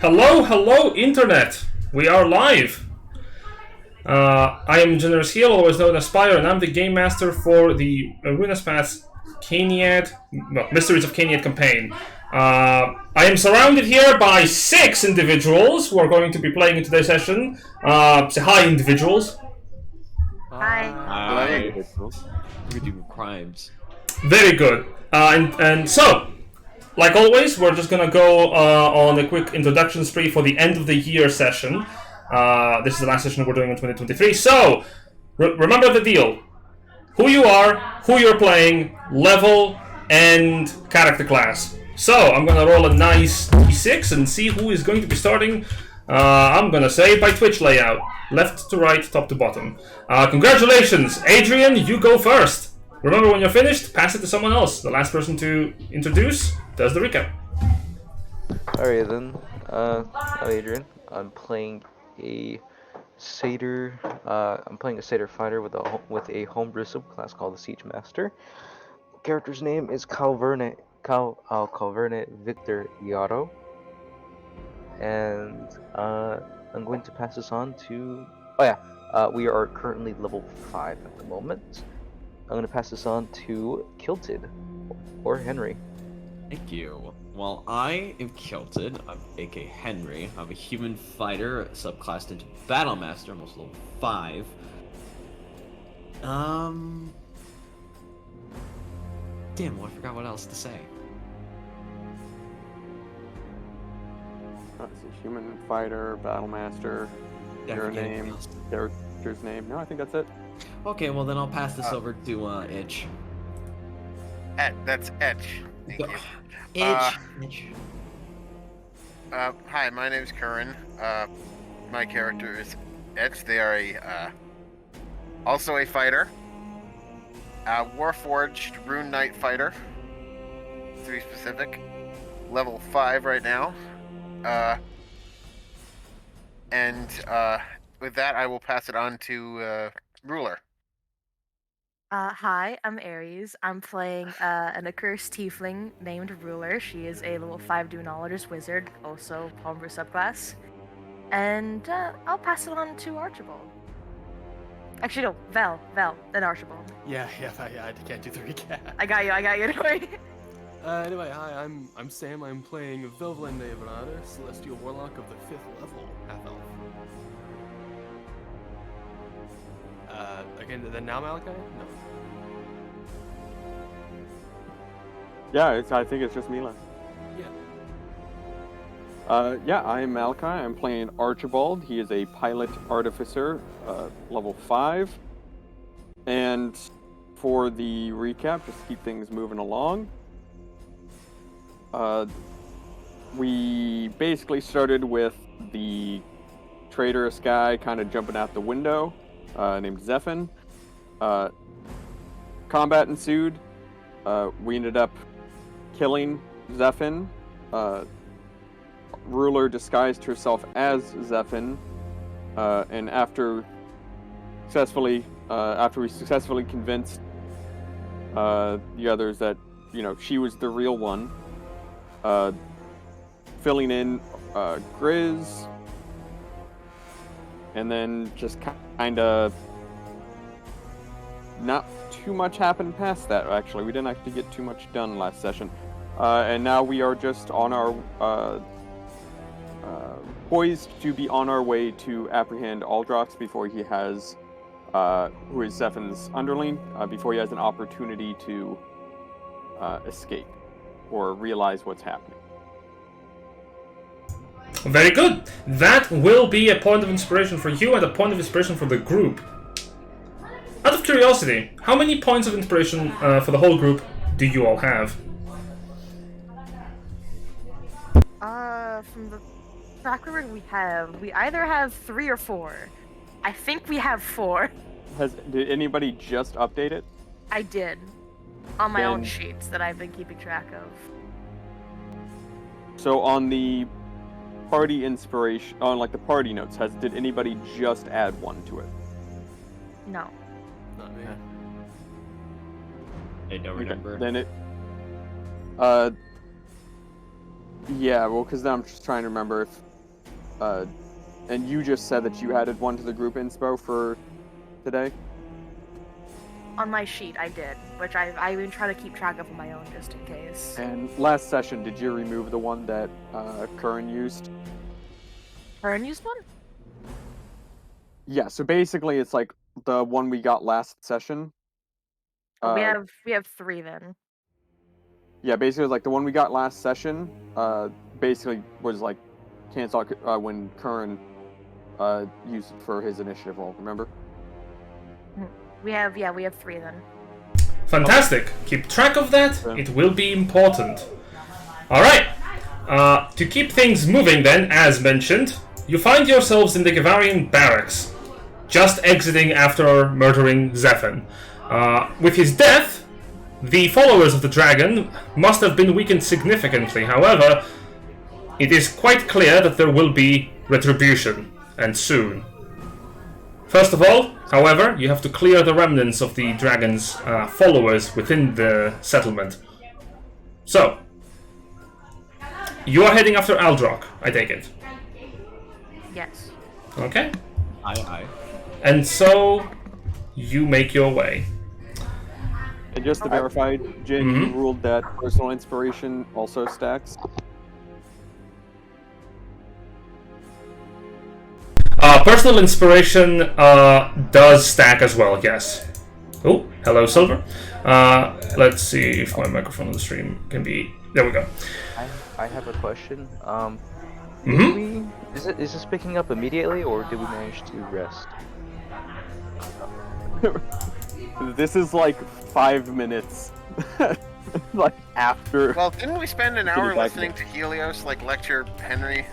Hello, hello, Internet! We are live! I am Generous Heel, always known as Spire, and I'm the Game Master for the Rune Cainyad, Mysteries of Cainyad campaign. I am surrounded here by 6 individuals who are going to be playing in today's session. Say hi, individuals. Hi. Hi. We do crimes. Very good. And so, like always, we're just gonna go on a quick introduction spree for the end of the year session. This is the last session we're doing in 2023. So, remember the deal. Who you are, who you're playing, level, and character class. So, I'm gonna roll a nice d6 and see who is going to be starting. I'm gonna say by Twitch layout. Left to right, top to bottom. Congratulations! Adrian, you go first! Remember, when you're finished, pass it to someone else. The last person to introduce does the recap. Alright then, I'm Adrian. I'm playing a Satyr. I'm playing a Satyr fighter with a homebrew subclass called the Siegemaster. Character's name is Calverne Victor Yaro, and I'm going to pass this on to. We are currently level 5 at the moment. I'm going to pass this on to Kilted, or Henry. Thank you. Well, I am Kilted, I'm aka Henry. I'm a human fighter, subclassed into Battlemaster, almost level 5. Damn, well, I forgot what else to say. It's a human fighter, Battlemaster, your name, character's name. No, I think that's it. Okay, well then I'll pass this over to Etch. That's Etch. Thank you. Etch. Hi, my name's Curran. My character is Etch. They are also a fighter. Warforged Rune Knight fighter. To be specific. Level 5 right now. And with that, I will pass it on to Ruler. Hi, I'm Aries. I'm playing an Accursed tiefling named Ruler. She is a level 5 Demonologist wizard, also homebrew subclass. And I'll pass it on to Archibald. Actually, no, Vel, then Archibald. Yeah, I can't do the recap. I got you, don't worry. Anyway, hi, I'm Sam. I'm playing Velvilende, Celestial Warlock of the 5th level, half-elf. Again, then now Malachi? No. Yeah, I think it's just Mila. Yeah. I'm Malachi. I'm playing Archibald. He is a pilot artificer, level 5. And for the recap, just to keep things moving along, we basically started with the traitorous guy kind of jumping out the window, named Zephin. Combat ensued. We ended up killing Zephin. Ruler disguised herself as Zephin, and after we successfully convinced the others that she was the real one, filling in Grizz, and then just kind of not too much happened past that. Actually, we didn't actually get too much done last session, and now we are just on our poised to be on our way to apprehend Aldrox before he has, who is Zephin's underling, before he has an opportunity to escape or realize what's happening. Very good. That will be a point of inspiration for you and a point of inspiration for the group. Out of curiosity, how many points of inspiration for the whole group do you all have? From the track record we either have 3 or 4. I think we have 4. Did anybody just update it? I did. On my own Then- sheets that I've been keeping track of. So on the party inspiration, on like the party notes, did anybody just add 1 to it? No. Not me. I don't remember. Then it. Yeah, well, because now I'm just trying to remember if and you just said that you added one to the group inspo for today. On my sheet, I did, which I've been trying to keep track of on my own just in case. And last session, did you remove the one that Curran used? Curran used one? Yeah. So basically, it's like the one we got last session. We have 3 then. Yeah, basically, like the one we got last session. Basically was like canceled when Curran used it for his initiative roll. Remember? We have 3 then. Fantastic. Keep track of that. Yeah. It will be important. Alright. To keep things moving then, as mentioned, you find yourselves in the Gavarian barracks, just exiting after murdering Zephan. With his death, the followers of the dragon must have been weakened significantly. However, it is quite clear that there will be retribution, and soon. First of all, however, you have to clear the remnants of the dragon's followers within the settlement. So, you are heading after Aldrock, I take it. Yes. Okay. Aye. And so, you make your way. And just to verify, Jin, you ruled that personal inspiration also stacks. Personal inspiration does stack as well, yes. Oh, hello, Silver. Let's see if my microphone on the stream can be... There we go. I have a question. Is this picking up immediately, or did we manage to rest? This is like 5 minutes, like after. Well, didn't we spend an hour listening to Helios like lecture Henry?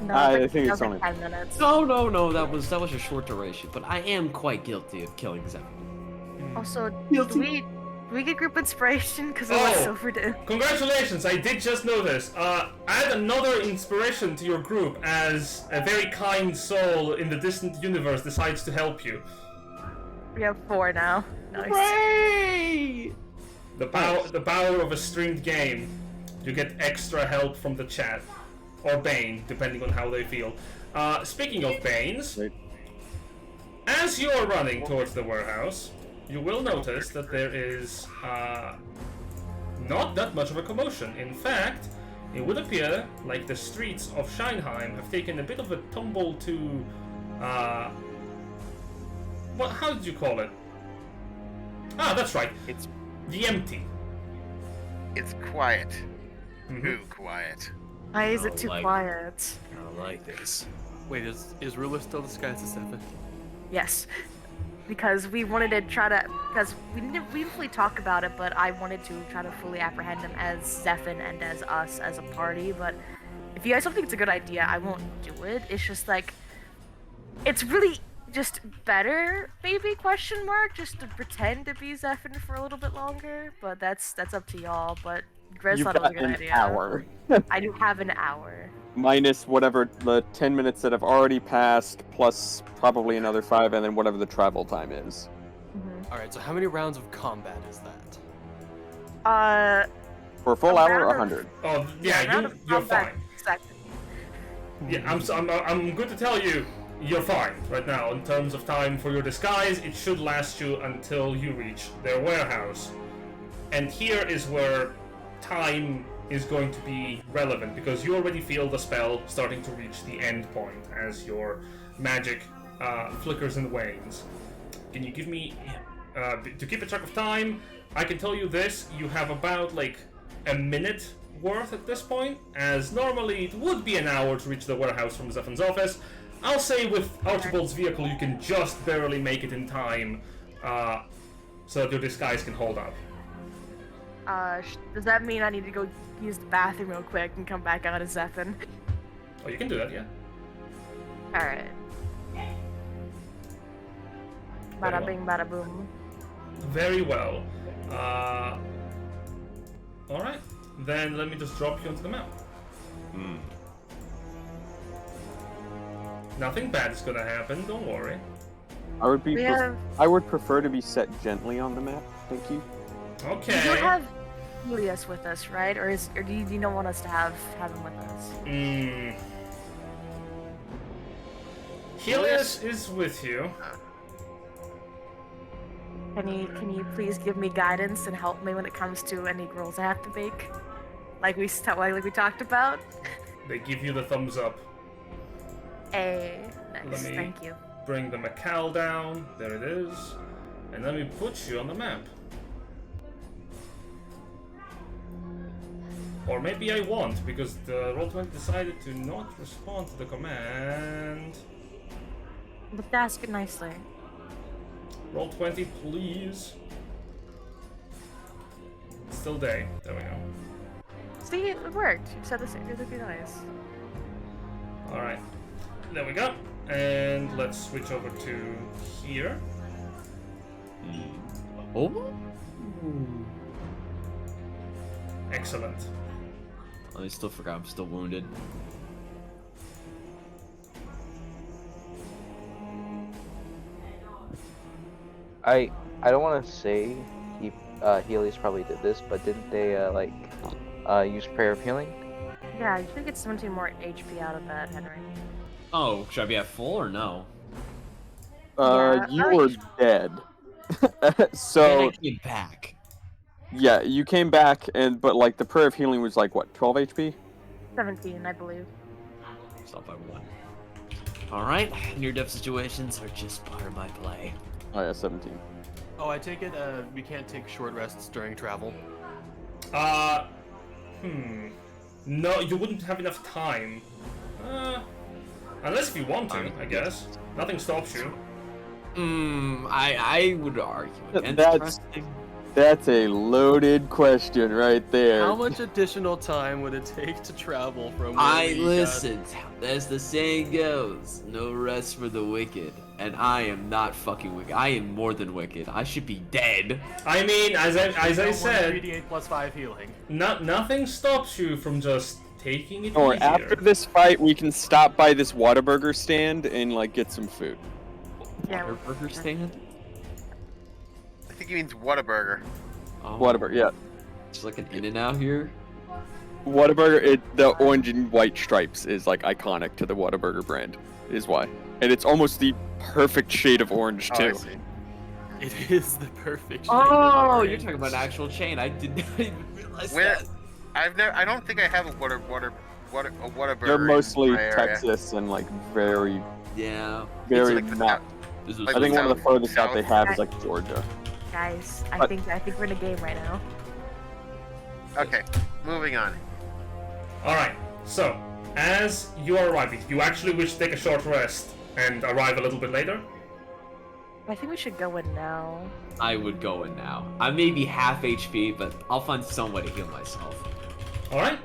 No, I think it's only 10 minutes. No, that was a short duration, but I am quite guilty of killing Zephan. Also, do we get group inspiration? Because what Silver did. Congratulations, I did just know this. Add another inspiration to your group as a very kind soul in the distant universe decides to help you. We have 4 now. Nice. Hooray! The power of a streamed game. You get extra help from the chat. Or Bane, depending on how they feel. Speaking of Banes, as you are running towards the warehouse, you will notice that there is not that much of a commotion. In fact, it would appear like the streets of Scheinheim have taken a bit of a tumble to... how did you call it? Ah, that's right. It's the empty. It's quiet. Too quiet. Why is it too quiet? I don't like this. Wait, is Ruler still disguised as Zephan? Yes. Because we wanted to try to... Because we didn't fully talk about it, but I wanted to try to fully apprehend him as Zephan and as us as a party, but if you guys don't think it's a good idea, I won't do it. It's just like... It's really just better, maybe, question mark, just to pretend to be Zephan for a little bit longer, but that's up to y'all, but Grez You've thought it was a got good an idea. hour. I do have an hour. Minus whatever the 10 minutes that have already passed, plus probably another 5, and then whatever the travel time is. Alright, so how many rounds of combat is that? For a full hour, 100. Oh, yeah, you're fine. Exactly. Yeah, I'm good to tell you, you're fine right now in terms of time for your disguise. It should last you until you reach their warehouse. And here is where time is going to be relevant, because you already feel the spell starting to reach the end point as your magic flickers and wanes. Can you give me, to keep a track of time, I can tell you this, you have about like a minute worth at this point, as normally it would be an hour to reach the warehouse from Zephan's office. I'll say with Archibald's vehicle you can just barely make it in time, so that your disguise can hold up. Does that mean I need to go use the bathroom real quick and come back out as Zephan? Oh, you can do that, yeah. Alright. Bada bing, bada boom. Very well. Alright, then let me just drop you onto the map. Nothing bad is gonna happen, don't worry. I would prefer to be set gently on the map, thank you. Okay. You don't have Helius with us, right? Or do you not want us to have him with us? Helius is with you. Can you please give me guidance and help me when it comes to any rolls I have to make? Like we talked about? They give you the thumbs up. Hey, nice, Let me thank you. bring the Macal down. There it is. And let me put you on the map. Or maybe I won't, because the Roll20 decided to not respond to the command. But ask it nicely. Roll20, please. It's still day. There we go. See, it worked. You said this would be nice. Alright. There we go. And let's switch over to here. Oh? Excellent. I still forgot I'm still wounded. I don't want to say Helios probably did this, but didn't they use Prayer of Healing? Yeah, you should get 17 more HP out of that, Henry. Oh, should I be at full or no? Yeah, You oh, were you dead. And So I came back. yeah, you came back, but like the Prayer of Healing was like what, 12 HP? 17, I believe. Stop by 1. Alright, near-death situations are just part of my play. Oh yeah, 17. Oh, I take it we can't take short rests during travel. No, you wouldn't have enough time. Unless if you want to, I guess. Nothing stops you. I would argue against That's- resting. That's a loaded question right there. How much additional time would it take to travel from where I we got- listen. As the saying goes, no rest for the wicked, and I am not fucking wicked. I am more than wicked. I should be dead. I mean, as I said, 3d8 plus 5 healing. nothing stops you from just taking it Or easier. after this fight, we can stop by this Whataburger stand and like get some food. Yeah, Burger stand? I think he means Whataburger. Oh, Whataburger, yeah. Just like an In-N-Out here. Whataburger, the orange and white stripes is like iconic to the Whataburger brand, is why. And it's almost the perfect shade of orange Oh, I too. see. It is the perfect shade Oh, of you're orange. talking about an actual chain. I did not even realize Where that. I don't think I have a Whataburger. They're mostly in my area. Texas and like very, Yeah. very like the not. This was Like I think one of the south- furthest out they south- have is like Georgia. guys, I But- think we're in a game right now. Okay, moving on. Alright, so, as you are arriving, you actually wish to take a short rest and arrive a little bit later? I think we should go in now. I would go in now. I may be half HP, but I'll find some way to heal myself. Alright.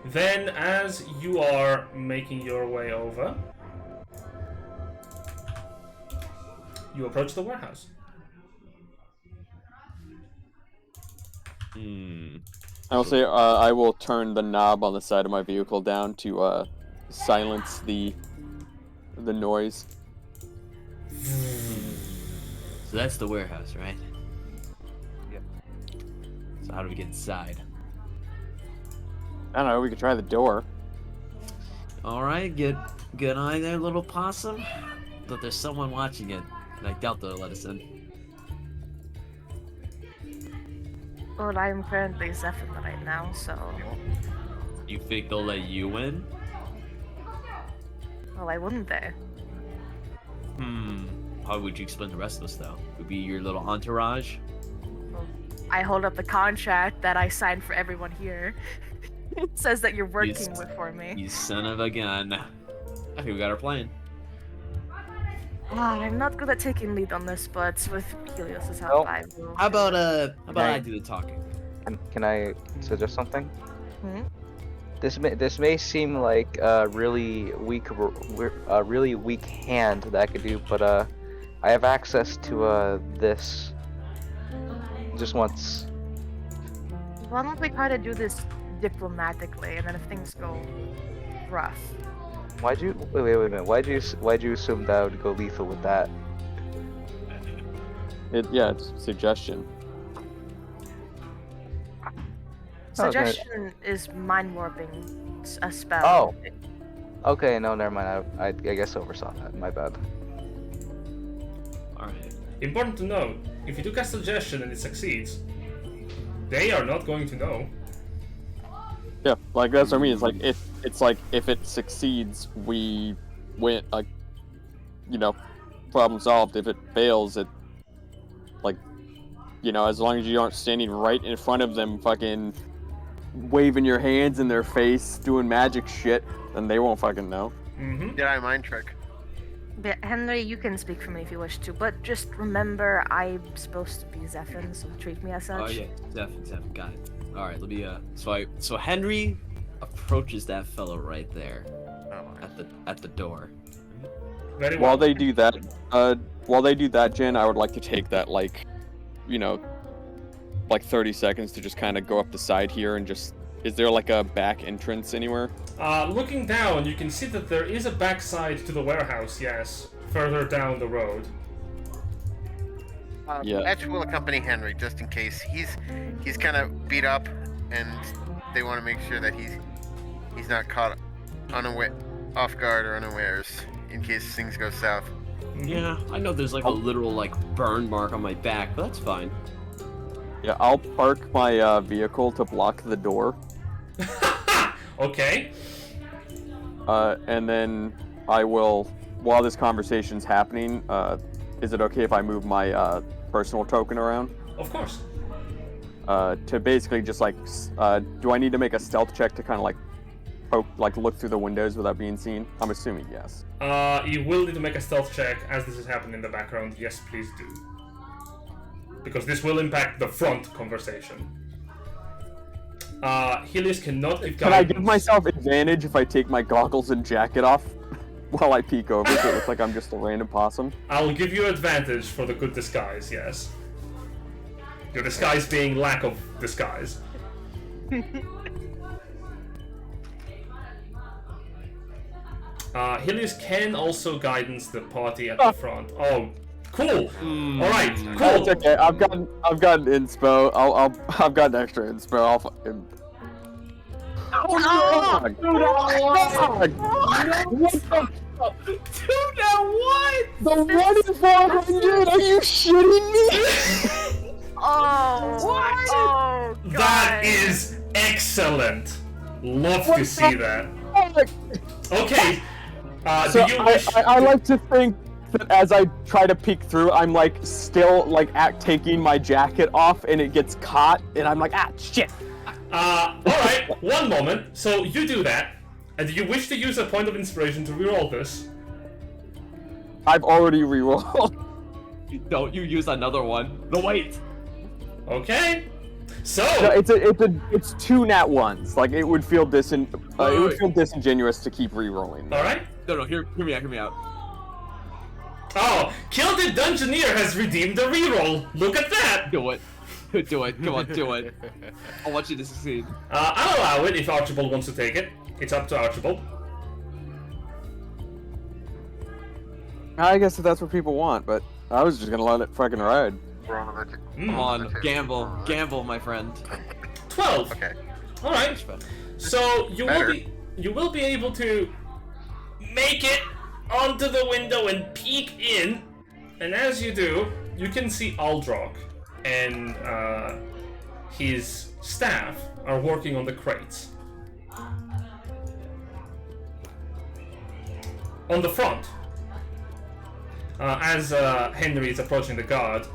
Then, as you are making your way over, you approach the warehouse. I'll say I will turn the knob on the side of my vehicle down to silence the noise. So that's the warehouse, right? Yeah. So how do we get inside? I don't know. We could try the door. Alright, good eye there, little possum. But there's someone watching it, and I doubt they'll let us in. Well, I'm currently Zephyr right now, so... You think they'll let you in? Well, why wouldn't they? How would you explain the rest of us, though? Would be your little entourage? Well, I hold up the contract that I signed for everyone here. It says that you're working for me. You son of a gun. I think we got our plan. I'm not good at taking lead on this, but with Helios' help, Oh. I will. How about I Right. do the talking? Can I suggest something? Hmm? This may seem like a really weak hand that I could do, but I have access to this just once. Why don't we try to do this diplomatically, and then if things go rough, Why'd you wait a minute? Why'd you assume that I would go lethal with that? Yeah, it's a suggestion. Okay. suggestion is mind warping a spell. Oh. Okay, no, never mind. I guess I oversaw that. My bad. Alright. Important to note, if you do cast suggestion and it succeeds, they are not going to know. Yeah, like that's what I mean. It's like if it succeeds, we win. Like, you know, problem solved. If it fails, it like, you know, as long as you aren't standing right in front of them, fucking waving your hands in their face, doing magic shit, then they won't fucking know. Mm-hmm. Jedi mind trick. Yeah, Henry, you can speak for me if you wish to, but just remember I'm supposed to be Zephyr, so treat me as such. Oh yeah, Zephyr, got it. All right, let me. So Henry approaches that fellow right there, at the door. Very well. While they do that, Jen, I would like to take that, like, you know, like 30 seconds to just kind of go up the side here and just. Is there like a back entrance anywhere? Looking down, you can see that there is a backside to the warehouse, yes. Further down the road. Yeah. Etch will accompany Henry just in case. He's kind of beat up, and they want to make sure that he's not caught off guard or unawares in case things go south. Yeah, I know there's like a literal like burn mark on my back, but that's fine. Yeah, I'll park my vehicle to block the door. Okay. And then I will, while this conversation's happening, is it okay if I move my personal token around? Of course. To basically just like, do I need to make a stealth check to kind of like look through the windows without being seen? I'm assuming yes. You will need to make a stealth check as this is happening in the background. Yes, please do. Because this will impact the front conversation. Helius cannot give guidance. Can I give myself advantage if I take my goggles and jacket off while I peek over so it looks like I'm just a random possum? I'll give you advantage for the good disguise, yes. Your disguise being lack of disguise. Helius can also guidance the party at the front. Oh, cool. All right, cool. It's okay. I've got an inspo. I've got an extra inspo. I'll fucking. Oh no! Dude, now what? The 1 in 400? Are you shitting me? Oh, what? Oh, God. That is excellent. Love to see that. Okay. So do you wish... I like to think that as I try to peek through, I'm like still like taking my jacket off, and it gets caught, and I'm like, ah, shit. Alright, one moment. So you do that, and do you wish to use a point of inspiration to reroll this? I've already rerolled. Don't you use another one. No, wait. Okay. So No, it's 2 nat ones. Like it would feel disingenuous to keep rerolling. Alright. No, hear me out. Oh, Kilted Dungeoneer has redeemed the reroll. Look at that. Do it. Do it. Come on, do it. I want you to succeed. I'll allow it if Archibald wants to take it. It's up to Archibald. I guess if that's what people want, but I was just gonna let it fucking ride. Come on, gamble, my friend. 12. Okay. All right. So you will be able to make it onto the window and peek in, and as you do, you can see Aldrock and his staff are working on the crates. On the front, as Henry is approaching the guard,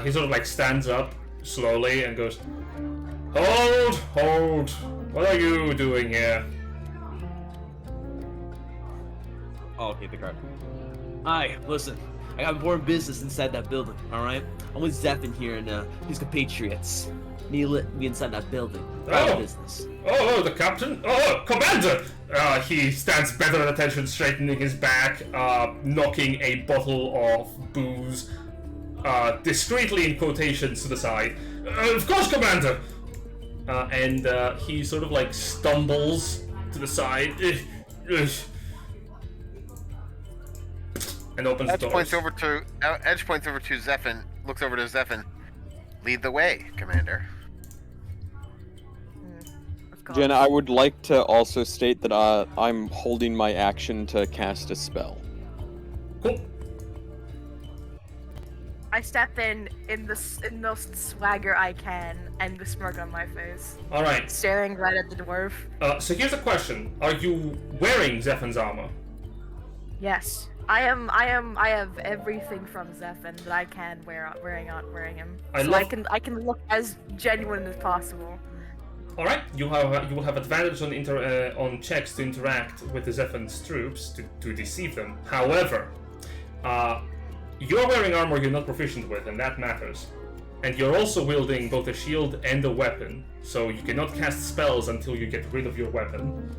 he sort of like stands up slowly and goes, Hold! What are you doing here? Oh, okay, the guard. Hi, listen. I got important business inside that building, alright? I'm with Zephyr here and his compatriots. Need me inside that building. Private business. Oh, the captain? Oh, Commander! He stands better at attention, straightening his back, knocking a bottle of booze discreetly in quotations to the side. Of course, Commander! And he sort of like stumbles to the side and opens the door. Edge points over to Zephyr, looks over to Zephyr. Lead the way, Commander. course. Jenna, I would like to also state that I'm holding my action to cast a spell. Cool. I step in the most swagger I can, and the smirk on my face, All right. staring right at the dwarf. So here's a question: are you wearing Zephin's armor? Yes, I am. I have everything from Zephin that I can wearing him. I can look as genuine as possible. All right. You will have advantage on checks to interact with the Zephin's troops to deceive them. However, you're wearing armor you're not proficient with, and that matters. And you're also wielding both a shield and a weapon, so you cannot cast spells until you get rid of your weapon.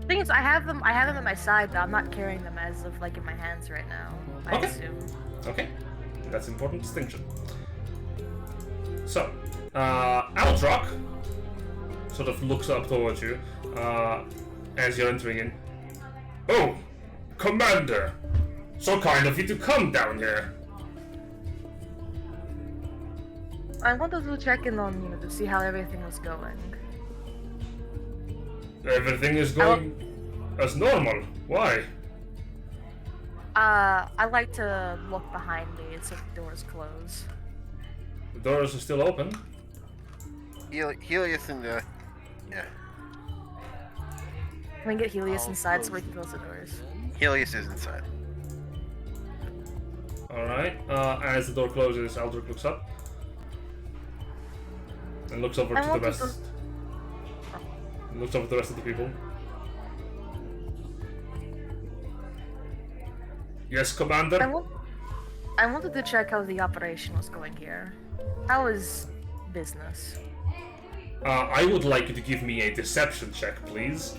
The thing is, I have them at my side, but I'm not carrying them as of like in my hands right now. I Okay. assume. Okay, that's an important distinction. So, Aldrock sort of looks up towards you as you're entering in. Oh, Commander! So kind of you to come down here. I wanted to check in on you to see how everything was going. Everything is going as normal. Why? I like to look behind me and see if the doors close. The doors are still open. Helius and the... Yeah. Can we get Helius inside so we can close the doors? Helius is inside. Alright, as the door closes, Aldrich looks up. And looks over to the rest. Looks over at the rest of the people. Yes, Commander? I wanted to check how the operation was going here. How is business? I would like you to give me a deception check, please.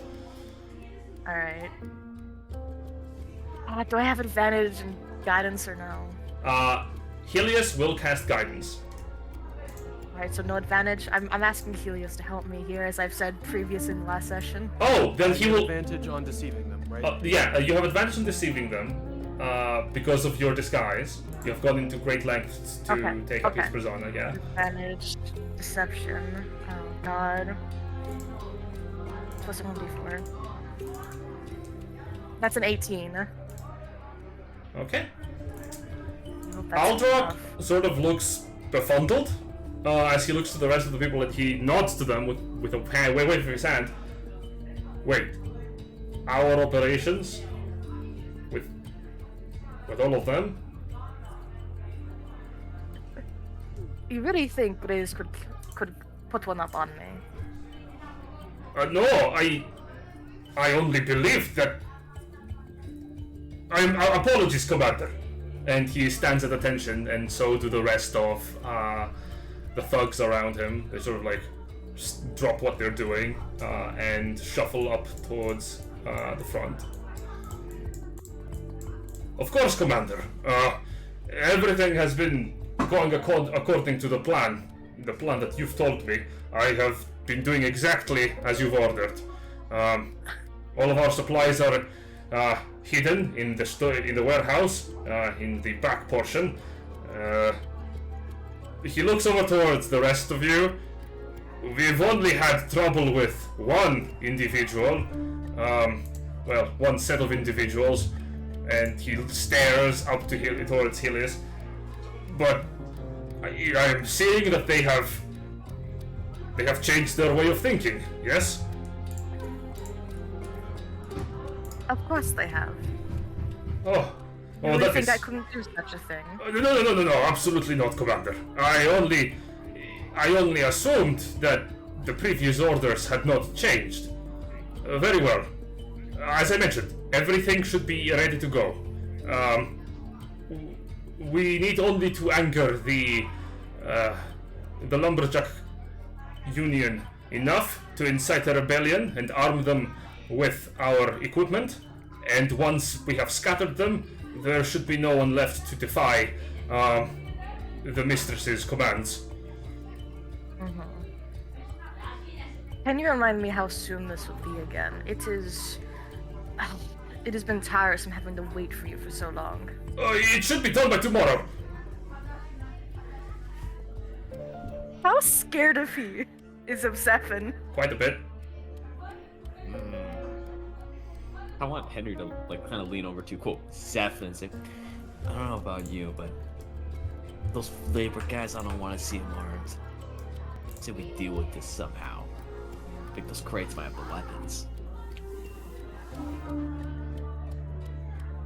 Alright. Do I have advantage in guidance or no? Helius will cast guidance. Alright, so no advantage. I'm asking Helios to help me here, as I've said previous in the last session. Oh, then he You have will... advantage on deceiving them, right? Yeah, you have advantage in deceiving them because of your disguise. You have gone into great lengths to take up his persona, yeah. Advantage, deception. Oh god. Plus 1d4. That's an 18. Okay. I hope that's Aldrock enough. sort of looks befuddled as he looks to the rest of the people and he nods to them with a wave of his hand. Wait, our operations? With all of them? You really think Blaze could put one up on me? No, I only believe that... apologies, Commander. And he stands at attention, and so do the rest of the thugs around him. They sort of like drop what they're doing and shuffle up towards the front. Of course, Commander. Everything has been going according to the plan that you've told me. I have been doing exactly as you've ordered. All of our supplies are hidden in the warehouse, in the back portion. He looks over towards the rest of you. We've only had trouble with one individual. Well, one set of individuals. And he stares up towards Helius. But I am seeing that they have changed their way of thinking, yes? Of course they have. Oh, You really that think is... I couldn't do such a thing? No, absolutely not, Commander. I only assumed that the previous orders had not changed. Very well. As I mentioned, everything should be ready to go. We need only to anger the lumberjack union enough to incite a rebellion and arm them with our equipment. And once we have scattered them, there should be no one left to defy the mistress's commands. Mm-hmm. Can you remind me how soon this will be again? It has been tiresome having to wait for you for so long. It should be done by tomorrow. How scared of he? is of Zephyr. Quite a bit. I want Henry to like kind of lean over to quote Zephyr and say, I don't know about you, but those labor guys, I don't want to see them armed. Say we deal with this somehow. I think those crates might have the weapons.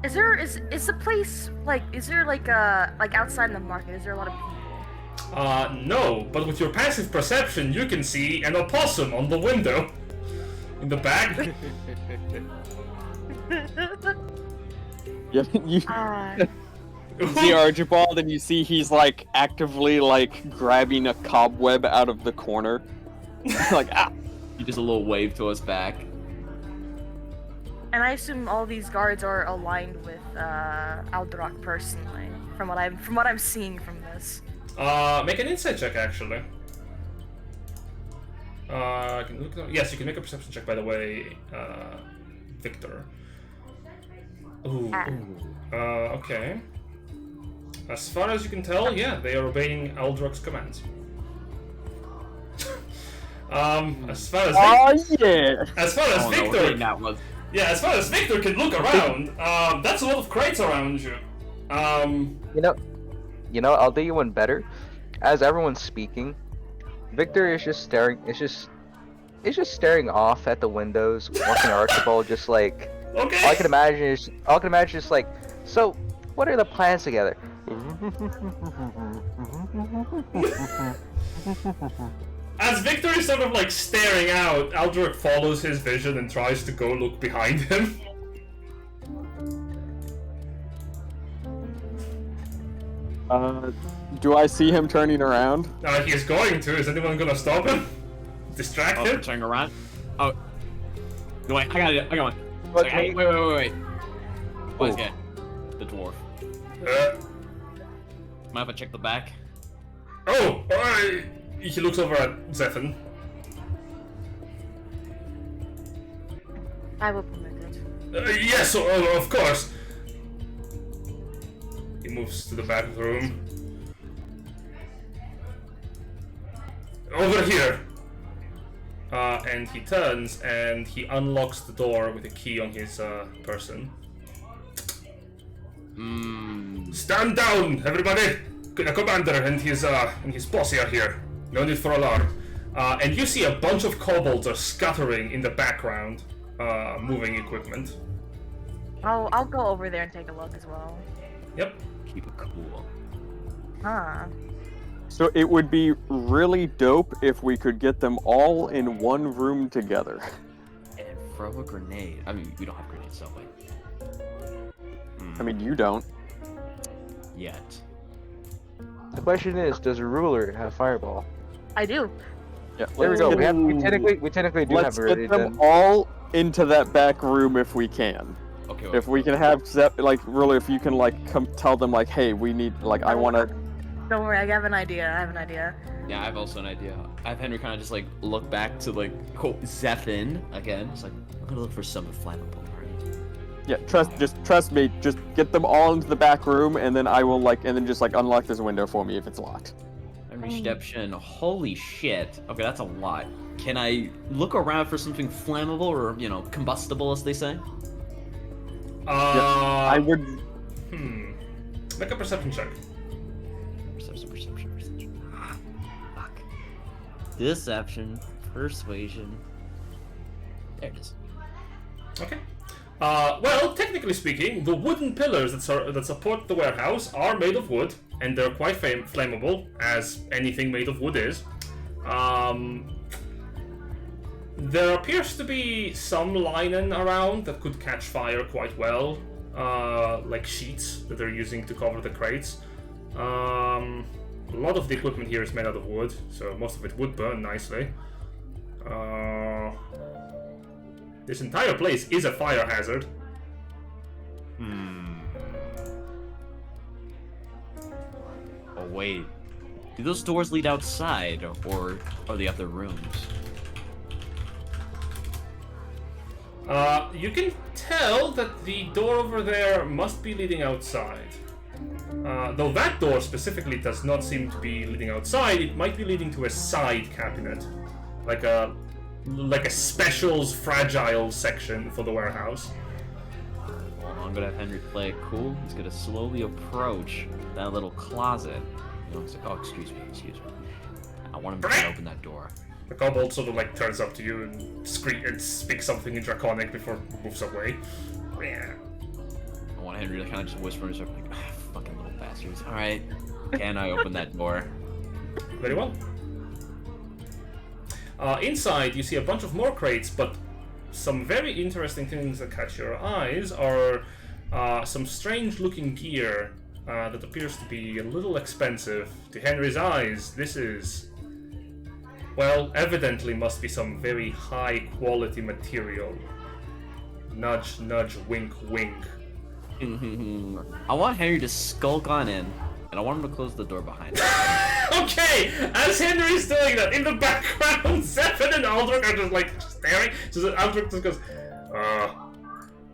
Is the place like like outside in the market? Is there a lot of people? No, but with your passive perception, you can see an opossum on the window. In the back. Yeah, you see Archibald, and you see he's like actively like grabbing a cobweb out of the corner. Like, ah! He does a little wave to us back. And I assume all these guards are aligned with Aldrock personally, from what I'm seeing from this. Make an insight check, actually. Yes, you can make a perception check, by the way, Victor. Ooh. Okay. As far as you can tell, yeah, they are obeying Aldrock's commands. As far as Victor, as far as Victor can look around, that's a lot of crates around you. You know, I'll do you one better. As everyone's speaking, Victor is just staring. It's just staring off at the windows, watching Archibald. Just like, okay. all I can imagine is like, so what are the plans together? As Victor is sort of like staring out, Aldrock follows his vision and tries to go look behind him. Do I see him turning around? He is going to. Is anyone gonna stop him? Distract him? Turning around? Oh. No, wait, I got one. Okay. Wait. What's that? The dwarf. Mind if I check the back? Oh! He looks over at Zephyr. I will permit it. Yes, of course. He moves to the back of the room. Over here! And he turns and he unlocks the door with a key on his person. Stand down, everybody! The commander and his posse are here. No need for alarm. And you see a bunch of kobolds are scattering in the background, moving equipment. I'll go over there and take a look as well. Yep. Keep it cool. Huh. So it would be really dope if we could get them all in one room together. And throw a grenade. I mean, we don't have grenades, so wait. I mean, you don't. Yet. The question is, does a ruler have fireball? I do. Yeah, There we go. We technically do Let's have a get them all into that back room if we can. Okay. If we can have really, if you can like tell them like, hey, we need like I want to. Don't worry, I have an idea. Yeah, I have also an idea. I have Henry kind of just like look back to like quote Zephyr again. It's like I'm gonna look for something flammable, right? Yeah, trust me. Just get them all into the back room, and then I will just unlock this window for me if it's locked. And reception. Holy shit. Okay, that's a lot. Can I look around for something flammable or combustible, as they say? Yeah, I would. Make a perception check. Perception. Fuck. Deception. Persuasion. There it is. Okay. Well, technically speaking, the wooden pillars that support the warehouse are made of wood, and they're quite flammable, as anything made of wood is. There appears to be some linen around that could catch fire quite well, like sheets that they're using to cover the crates. A lot of the equipment here is made out of wood, so most of it would burn nicely. This entire place is a fire hazard. Oh wait. Do those doors lead outside, or are they other rooms? You can tell that the door over there must be leading outside. Though that door specifically does not seem to be leading outside, it might be leading to a side cabinet. like a specials fragile section for the warehouse. Well, I'm gonna have Henry play it cool. He's gonna slowly approach that little closet. You know, he's like, oh, excuse me. I want him to try to open that door. The kobold sort of like turns up to you and speaks something in draconic before it moves away. Yeah. I want Henry to kind of just whisper in his ear, like, fucking little bastards. Alright, can I open that door? Very well. Inside, you see a bunch of more crates, but some very interesting things that catch your eyes are some strange-looking gear that appears to be a little expensive. To Henry's eyes, this is, well, evidently must be some very high-quality material. Nudge, nudge, wink, wink. I want Henry to skulk on in, and I want him to close the door behind him. Okay, as Henry's doing that, in the background, Zephyr and Aldrich are just like staring. So Aldrich just goes,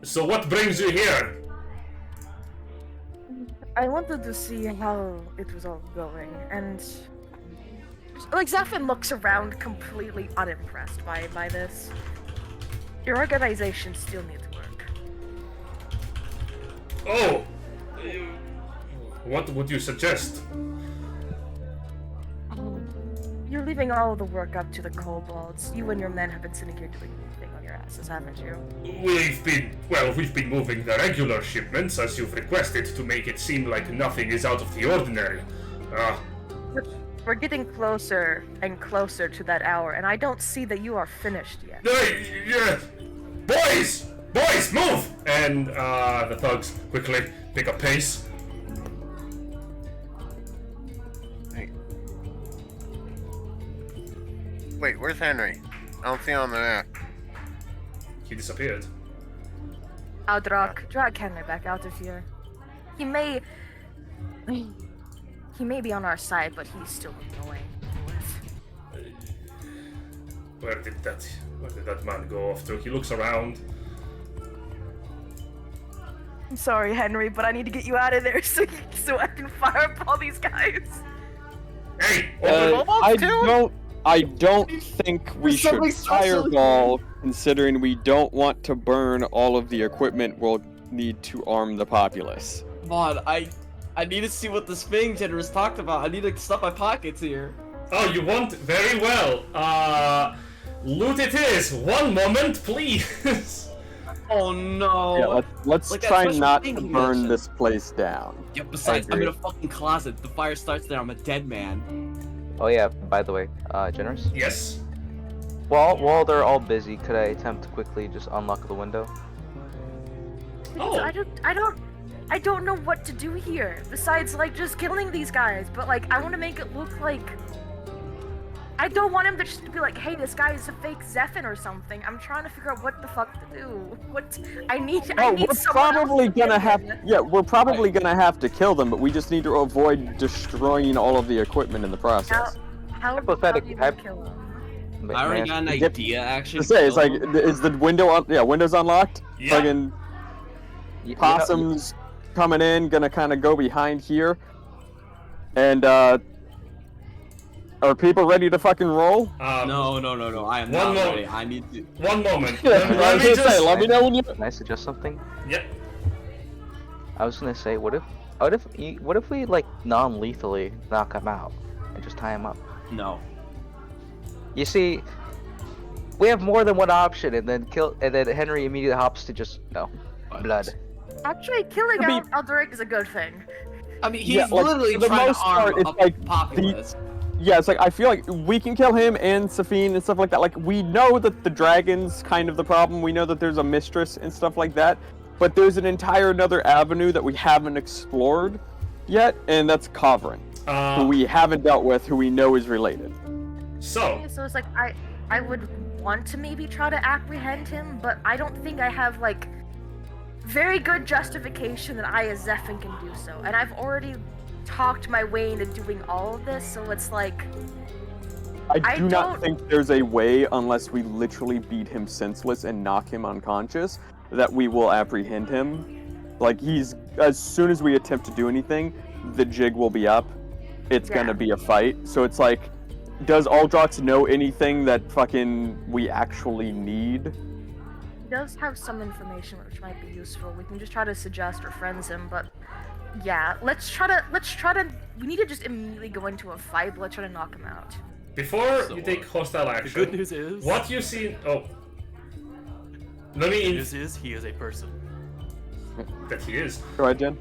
so what brings you here? I wanted to see how it was all going, and like Zephyr looks around completely unimpressed by this. Your organization still needs work. Oh, what would you suggest? You're leaving all of the work up to the kobolds. You and your men have been sitting here doing nothing on your asses, haven't you? We've been moving the regular shipments as you've requested to make it seem like nothing is out of the ordinary. We're getting closer and closer to that hour, and I don't see that you are finished yet. Yeah. Boys, move! And the thugs quickly pick up pace. Wait, where's Henry? I don't see him on the map. He disappeared. Aldrich, drag Henry back out of here. He may be on our side, but he's still annoying. Where did that man go off to? He looks around. I'm sorry, Henry, but I need to get you out of there so I can fire up all these guys. Hey, I don't think we should fireball, considering we don't want to burn all of the equipment we'll need to arm the populace. Come on, I need to see what the Sphinx generous talked about. I need to stuff my pockets here. Oh, you want? Very well. Loot it is. One moment, please. Oh no. Yeah, let's Like that try special not thing to you burn mentioned. this place down. Yeah, besides, I'm agree. in a fucking closet. The fire starts there, I'm a dead man. Oh yeah, by the way, Generous? Yes. While they're all busy, could I attempt to quickly just unlock the window? Oh. I don't know what to do here besides like just killing these guys, but like I want to make it look like I don't want him to just be like, hey, this guy is a fake Zephyr or something. I'm trying to figure out what the fuck to do. I need We're someone probably else to gonna kill have. him. Yeah, we're probably gonna have to kill them, but we just need to avoid destroying all of the equipment in the process. How Hypothetic- do you kill him? But, I already man, got an Yep. idea, actually. To say, it's like, is the window on? Yeah, window's unlocked. Yeah. Fucking you know- possums coming in, gonna kind of go behind here, and are people ready to fucking roll? No, I am One not more. ready. I need to. One moment. Yeah, Let I was me gonna say, just. let me know when you. Can I suggest something? Yep. I was gonna say, what if we like non-lethally knock him out and just tie him up? No. You see, we have more than one option, and then Henry immediately hops to just blood. Actually, killing I mean- Aldrich is a good thing. I mean, he's Yeah, like, literally for the trying most to arm part, it's up like populace. Yeah, it's like I feel like we can kill him and Safine and stuff like that. Like we know that the dragon's kind of the problem. We know that there's a mistress and stuff like that. But there's an entire another avenue that we haven't explored yet, and that's Covering, who we haven't dealt with, who we know is related. So. Okay, so it's like I would want to maybe try to apprehend him, but I don't think I have like very good justification that I as Zephyr can do so. And I've already talked my way into doing all of this, so it's like I do not don't- think there's a way, unless we literally beat him senseless and knock him unconscious, that we will apprehend him. Like as soon as we attempt to do anything, the jig will be up. It's Yeah. gonna be a fight. So it's like does Aldrox know anything that fucking we actually need? He does have some information which might be useful. We can just try to suggest or friends him, but yeah, let's try to. We need to just immediately go into a fight. But let's try to knock him out. Before you take hostile The action, good news is... what you see? Oh, let The me. good news is he is a person. That he is. Go ahead, Jen.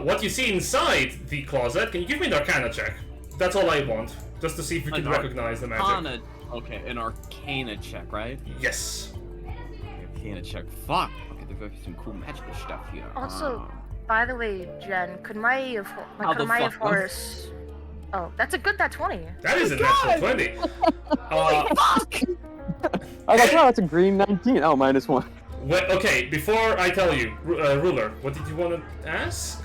What you see inside the closet? Can you give me an Arcana check? That's all I want, just to see if you can recognize the magic. Okay, an Arcana check, right? Yes. Arcana check. Fuck. Okay, there's gonna be some cool magical stuff here. Also, by the way, Jen, could my How the fuck, horse? Oh, that's a good 20. That is a natural 20. Fuck! I was like, oh, that's a green 19. Oh, -1. Okay, before I tell you, Ruler, what did you want to ask?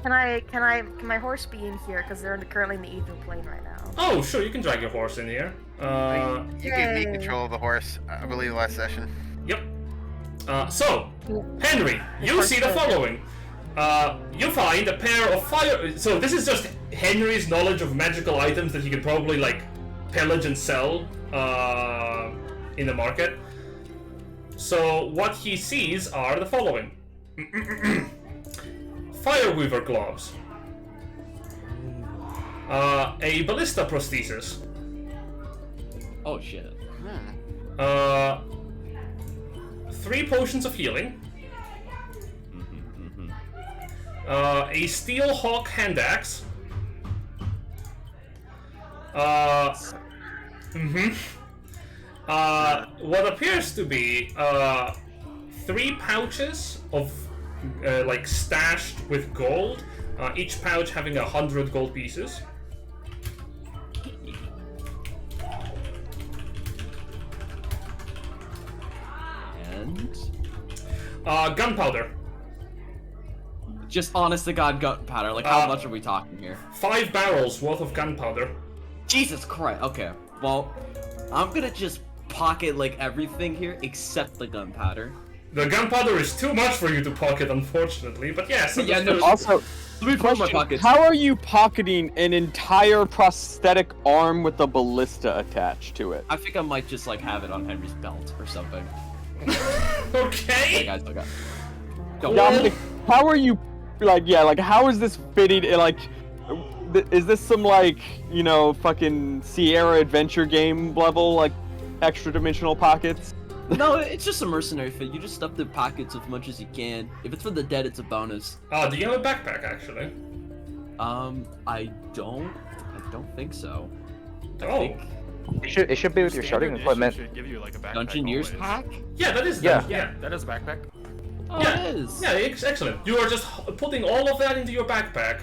Can my horse be in here? Because they're currently in the ether plane right now. Oh, sure, you can drag your horse in here. You gave me Yay. control of the horse, I believe, last session. Yep. So, Henry, you see the following. You find a pair of fire... So this is just Henry's knowledge of magical items that he can probably, like, pillage and sell in the market. So what he sees are the following. Fireweaver gloves. A ballista prosthesis. Oh shit. 3 potions of healing. A steel hawk hand axe. What appears to be 3 pouches of like stashed with gold, each pouch having 100 gold pieces. And Gunpowder. just honest to god gunpowder. Like how much are we talking here? 5 barrels worth of gunpowder. Jesus Christ. Okay. Well, I'm gonna just pocket like everything here except the gunpowder. The gunpowder is too much for you to pocket, unfortunately, but yes. Yeah, no. Also, Let me put my pockets. how are you pocketing an entire prosthetic arm with a ballista attached to it? I think I might just like have it on Henry's belt or something. Hey Okay. guys, okay. Yeah, I'm like, how are you, like, yeah, like, how is this fitting, like, is this some, like, you know, fucking Sierra adventure game level, like, extra dimensional pockets? No, it's just a mercenary fit. You just stuff the pockets as much as you can. If it's for the dead, it's a bonus. Do you have a backpack, actually? I don't think so. I Oh. think It should be with your starting Standard equipment. issue should give you like a backpack. Dungeoneer's always. pack? Yeah, that is... Yeah. Yeah. That is a backpack. Oh, Yeah. it is. Yeah, excellent. You are just putting all of that into your backpack.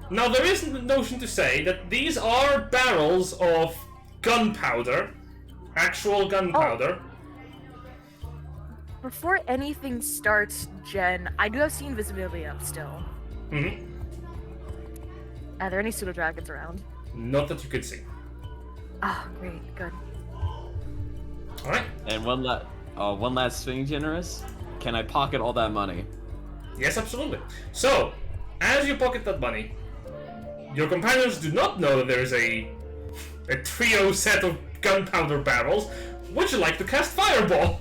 Now there is a notion to say that these are barrels of gunpowder. Actual gunpowder. Before anything starts, Jen, I do have seen invisibility up still. Mm-hmm. Are there any pseudo dragons around? Not that you could see. Ah, great, good. Alright. And one last thing, Generous. Can I pocket all that money? Yes, absolutely. So, as you pocket that money, your companions do not know that there is a trio set of gunpowder barrels. Would you like to cast Fireball?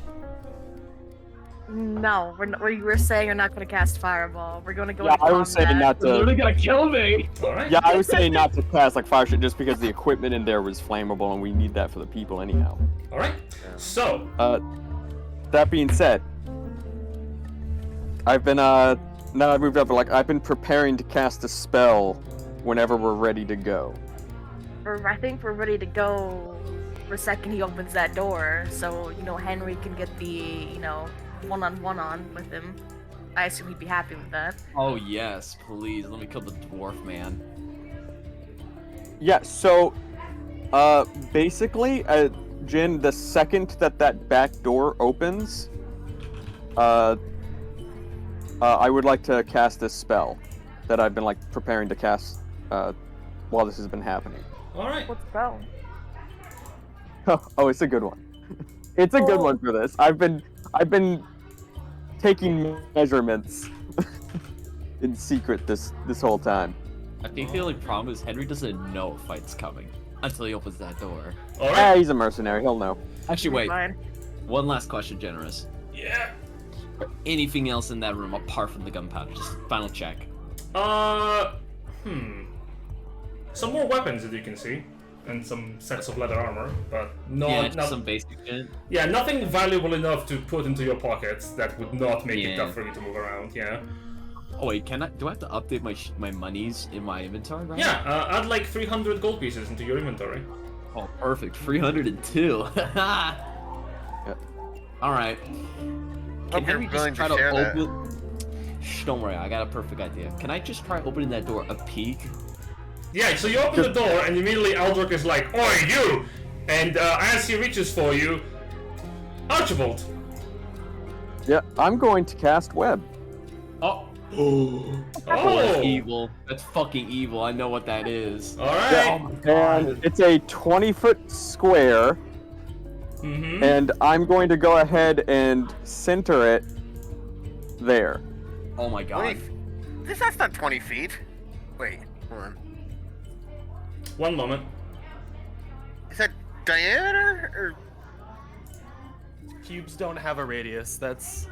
No, we're saying we're not going to cast Fireball. We're going to go Yeah, into I was saying combat. not to. gonna kill me! Alright. Yeah, I was saying not to cast like fire shit just because the equipment in there was flammable and we need that for the people anyhow. Alright. So, That being said, I've been now I've moved up, like I've been preparing to cast a spell whenever we're ready to go. I think we're ready to go the second he opens that door, so, Henry can get the, one-on-one on with him. I assume he'd be happy with that. Oh yes, please, let me kill the dwarf man. Yeah, so basically, Jin, the second that back door opens, I would like to cast a spell that I've been like preparing to cast while this has been happening. alright. Let's go. Oh, it's a good one. It's a good one for this. I've been taking measurements in secret this whole time. I think the only problem is Henry doesn't know a fight's coming until he opens that door. Alright. He's a mercenary. He'll know. Actually, wait. Fine. One last question, Generous. Yeah. Anything else in that room apart from the gunpowder? Just final check. Some more weapons that you can see, and some sets of leather armor, but Just some basic shit. Yeah, nothing valuable enough to put into your pockets that would not make it Yeah. tough for you to move around. Yeah. Oh wait, do I have to update my monies in my inventory? Right? Yeah. Add like 300 gold pieces into your inventory. Oh, perfect. 302. All right. Can Hope you're Henry willing just to try to share that. open? Shh, don't worry. I got a perfect idea. Can I just try opening that door a peek? Yeah. So you open the door, and immediately Aldrich is like, "Oi, you!" And as he reaches for you, Archibald. Yeah, I'm going to cast web. Oh. Oh. That's evil. That's fucking evil. I know what that is. All right. And it's a 20-foot square, Mm-hmm. and I'm going to go ahead and center it there. Oh my god. That's not 20 feet. Wait, hold on. One moment. Is that diameter or? Cubes don't have a radius. That's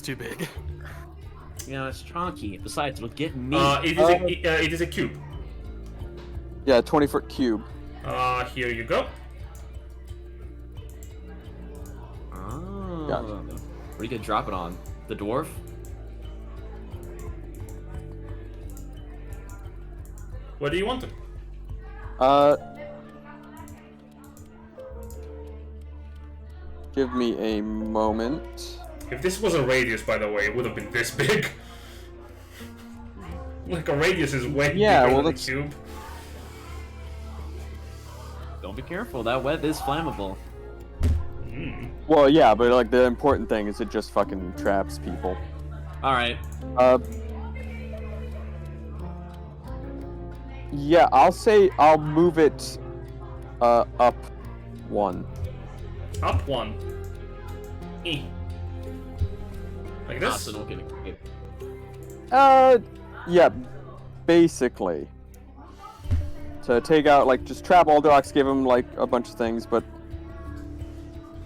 too big. Yeah, it's chunky. Besides, it'll get me. It is a cube. Yeah, 20-foot cube. Here you go. Oh. Gotcha. Where are you gonna drop it on? The dwarf? Where do you want it? Give me a moment. If this was a radius, by the way, it would have been this big. Like a radius is way Yeah, bigger well, than a that's- cube. Don't be careful. That web is flammable. Well, yeah, but like the important thing is it just fucking traps people. All right. Yeah, I'll say I'll move it up one. Up one. Like this? So don't get it. Yeah, basically. To take out, like, just trap all dogs, give him, like, a bunch of things, but...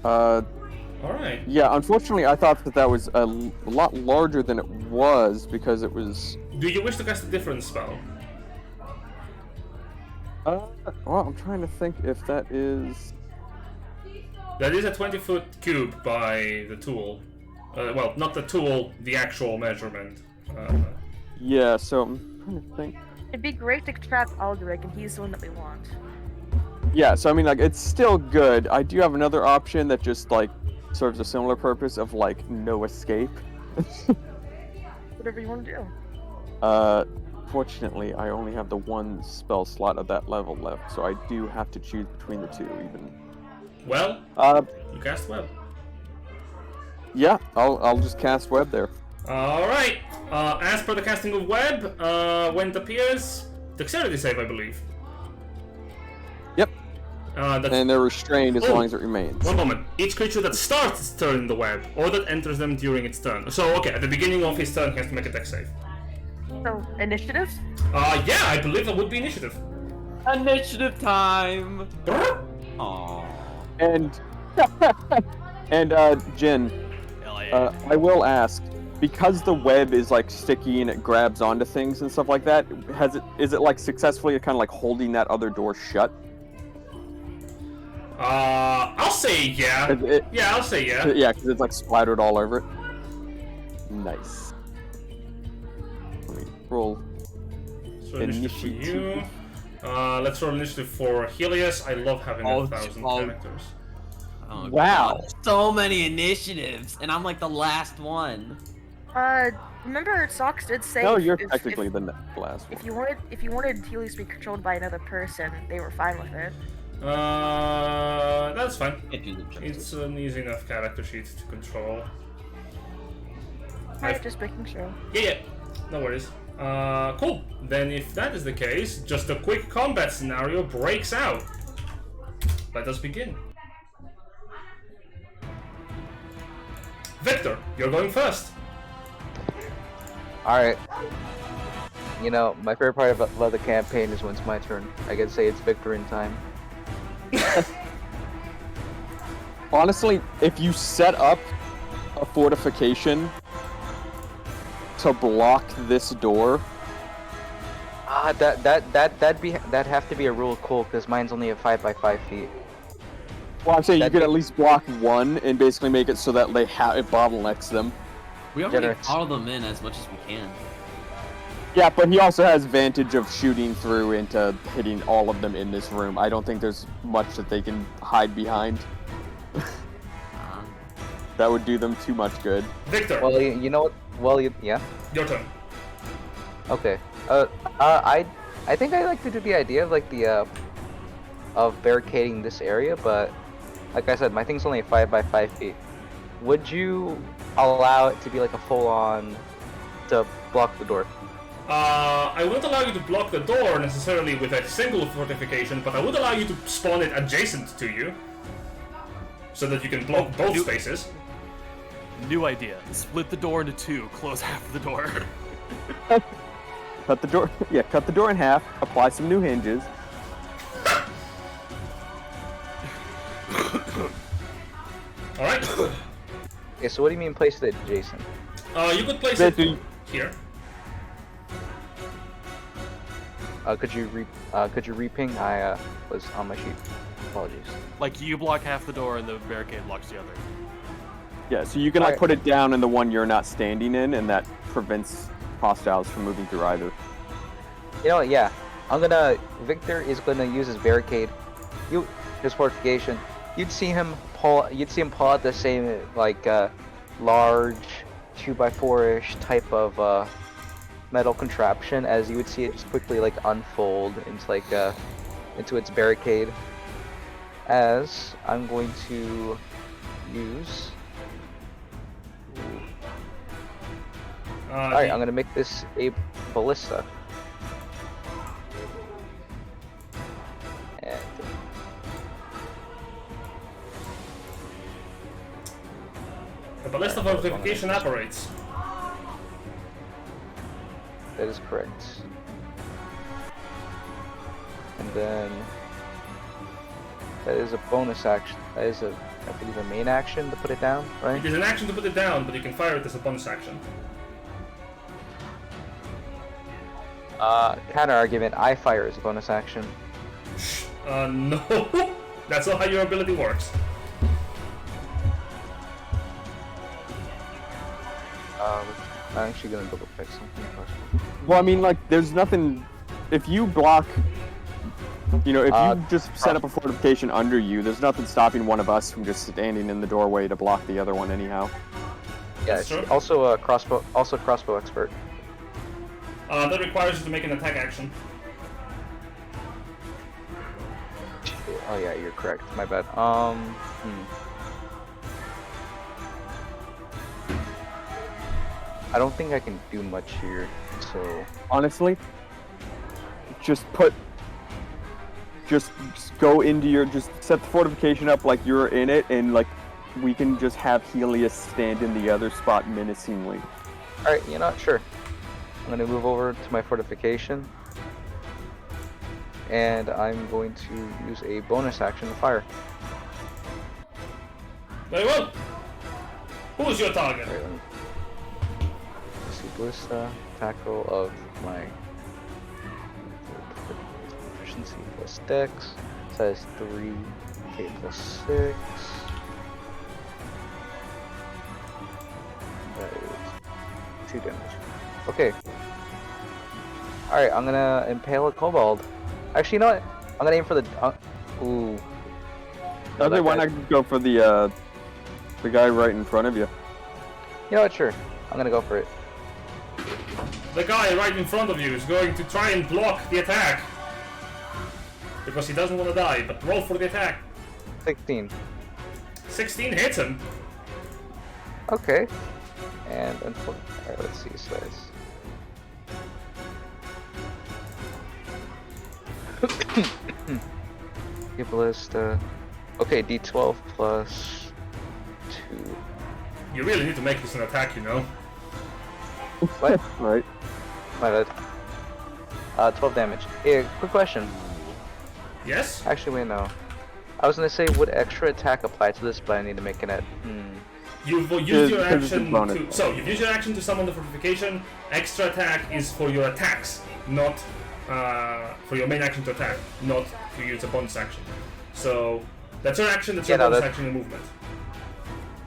Alright. Yeah, unfortunately, I thought that was a lot larger than it was, because it was... Do you wish to cast a different spell? Well, I'm trying to think if that is... That is a 20-foot cube by the tool. Well, not the tool, the actual measurement. Yeah, so I'm trying to think... It'd be great to trap Aldrich, and he's the one that we want. Yeah, so I mean, like, it's still good. I do have another option that just, like, serves a similar purpose of, like, no escape. Whatever you want to do. Fortunately, I only have the one spell slot at that level left, so I do have to choose between the two, even. Well, you cast web. Yeah, I'll just cast web there. Alright. As per the casting of web, when it appears, dexterity save, I believe. Yep. That's... And they're restrained as long as it remains. One moment. Each creature that starts its turn in the web, or that enters them during its turn. So, okay, at the beginning of his turn, he has to make a dex save. So, initiative? Yeah, I believe that would be initiative. Initiative time. Brr. Aww. And Jin, I will ask, because the web is like sticky and it grabs onto things and stuff like that, is it like successfully kind of like holding that other door shut? I'll say yeah. Yeah, I'll say yeah. Yeah, because it's like splattered all over it. Nice. Let me roll. So initiative for you. Let's roll initiative for Helius. I love having 1,000 characters. Oh, Wow. God. So many initiatives, and I'm like the last one. Remember Sox did say No, you're if- technically the last one. if you wanted Helios to be controlled by another person, they were fine with it. That's fine. Can't do the justice. It's an easy enough character sheet to control. Alright, just making sure. Yeah, no worries. Cool. Then if that is the case, just a quick combat scenario breaks out. Let us begin. Victor, you're going first. Alright. You know, my favorite part about the campaign is when it's my turn. I get to say it's victory time. Honestly, if you set up a fortification to block this door, That'd have to be a rule cool because mine's only at 5 by 5 feet. well, I'm saying you That'd could be- at least block one and basically make it so that it bottlenecks them. We already Generous. bottle them in as much as we can. Yeah, but he also has advantage of shooting through into hitting all of them in this room. I don't think there's much that they can hide behind. That would do them too much good. Victor, Well, you know what? Well, yeah. your turn. Okay. I think I like to do the idea of like the of barricading this area, but like I said, my thing's only 5 by 5 feet. Would you allow it to be like a full-on to block the door? I wouldn't allow you to block the door necessarily with a single fortification, but I would allow you to spawn it adjacent to you, so that you can block both you- spaces. New idea. Split the door into two. Close half of the door. Cut the door. Yeah, cut the door in half. Apply some new hinges. All right. Okay, so what do you mean place it adjacent? You could place it Basically, here. Could you reping? I was on my sheet. Apologies. Like you block half the door and the barricade blocks the other. yeah, so you can like Alright. put it down in the one you're not standing in, and that prevents hostiles from moving through either. You know what? Yeah, Victor is gonna use his barricade. His fortification. You'd see him pull out the same like large 2x4-ish type of metal contraption as you would see it just quickly like unfold into like into its barricade. As I'm going to use. Alright, I'm gonna make this a ballista. And The ballista fortification operates. that is correct. And then that is a bonus action. That is I believe a main action to put it down, right? It is an action to put it down, but you can fire it as a bonus action. Counter argument, I fire as a bonus action. No. That's not how your ability works. I'm actually gonna double check something first. Well, I mean, like, there's nothing. If you block, you know, if you just set up a fortification under you, there's nothing stopping one of us from just standing in the doorway to block the other one anyhow. Yeah, That's it's true. also a crossbow expert. That requires you to make an attack action. Oh yeah, you're correct. My bad. I don't think I can do much here, so Honestly, just go into your, just set the fortification up like you're in it, and like we can just have Helius stand in the other spot menacingly. alright, you know what? Sure. I'm gonna move over to my fortification. And I'm going to use a bonus action to fire. Very well. Who's your target? Alright, let me see ballista, tackle of my proficiency plus dex. Says 3k plus 6. That is 2 damage. Okay. Alright, I'm gonna impale a kobold. Actually, you know what? I'm gonna aim for the. Ooh. No, Okay, that why guy- not go for the guy right in front of you? You know what? Sure. I'm gonna go for it. The guy right in front of you is going to try and block the attack. Because he doesn't want to die, but roll for the attack. 16. 16 hits him. Okay. And alright, let's see. So that's. Give ballista. Okay, D12 plus 2. You really need to make this an attack, you know. What? Right. My bad. 12 damage. Hey, quick question. Yes? Actually, wait, no. I was gonna say, would extra attack apply to this, but I need to make it at. You've used your Because it's a action bonus. to. So, you've used your action to summon the fortification. Extra attack is for your attacks, not for your main action to attack, not to use a bonus action. So, that's your action, that's your bonus action and movement.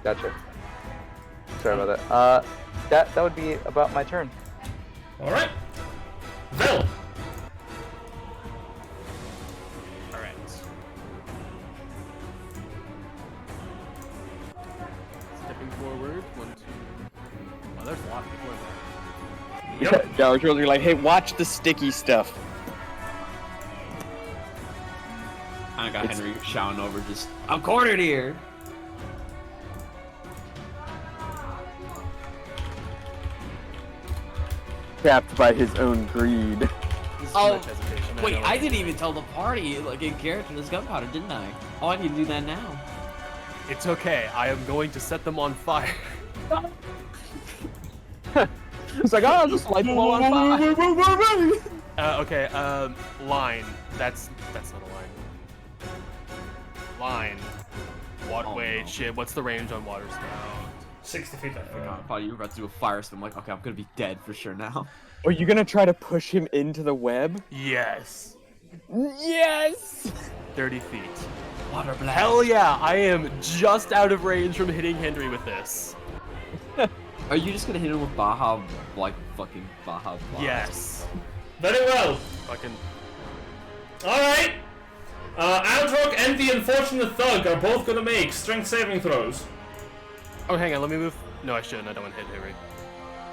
Gotcha. Sorry about that. That would be about my turn. Alright. Vel! Alright. Stepping forward, 1, 2. Oh, there's a lot of people in there. Yep. Yeah, Archibald, you're like, hey, watch the sticky stuff. I got Henry shouting over, just, I'm cornered here. Capped by his own greed. This is too much hesitation. Wait, know I it. didn't even tell the party, like, in character, this gunpowder, didn't I? Oh, I need to do that now. It's okay. I am going to set them on fire. He's like, oh, I'll just light them all on fire. Okay, line. That's not a line. Line. Waterway, no. shit, what's the range on water spout? 60 feet. I thought you were about to do a fire spin. I'm like, okay, I'm gonna be dead for sure now. Are you gonna try to push him into the web? Yes. Yes! 30 feet. Water blast. Hell yeah, I am just out of range from hitting Henry with this. Are you just gonna hit him with Baja, like, fucking Baja Blast? Yes. Very well. Fucking. Alright. Aldrock and the Unfortunate Thug are both gonna make strength saving throws. Oh, hang on, let me move. No, I shouldn't. I don't want to hit Henry.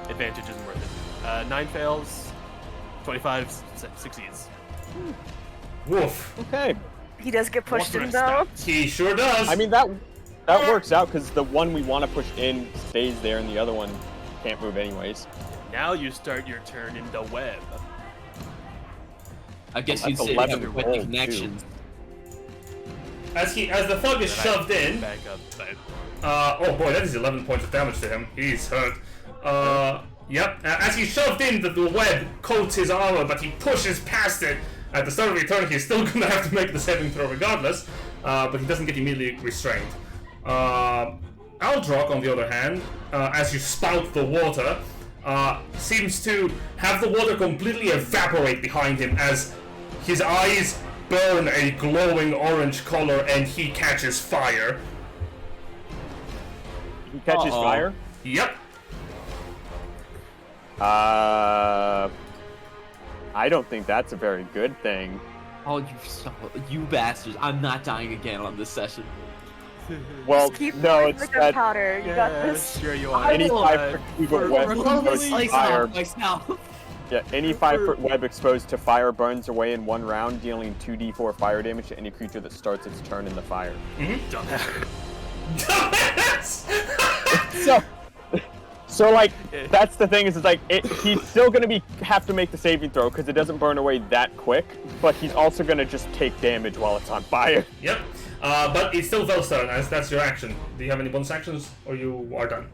Advantage isn't worth it. 9 fails, 25 succeeds. Woof. Okay. He does get pushed What in can I though. He sure does. I mean, that works out because the one we want to push in stays there and the other one can't move anyways. Now you start your turn in the web. I guess That's you'd say you have 11 quite roll, the too. connections. as the thug is Then I shoved in. Back up, but Oh boy, that is 11 points of damage to him. He's hurt. Yep. As he's shoved in, the web coats his armor, but he pushes past it. At the start of your turn, he's still gonna have to make the saving throw regardless, but he doesn't get immediately restrained. Aldrock, on the other hand, as you spout the water, seems to have the water completely evaporate behind him as his eyes burn a glowing orange color and he catches fire. He catches Uh-oh. fire. Yep. I don't think that's a very good thing. Oh, you bastards. I'm not dying again on this session. Well, Keep no, going it's with that gunpowder. You got this. Sure you are. any will, 5 foot for- web for exposed to Slice fire. off myself. Yeah, any 5 foot web exposed to fire burns away in 1 round, dealing 2d4 fire damage to any creature that starts its turn in the fire. So like, that's the thing is like, he's still gonna have to make the saving throw because it doesn't burn away that quick, but he's also gonna just take damage while it's on fire. Yep. But it's still Vel's turn, as that's your action. Do you have any bonus actions, or you are done?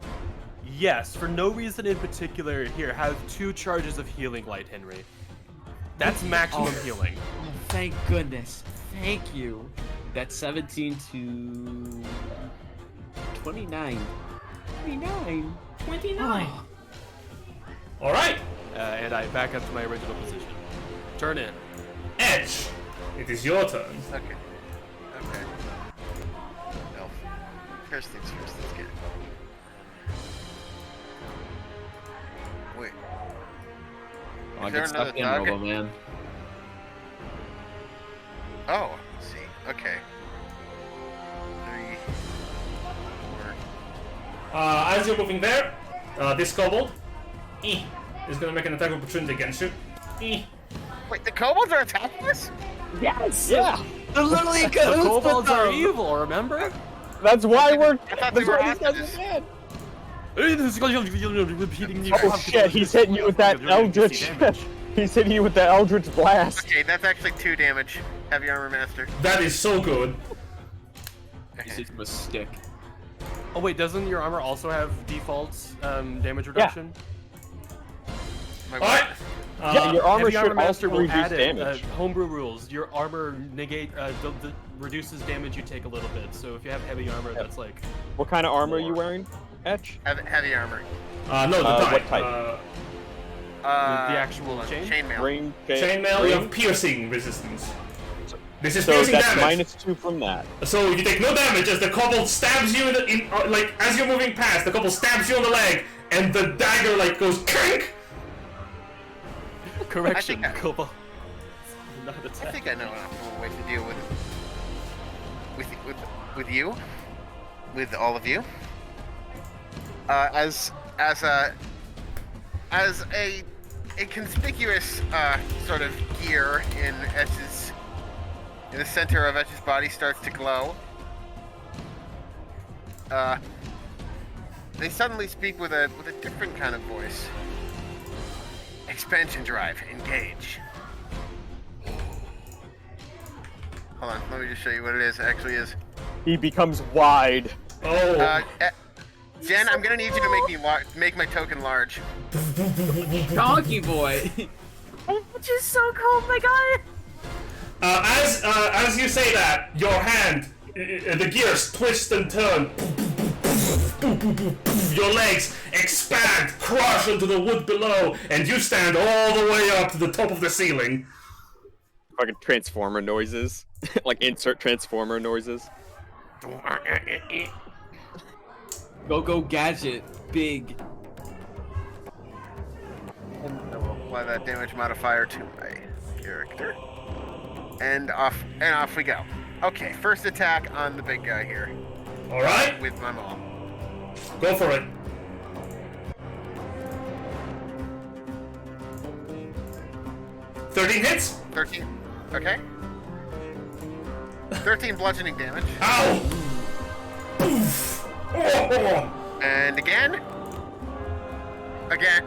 Yes, for no reason in particular, here, have 2 charges of healing light, Henry. That's maximum healing. Oh, thank goodness. Thank you. That's 17 to 29. 29. 29. Alright. And I back up to my original position. Turn in. Etch. It is your turn. Okay. Okay. Well, first things first, let's get it. Wait. Oh, I Is there get stuck another in, target? Robo Man. Oh, let's see. Okay. 3, 4. As you're moving there, this kobold is going to make an attack of opportunity against you. Wait, the kobolds are attacking us? Yes! Yeah! They're literally The kobolds are evil, remember? That's why we're. I thought they That's were why these guys hostages. are bad. Repeating Oh shit, he's hitting you with that eldritch. He's hitting you with the eldritch blast. Okay, that's actually 2 damage. Heavy armor master. That is so good. He's hitting with a stick. Oh wait, doesn't your armor also have default damage reduction? My Alright. Yeah, your armor Heavy should Armor Master also will reduce add it. damage. Homebrew rules. Your armor reduces damage you take a little bit. So if you have heavy armor, that's like. What kind of armor are you wearing, Etch? Heavy armor. No, the type. What type? The actual chain? Chainmail. Ring, Chainmail, you have piercing resistance. This is So piercing that's damage. -2 from that. So you take no damage as the kobold stabs you like as you're moving past, the kobold stabs you on the leg, and the dagger like goes crank. Correction, I think Kobold. Not I attack. think I know an optimal way to deal with you, with all of you. As a conspicuous sort of gear in the center of Etch's body starts to glow. They suddenly speak with a different kind of voice. Expansion drive, engage. Hold on, let me just show you what it is. It actually is. He becomes wide. Oh. Jen, I'm gonna need you to make my token large. Donkey boy. Which is so cool, my god. As you say that, your hand, the gears twist and turn. Your legs expand, crush into the wood below, and you stand all the way up to the top of the ceiling. Fucking transformer noises. Like insert transformer noises. Go gadget, big. And I will apply that damage modifier to my character. And off we go. Okay, first attack on the big guy here. Alright, With my maul. go for it. $13 hits? 13. Okay. 13 bludgeoning damage. Ow! Poof! Oh! And again. Again.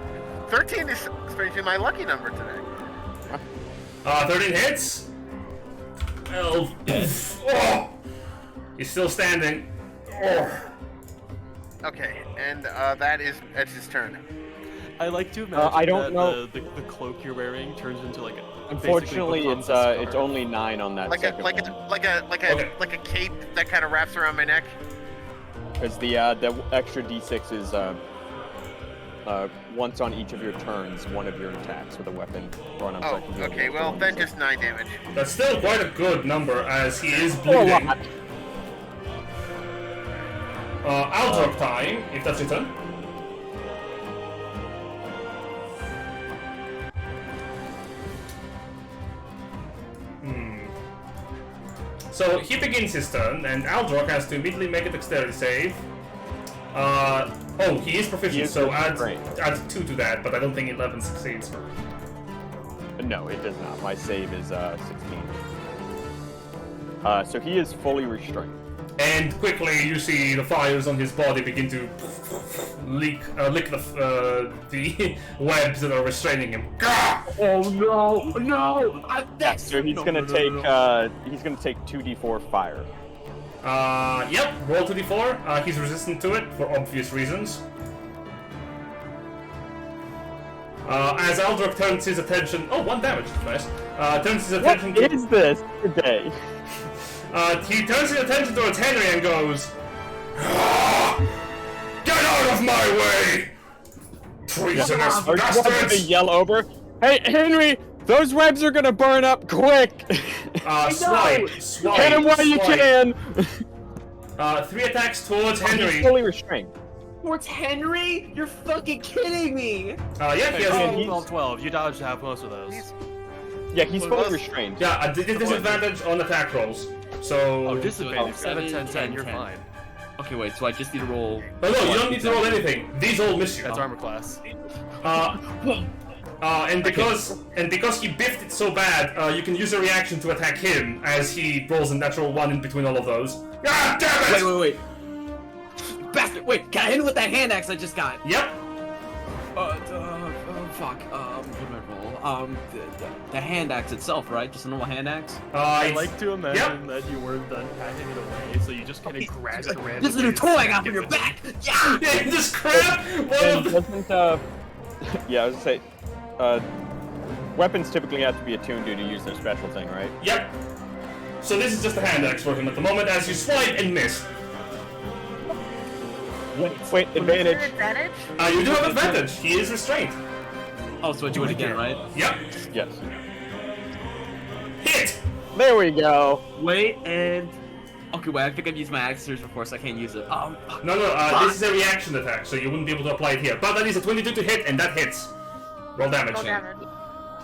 13 is strangely my lucky number today. 13 hits. 12. Yes. Oh! He's still standing. Oh. Okay, and that is Etch's turn. I like to imagine I don't that know. The cloak you're wearing turns into like a. Unfortunately, basically it's only 9 on that Like second one. Okay. a cape that kind of wraps around my neck. Because the extra d6 is once on each of your turns, one of your attacks with a weapon. Or on Oh, okay, well then just 9 damage. That's still quite a good number as he is Oh, a bleeding. lot. Aldrop time, if that's your turn. So he begins his turn, and Aldrop has to immediately make a dexterity save. Oh, he is proficient, He is so proficient, add 2 to that, but I don't think 11 succeeds. No, it does not. My save is 16. So he is fully restrained. And quickly, you see the fires on his body begin to lick the webs that are restraining him. Gah! Oh no! So he's gonna take 2d4 fire. Yep, roll 2d4. He's resistant to it for obvious reasons. As Aldrop turns his attention... Oh, 1 damage, nice. Turns his attention What is this today? He turns his attention towards Henry and goes, "Ah! Get out of my way! Treasonous Are you going to bastards!" yell over? Hey, Henry! Those webs are gonna burn up quick! Swipe. Hit him while you swipe. can! 3 attacks towards He's Henry. fully restrained. Towards Henry? You're fucking kidding me! Yeah, he Hey, has... 12. You dodged half most of those. Yeah, he's fully restrained. Yeah, a disadvantage on attack rolls. So... Oh, disadvantage. Oh, 7, 10, 10. You're 10. fine. Okay, wait, so I just need to roll. No, you don't need to roll anything. These all miss you. That's armor class. And because he biffed it so bad, you can use a reaction to attack him as he rolls a natural 1 in between all of those. Ah, damn it! Wait. Bastard! Wait, can I hit him with that hand axe I just got? Yep. Fuck. What did I roll? The hand axe itself, right? Just a normal hand axe? I like to imagine that you weren't done packing it away, so you just kind of grabbed it randomly. This is a new toy I got from your back! Yeah! Yeah, just grab one of the... Doesn't, yeah, I was gonna say, weapons typically have to be attuned to use their special thing, right? Yep. So this is just a hand axe for him at the moment as you swipe and miss. Wait, advantage. Advantage? You do have advantage. He is restrained. Oh, so I do it again, right? Yep. Yes. Hit! There we go. Wait, and... Okay, wait, I think I've used my axes before, so I can't use it. Oh, fuck. No, this is a reaction attack, so you wouldn't be able to apply it here. But that is a 22 to hit, and that hits. Roll damage. Roll damage.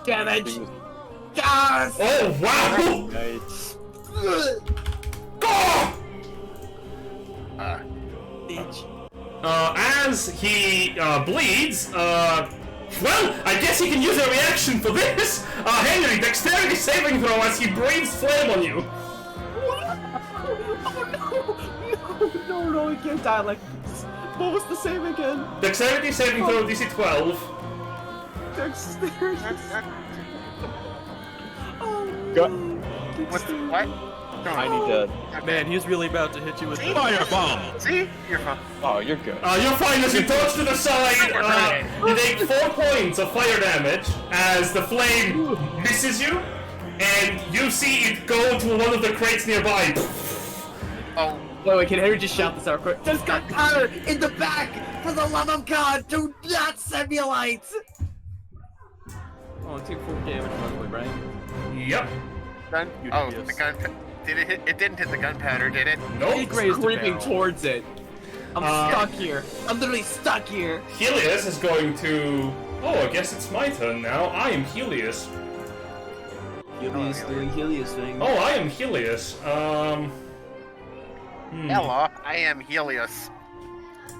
Damage! Yes! Oh, wow! Nice. Go! Bitch. As he bleeds, well, I guess he can use a reaction for this. Henry, dexterity saving throw as he breathes flame on you. Oh no, he can't die like this. What was the save again? Dexterity saving throw DC 12. Dexterity. Go. What? I need to. Man, he's really about to hit you with the Firebomb! See? You're fine. Oh, you're good. You're fine as you dodge to the side. You take 4 points of fire damage as the flame misses you, and you see it go to one of the crates nearby. Oh, Wait, can Henry just shout this out quick? There's gunpowder in the back! For the love of God, do not send me a light! Oh, it took 4 damage, by the way, right? Yep. gun. Oh, the gun. Did it hit? It didn't hit the gunpowder, did it? Nope. It's creeping towards it. I'm stuck here. I'm literally stuck here. Helius is going to... Oh, I guess it's my turn now. I am Helius. Helius doing Helius thing. Oh, I am Helius. Hello, I am Helios.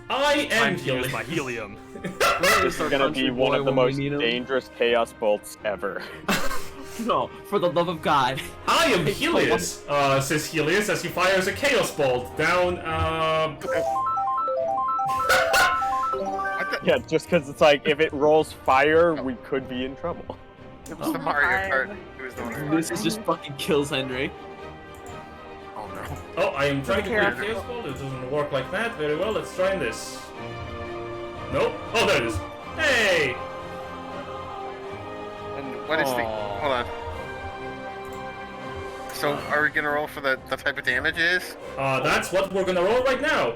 I am I'm Helius. my helium. This is gonna be one of the most dangerous chaos bolts ever. No, for the love of God. I am Helius, says Helius as he fires a chaos bolt down, Yeah, just because it's like, if it rolls fire, we could be in trouble. It was the Mario Kart. It was the one. This just fucking kills Henry. Oh no. Oh, I am trying to create a chaos bolt. It doesn't work like that. Very well, let's try this. Nope. Oh, there it is. Hey! And what is the... Hold on. So, are we gonna roll for the type of damage it is? That's what we're gonna roll right now.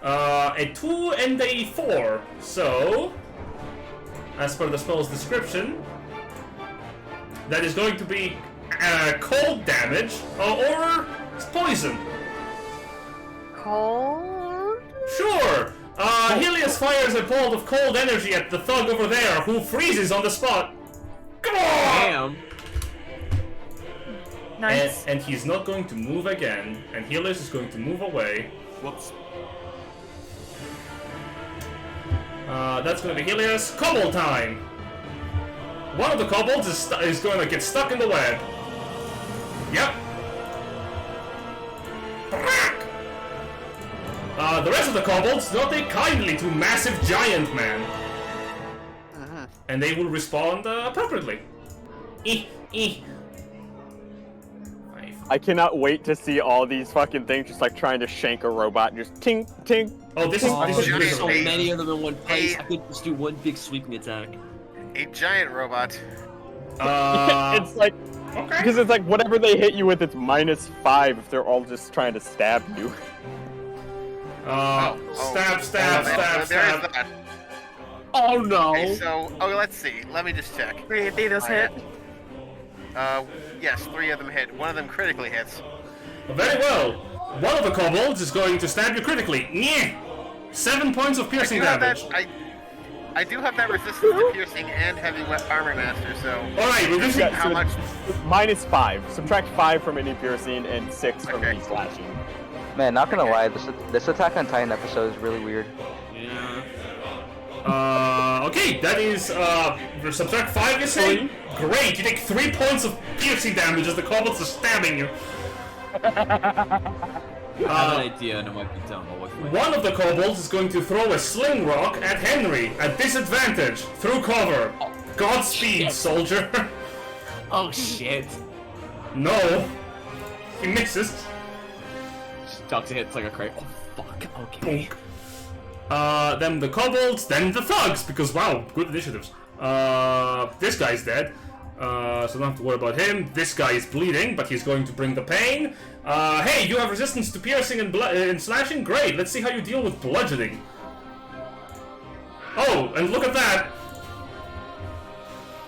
A 2 and a 4. So, as per the spell's description, that is going to be cold damage or poison. Cold? Sure. Helios fires a bolt of cold energy at the thug over there, who freezes on the spot. Come on! Damn. Nice. And he's not going to move again, and Helios is going to move away. Whoops. That's going to be Helios. Kobold time! One of the kobolds is going to get stuck in the web. Yep. The rest of the kobolds don't take kindly to Massive Giant Man. And they will respond appropriately. I cannot wait to see all these fucking things just like trying to shank a robot, just tink, tink. Oh, this There's is Giant so Ape. many of them in one place. Ape. I could just do one big sweeping attack. A giant robot. It's like, okay. because it's like whatever they hit you with, it's -5 if they're all just trying to stab you. Stab. There is that. Oh no! Okay, so, let's see. Let me just check. 3 of those hit. Yes, 3 of them hit. One of them critically hits. Very well. One of the kobolds is going to stab you critically. Nyeh. 7 points of piercing damage. I do have that resistance to piercing and heavy armor master, so... Alright, we're just... How much? -5. Subtract 5 from any piercing and 6 from Okay. any slashing. Man, not gonna lie, this Attack on Titan episode is really weird. Yeah. Okay, that is, subtract 5, you say? Great, you take 3 points of piercing damage as the kobolds are stabbing you. I have an idea and it might be dumb, but what can I do? One of the kobolds is going to throw a sling rock at Henry at disadvantage through cover. Godspeed, shit. soldier. Oh shit! No. He misses. Ducks hits like a crate. Oh fuck, okay. Then the kobolds, then the thugs, because wow, good initiatives. This guy's dead. So don't have to worry about him. This guy is bleeding, but he's going to bring the pain. Hey, you have resistance to piercing and slashing? Great, let's see how you deal with bludgeoning. Oh, and look at that!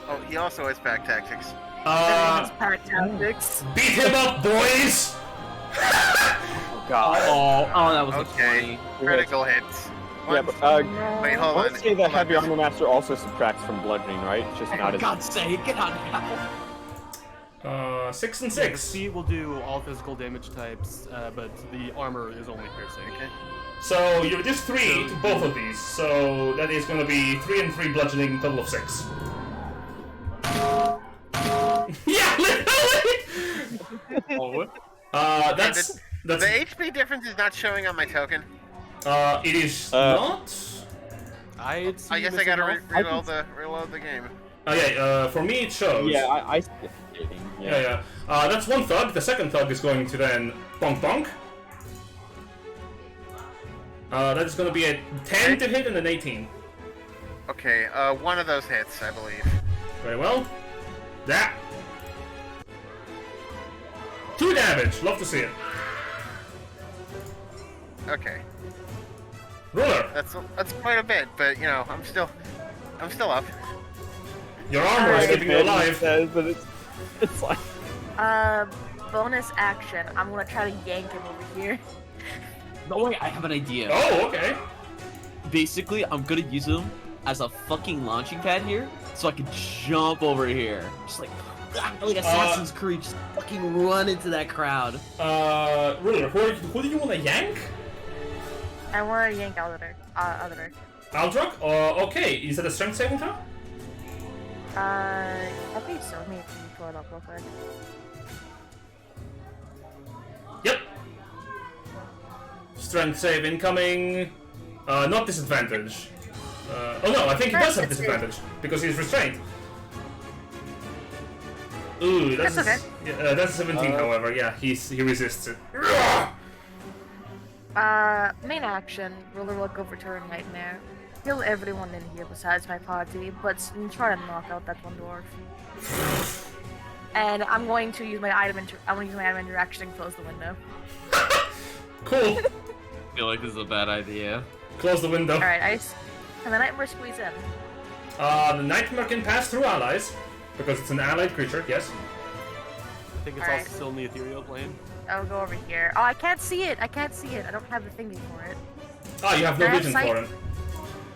Oh, he also has pack tactics. Pack tactics. Beat him up, boys! God. Oh, that was Okay, funny. critical hits. Yeah, One- but Wait, I hold want on. to say that hold on. Heavy Armor Master also subtracts from bludgeoning, right? It's just not For as. God's sake, get on now. 6 and Yeah, the 6. speed will do all physical damage types, but the armor is only piercing. Okay. So you reduce 3 to both of these, so that is going to be 3 and 3 bludgeoning, total of 6. Yeah, literally! That's The HP difference is not showing on my token. it is not. I I guess I gotta reload the game. For me it shows. Yeah, I Yeah. That's one thug. The second thug is going to then bonk bonk. That is going to be a 10 to hit and an 18. Okay, one of those hits, I believe. Very well. That. 2 damage. Love to see it. Okay, Ruler, that's quite a bit, but you know, I'm still up. your armor is keeping you alive. But it's like. Bonus action. I'm gonna try to yank him over here. No, wait, I have an idea. Oh, okay. Basically, I'm gonna use him as a fucking launching pad here, so I can jump over here. Just like Assassin's Creed, just fucking run into that crowd. Ruler, who do you want to yank? I want to yank Aldrich. Aldrich? Okay. Is that a strength saving throw? I think so. Let me pull it up real quick. Yep. Strength save incoming. Not disadvantage. Oh no, I think he does have disadvantage because he's restrained. Ooh, that's okay. That's 17. However, yeah, he resists it. Main action. Ruler will go for Turn Nightmare. Kill everyone in here besides my party, but try to knock out that one dwarf. And I'm going to use my item interaction and close the window. Cool. I feel like this is a bad idea. Close the window. Alright, can the Nightmare squeeze in? The Nightmare can pass through allies because it's an allied creature. Yes. I think it's Alright. also still in the ethereal plane. I'll go over here. Oh, I can't see it. I don't have the thingy for it. Ah, you have no Can I have vision sight? for him.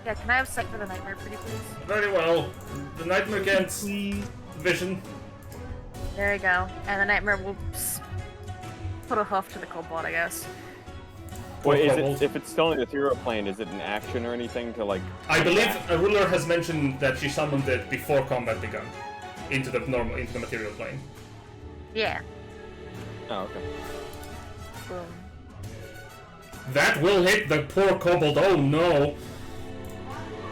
Yeah, can I have sight for the Nightmare, pretty please? Very well. The Nightmare can't vision. There you go. And the Nightmare will put a hoof to the kobold, I guess. Wait, Kobold. if it's still in the ethereal plane, is it an action or anything to like? I believe a ruler has mentioned that she summoned it before combat began into the material plane. Yeah. Oh, okay. Boom. That will hit the poor kobold. Oh no.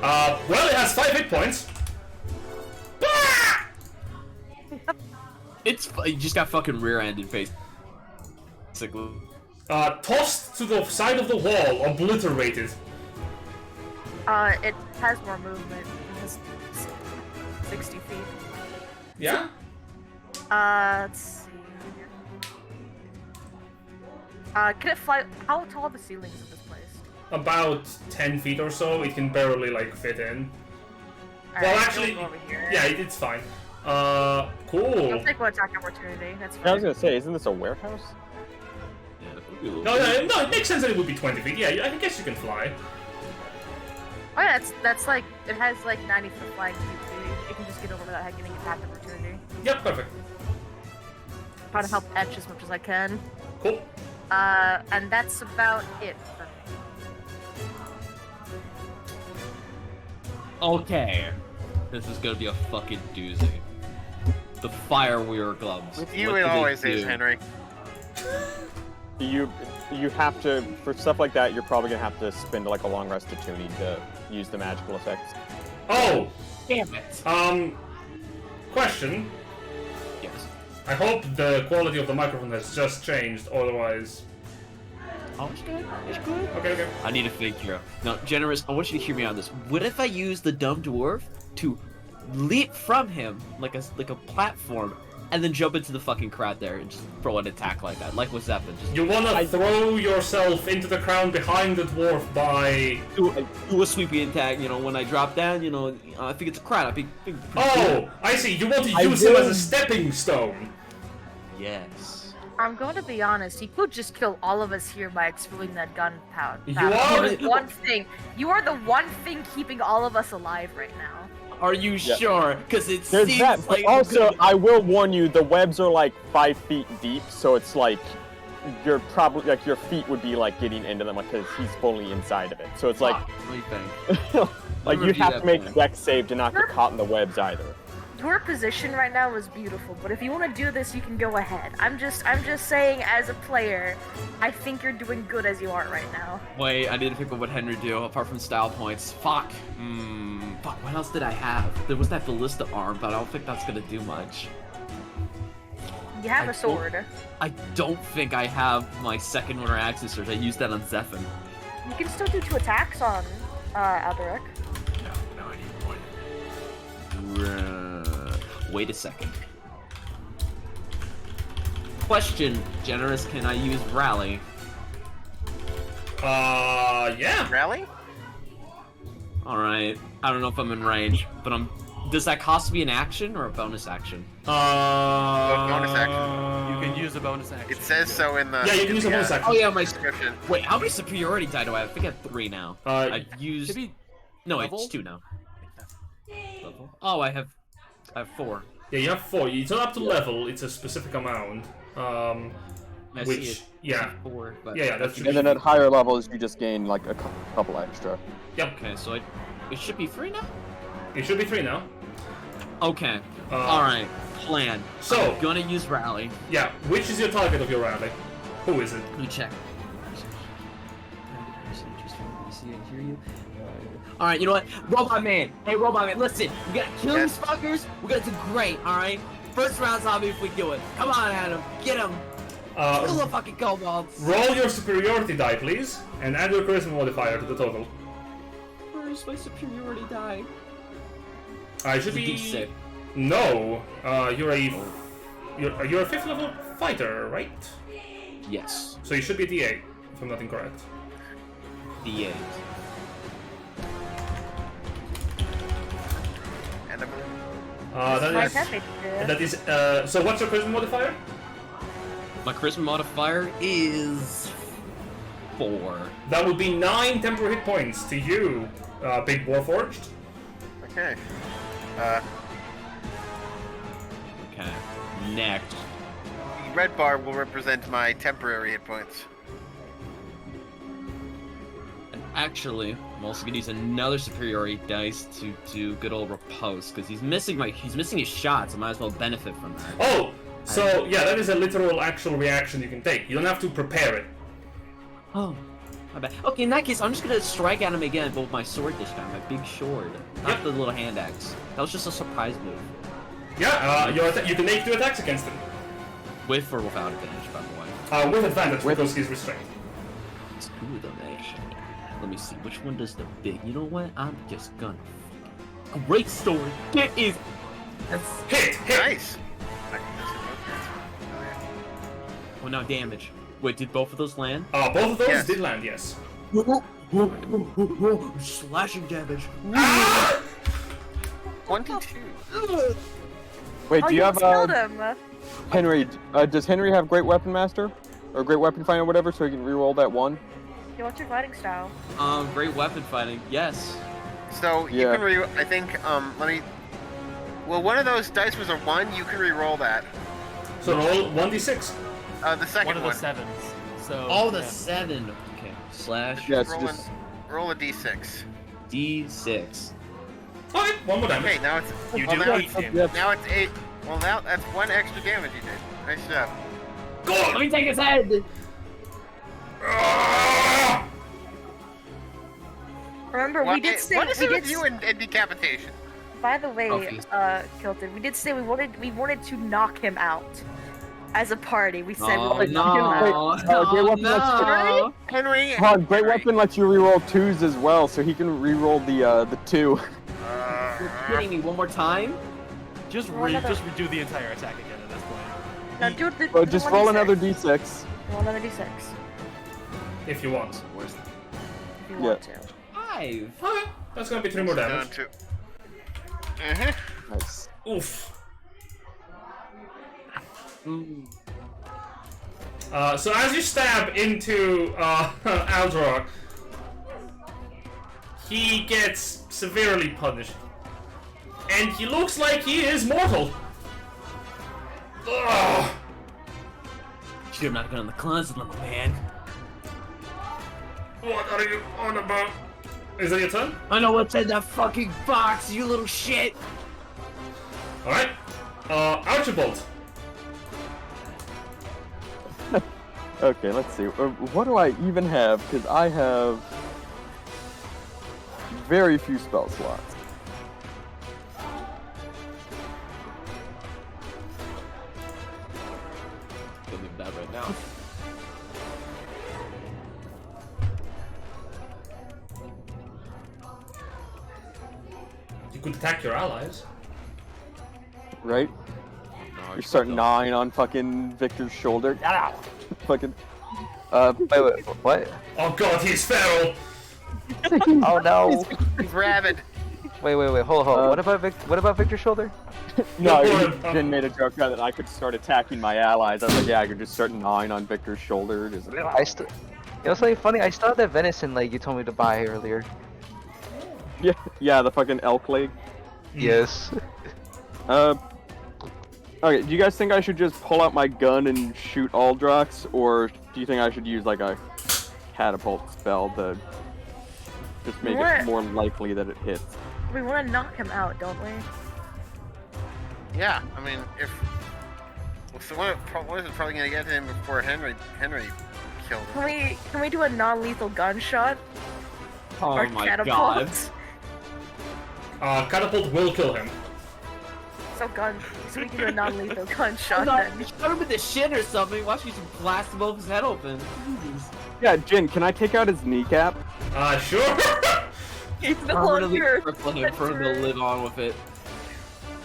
Well, it has 5 hit points. Ah! You just got fucking rear-ended, basically. Tossed to the side of the wall, obliterated. It has more movement. It has 60 feet. Yeah? Let's see. Can it fly? How tall are the ceilings of this place? About 10 feet or so. It can barely, like, fit in. Alright, Well, I'll actually, go over here. yeah, it's fine. Cool. I'll take one attack opportunity. That's I fine. was gonna say, isn't this a warehouse? Yeah, that would be a little No, it makes sense that it would be 20 feet. Yeah, I guess you can fly. Oh yeah, that's like it has like 90 foot of flying speed. You can just get over without getting attack opportunity. Yep, perfect. Try to help Etch as much as I can. Cool. And that's about it for me. Okay. This is gonna be a fucking doozy. The fire wearer gloves. With you, What it do they always is, do? Henry. You have to, for stuff like that, you're probably gonna have to spend like a long rest of tuning to use the magical effects. Oh! Damn it. Question. Yes. I hope the quality of the microphone has just changed, otherwise... Oh, it's good. It's good. Okay. I need a figure. Now, Generous, I want you to hear me on this. What if I use the dumb dwarf to leap from him like a platform, and then jump into the fucking crowd there and just throw an attack like that, like with Zephyr. You wanna throw yourself into the crowd behind the dwarf by... Do a sweeping attack, you know, when I drop down, you know, I think it's a crowd. I see. You want to use him as a stepping stone. Yes. I'm going to be honest, he could just kill all of us here by exploding that gunpowder. You are? You are the one thing keeping all of us alive right now. Are you sure? Because it There's seems that, but like... also, I will warn you, the webs are like 5 feet deep, so it's like, you're probably, like, your feet would be like getting into them, because he's fully inside of it. So it's like, What do you think? like you have to make a dex save to not get caught in the webs either. Your position right now is beautiful, but if you want to do this, you can go ahead. I'm just saying, as a player, I think you're doing good as you are right now. Wait, I need to pick up what Henry do, apart from style points. Fuck. Fuck, what else did I have? There was that ballista arm, but I don't think that's gonna do much. You have a sword. I don't think I have my second winter axis surge. I used that on Zephyr. You can still do 2 attacks on Alderac. No, I need one. Wait a second. Question, Generous, can I use Rally? Yeah. Rally? Alright, I don't know if I'm in range, but does that cost me an action or a bonus action? Bonus action. You can use a bonus action. It says so in the... Yeah, you can use a bonus action. Oh yeah, my... description. Wait, how many superiority die do I have? I think I have 3 now. I've used... Should be No, level? it's 2 now. Level? Oh, I have 4. Yeah, you have 4. It's not up to level, it's a specific amount. I Which, see it. yeah. 4, but... Yeah, that's And then at higher levels, you just gain like a couple extra. Yep. Okay, so it should be 3 now? It should be 3 now. Okay. Alright. Plan. So- I'm gonna use Rally. Yeah, which is your target of your rally? Who is it? Let me check. Alright, you know what? Robot Man! Hey, Robot Man, listen! We gotta kill these fuckers! We're gonna do great, alright? First round zombie if we do it. Come on, Adam. Get him! Kill the fucking kobolds! Roll your superiority die, please, and add your charisma modifier to the total. Where's my superiority die? It should It's a be... D6. No, you're a 5th level fighter, right? Yes. So you should be a D8, if I'm not incorrect. D8. That is, so what's your charisma modifier? My charisma modifier is 4. That would be 9 temporary hit points to you, Big Warforged. Okay. Okay. Next. The red bar will represent my temporary hit points. And actually, I'm also gonna use another superiority dice to do good old repose, because he's missing his shots. I might as well benefit from that. Oh! So, yeah, that is a literal actual reaction you can take. You don't have to prepare it. Oh, my bad. Okay, in that case, I'm just gonna strike at him again, but with my sword this time, my big sword. Not the little hand axe. That was just a surprise move. Yeah, you can make 2 attacks against him. With or without advantage, by the way. With advantage, because he's restrained. Let's do them, actually. Let me see, which one does the big... You know what? I'm just gonna... Great story! It is... Hit! Nice! Oh, now damage. Wait, did both of those land? Both of those Yes. did land, yes. Slashing damage. 22. Wait, do you have killed him. Henry? Does Henry have Great Weapon Master or Great Weapon Finder, whatever, so he can reroll that 1? Yeah, what's your fighting style? Great weapon fighting. Yes. So you Yeah. can I think, let me... Well, one of those dice was a 1, you can re-roll that. So roll 1d6. The second One of the 7s. So. Oh, the yeah. 7. Okay. Slash Yes, roll, just roll a d6. D6. Okay, 1 more damage. Okay, now it's... You well, do now 8 it's, damage. now it's 8. Well, now that's 1 extra damage you did. Nice job. Let me take his head! Remember, we did say What is we it did. with you and decapitation? By the way, Trophies. Kilted, we did say we wanted to knock him out. As a party, we said we Oh, wanted to knock him out. no. Great Weapon no. Henry! Hold on, Great Henry. Weapon lets you reroll 2s as well, so he can reroll the 2. You're kidding me one more time? Just redo the entire attack again at this point. Now do the. Well, do just one roll d6. another d6. Roll another d6 If you want. Where's if you want to. 5? Okay, that's gonna be 3 more Down damage. to. Nice. Oof. Mm. So as you stab into Aldrog, he gets severely punished. And he looks like he is mortal. Ugh. Should have not gone in the closet, little man. What are you on about? Is that your turn? I know what's in that fucking box, you little shit! Alright. Archibald. Okay, let's see. What do I even have? Because I have very few spell slots. Don't leave that right now. You could attack your allies. Right? You start gnawing on fucking Victor's shoulder. Ah! Fucking. Wait, what? Oh god, he's feral! Oh no! He's rabid. Wait, hold. What about Victor's shoulder? No, Go Jin made a joke that I could start attacking my allies. I was like, yeah, I could just start gnawing on Victor's shoulder. Just... You know something funny? I still have that venison leg you told me to buy earlier. Yeah, the fucking elk leg. Yes. Okay, do you guys think I should just pull out my gun and shoot Aldrox, or do you think I should use like a catapult spell to just make it more likely that it hits? We want to knock him out, don't we? Yeah, I mean, if. Well, so what is it probably gonna get to him before Henry killed him? Can we do a non-lethal gunshot? Oh or my catapult? god. Catapult will kill him. So we can do a non-lethal gunshot No, then. you shot him with the shin or something. Watch you just blast him over his head open. Jesus. Yeah, Jin, can I take out his kneecap? Sure! He's no I'm gonna leave longer. cripple him for him to live on with it.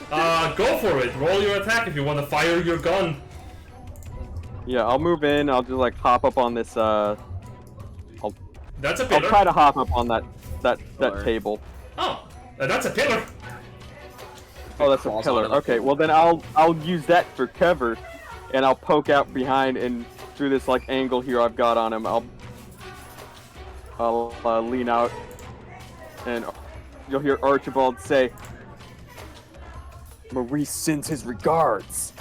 Go for it. Roll your attack if you want to fire your gun. Yeah, I'll move in. I'll just like hop up on this. That's a I'll pillar. try to hop up on that Pillar. table. Oh, that's a pillar. Oh, that's a Crawls pillar. onto the Okay, well then I'll use that for cover, and I'll poke out behind and through this like angle here I've got on him. I'll lean out, and you'll hear Archibald say, "Maurice sends his regards,"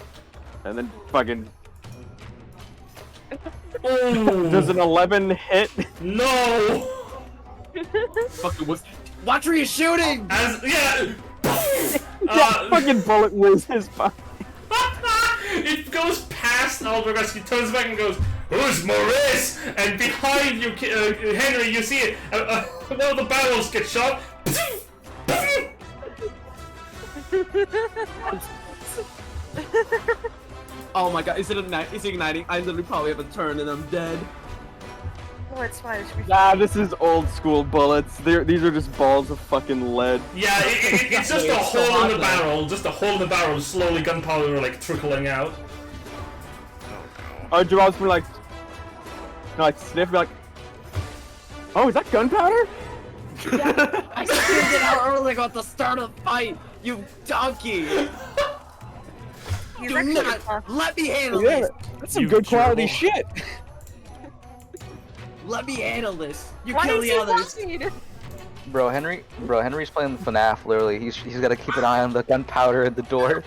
and then fucking Oh, does an 11 hit? no! Fucking was. Watch where you're shooting! Yeah, fucking bullet whizzes by. It goes past Aldrich, he turns back and goes, "Who's Maurice?" And behind you, Henry, you see it. One of the barrels get shot. Oh my god, is it igniting? I literally probably have a turn and I'm dead. Oh, it's fine. It should be fine. Nah, this is old school bullets. These are just balls of fucking lead. Yeah, it's just a hole in the barrel. Just a hole in the barrel, slowly gunpowder like trickling out. Archibald's been like, sniff, be like, oh, is that gunpowder? I screamed it out earlier at the start of the fight, you donkey! He's Do actually not let me handle Yeah, this! that's some You good quality gerbil. shit. Let me handle this! You Why kill is the he others! walking? Henry's playing FNAF. Literally, he's got to keep an eye on the gunpowder at the door.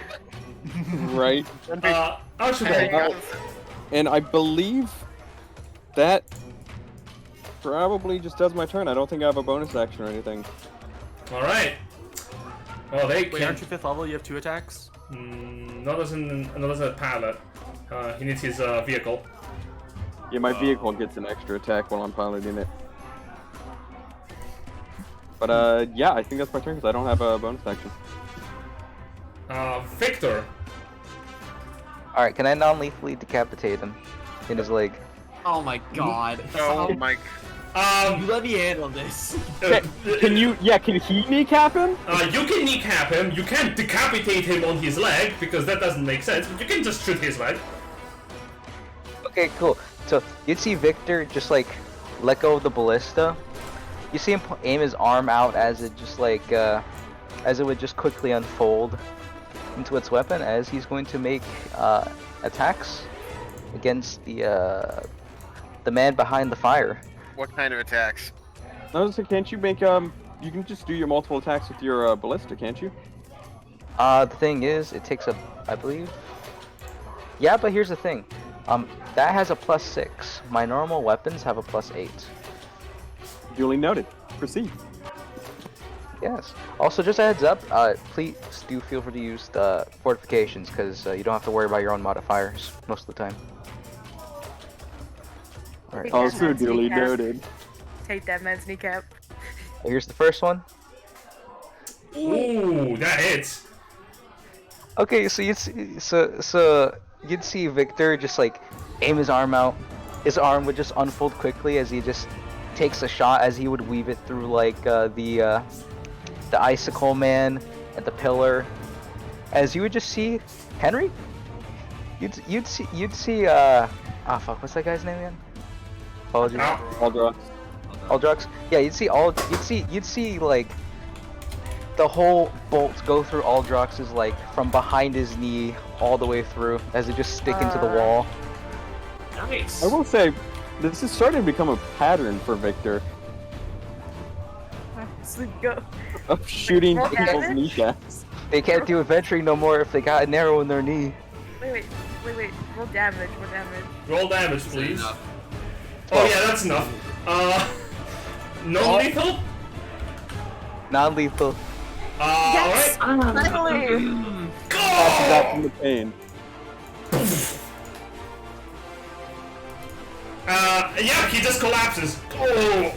Right. Archibald. And I believe that probably just does my turn. I don't think I have a bonus action or anything. Alright. Oh, they Wait, can't. aren't you 5th level? You have 2 attacks? Not as a pilot. He needs his vehicle. Yeah, my vehicle gets an extra attack while I'm piloting it. But yeah, I think that's my turn because I don't have a bonus action. Victor. Alright, can I non-lethally decapitate him in his leg? Oh my god. Oh my. You let me handle this. Can he kneecap him? You can kneecap him. You can't decapitate him on his leg because that doesn't make sense. But you can just shoot his leg. Okay, cool. So you'd see Victor just like let go of the ballista. You see him aim his arm out as it just like as it would just quickly unfold into its weapon as he's going to make attacks against the man behind the fire. What kind of attacks? No, so can't you make you can just do your multiple attacks with your ballista, can't you? The thing is, it takes I believe. Yeah, but here's the thing. That has a +6. My normal weapons have a +8. Duly noted. Proceed. Yes. Also, just a heads up, please do feel free to use the fortifications, because you don't have to worry about your own modifiers most of the time. Alright, Also duly noted. Take that man's kneecap. here's the first one. Ooh, that hits. Okay, so you'd see Victor just like aim his arm out. His arm would just unfold quickly as he just takes a shot, as he would weave it through like the icicle man and the pillar. As you would just see Henry. You'd see fuck, what's that guy's name again? Apologies. Aldrux. Yeah, you'd see like the whole bolt go through Aldrox's like from behind his knee all the way through as it just stick into the wall. Nice. I will say, this is starting to become a pattern for Victor Go. of shooting Roll people's damage? kneecaps. They can't do adventuring no more if they got an arrow in their knee. Wait. Roll damage. Roll damage, please. Enough. Oh yeah, that's enough. Non-lethal? Non-lethal. Yes! Alright. Finally! Back from the pain. Yeah, he just collapses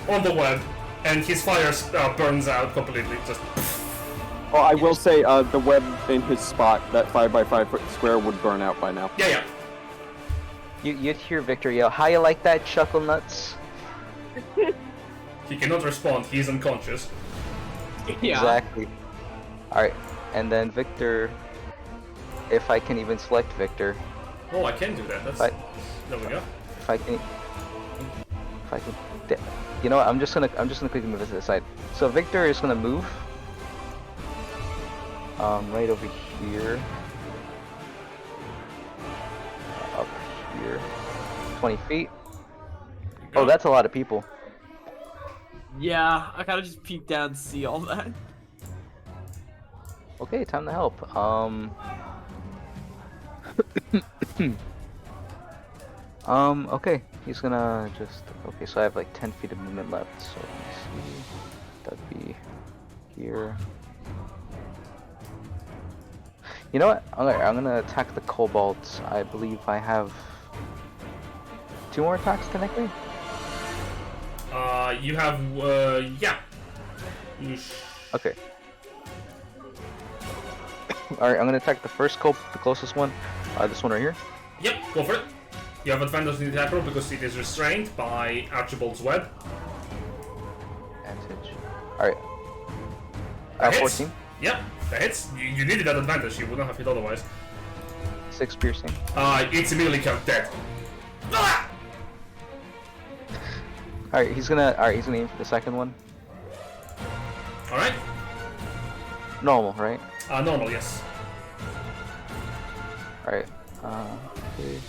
on the web, and his fire burns out completely. Just. Oh, I will say, the web in his spot, that 5x5 foot square, would burn out by now. Yeah. You'd hear Victor yell, "How you like that, chuckle nuts?" He cannot respond. He's unconscious. Yeah. Exactly. Alright, and then Victor, if I can even select Victor, Oh, I can do that. That's. Right. There we go. if I can, you know what? I'm just gonna quickly move it to the side. So Victor is gonna move, right over here, up here, 20 feet. Oh, that's a lot of people. Yeah, I kind of just peeked down to see all that. Okay, time to help. Okay, he's gonna just. Okay, so I have like 10 feet of movement left. So let me see. That'd be here. You know what? I'm gonna attack the kobolds. I believe I have 2 more attacks technically. You have. Yeah. Okay. Alright, I'm gonna attack the first kobold, the closest one. This one right here. Yep. Go for it. You have advantage in the attack roll because it is restrained by Archibald's web. Advantage. Alright. That hits. 14. Yep. That hits. You needed that advantage. You would not have hit otherwise. 6 piercing. It's immediately killed dead. Ah! Alright, he's gonna aim for the second one. All right. Normal, right? Normal, yes. Alright. Okay.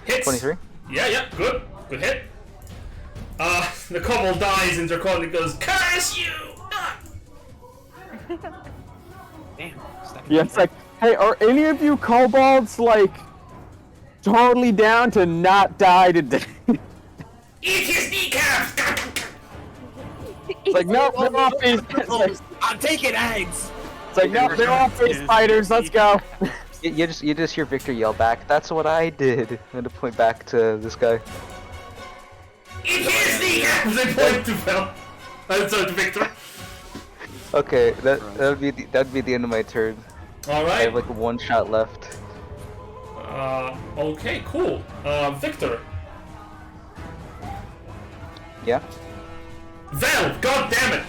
Hits. 23. Yeah, good hit. The kobold dies and Draconic goes, "Curse you!" Ah! Damn. Yeah, it's like, hey, are any of you kobolds, like, totally down to not die today? Eat his kneecaps! It's like, no, they're all face. It's like, I'm taking eggs. it's like, no, they're all face fighters. Let's go. You just hear Victor yell back, "That's what I did!" I'm gonna point back to this guy. Eat his kneecaps! And point to Vel. Sorry, to Victor. Okay, that'd be the end of my turn. All I right. have like 1 shot left. Okay, cool. Victor. Yeah. Vel, god damn it!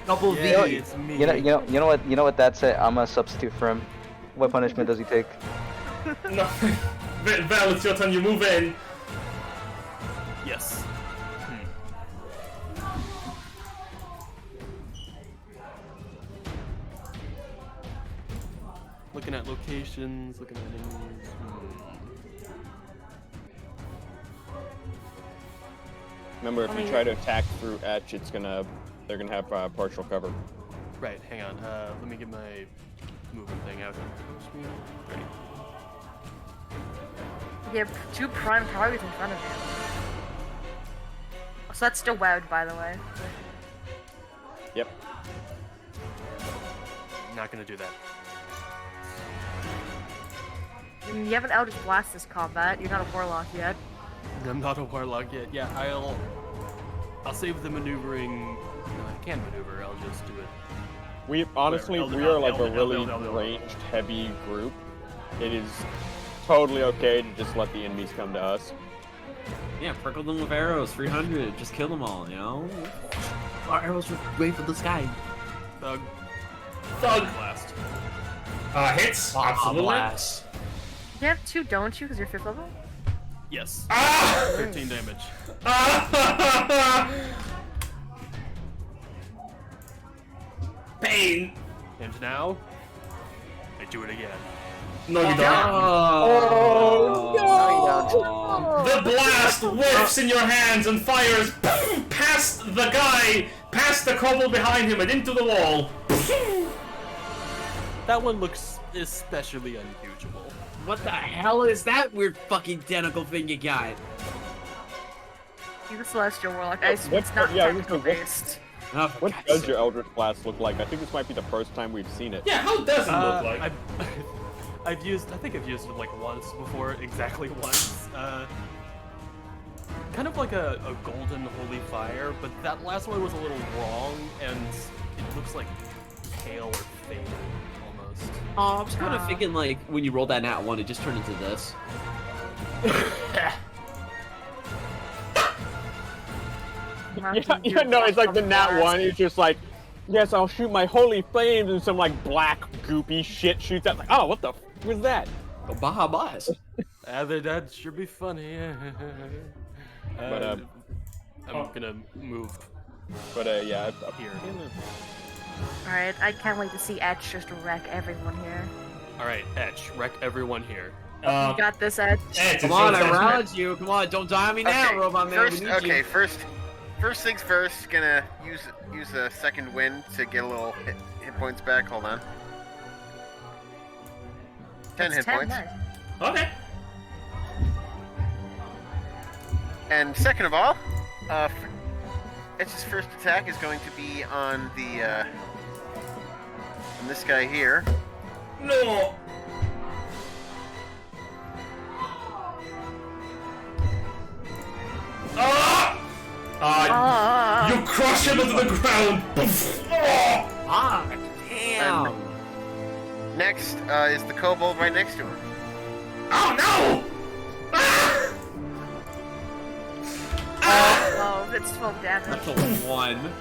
Double V. Yeah, it's me. You know what that said? I'm a substitute for him. What punishment does he take? No. Vel, it's your turn, you move in. Yes. Looking at locations, looking at enemies. Remember, if you try to attack through Etch, they're gonna have partial cover. Right, hang on. Let me get my movement thing out. Ready. You have 2 prime targets in front of you. So that's still wowed, by the way. Yep. Not gonna do that. You haven't Eldritch Blast this combat. You're not a Warlock yet. I'm not a warlock yet. Yeah, I'll save the maneuvering. No, I can maneuver. I'll just do it. We honestly, Elder, we are like a Elder, really Elder. ranged heavy group. It is totally okay to just let the enemies come to us. Yeah, prickle them with arrows, 300. Just kill them all, you know? Our arrows were great for this guy. Thug. Thug. Blast. Hits, absolutely. Blast. You have 2, don't you? Because you're 5th level? Yes. Ah! 13 damage. Pain! And now, I do it again. No, you don't. Oh, The blast whiffs in your hands and fires past the guy, past the kobold behind him and into the wall. That one looks especially unusual. What the hell is that weird fucking tentacle thing you got? He's a Celestial Warlock. I assume it's What- not yeah, technical what- based. Oh, for What God's does sake. your Eldritch Blast look like? I think this might be the first time we've seen it. Yeah, how does it look like? I think I've used it like once before, exactly once. Kind of like a golden holy fire, but that last one was a little wrong, and it looks like pale or faded almost. Oh, I was kind of thinking like when you rolled that nat 1, it just turned into this. Yeah, no, it's like the nat 1. It's just like, yes, I'll shoot my holy flames, and some like black goopy shit shoots out. Like, oh, what the f was that? Oh, Baja Blast. That should be funny. But, I'm gonna move Yeah, up here. Alright, I can't wait to see Etch just wreck everyone here. Alright, Etch, wreck everyone here. You got this, Etch. Edge, Come it's on, your I turn. rallied you. Come on, don't die on me now, Robot Man. First, we need okay, you. first things first. Gonna use a second wind to get a little hit points back. Hold on. 10 hit That's 10, points. nice. Okay. And second of all, Etch's first attack is going to be on the on this guy here. No! You crush him into the ground! Ah, damn. Next is the kobold right next to him. Oh no! Oh, that's 12 damage. That's a 1.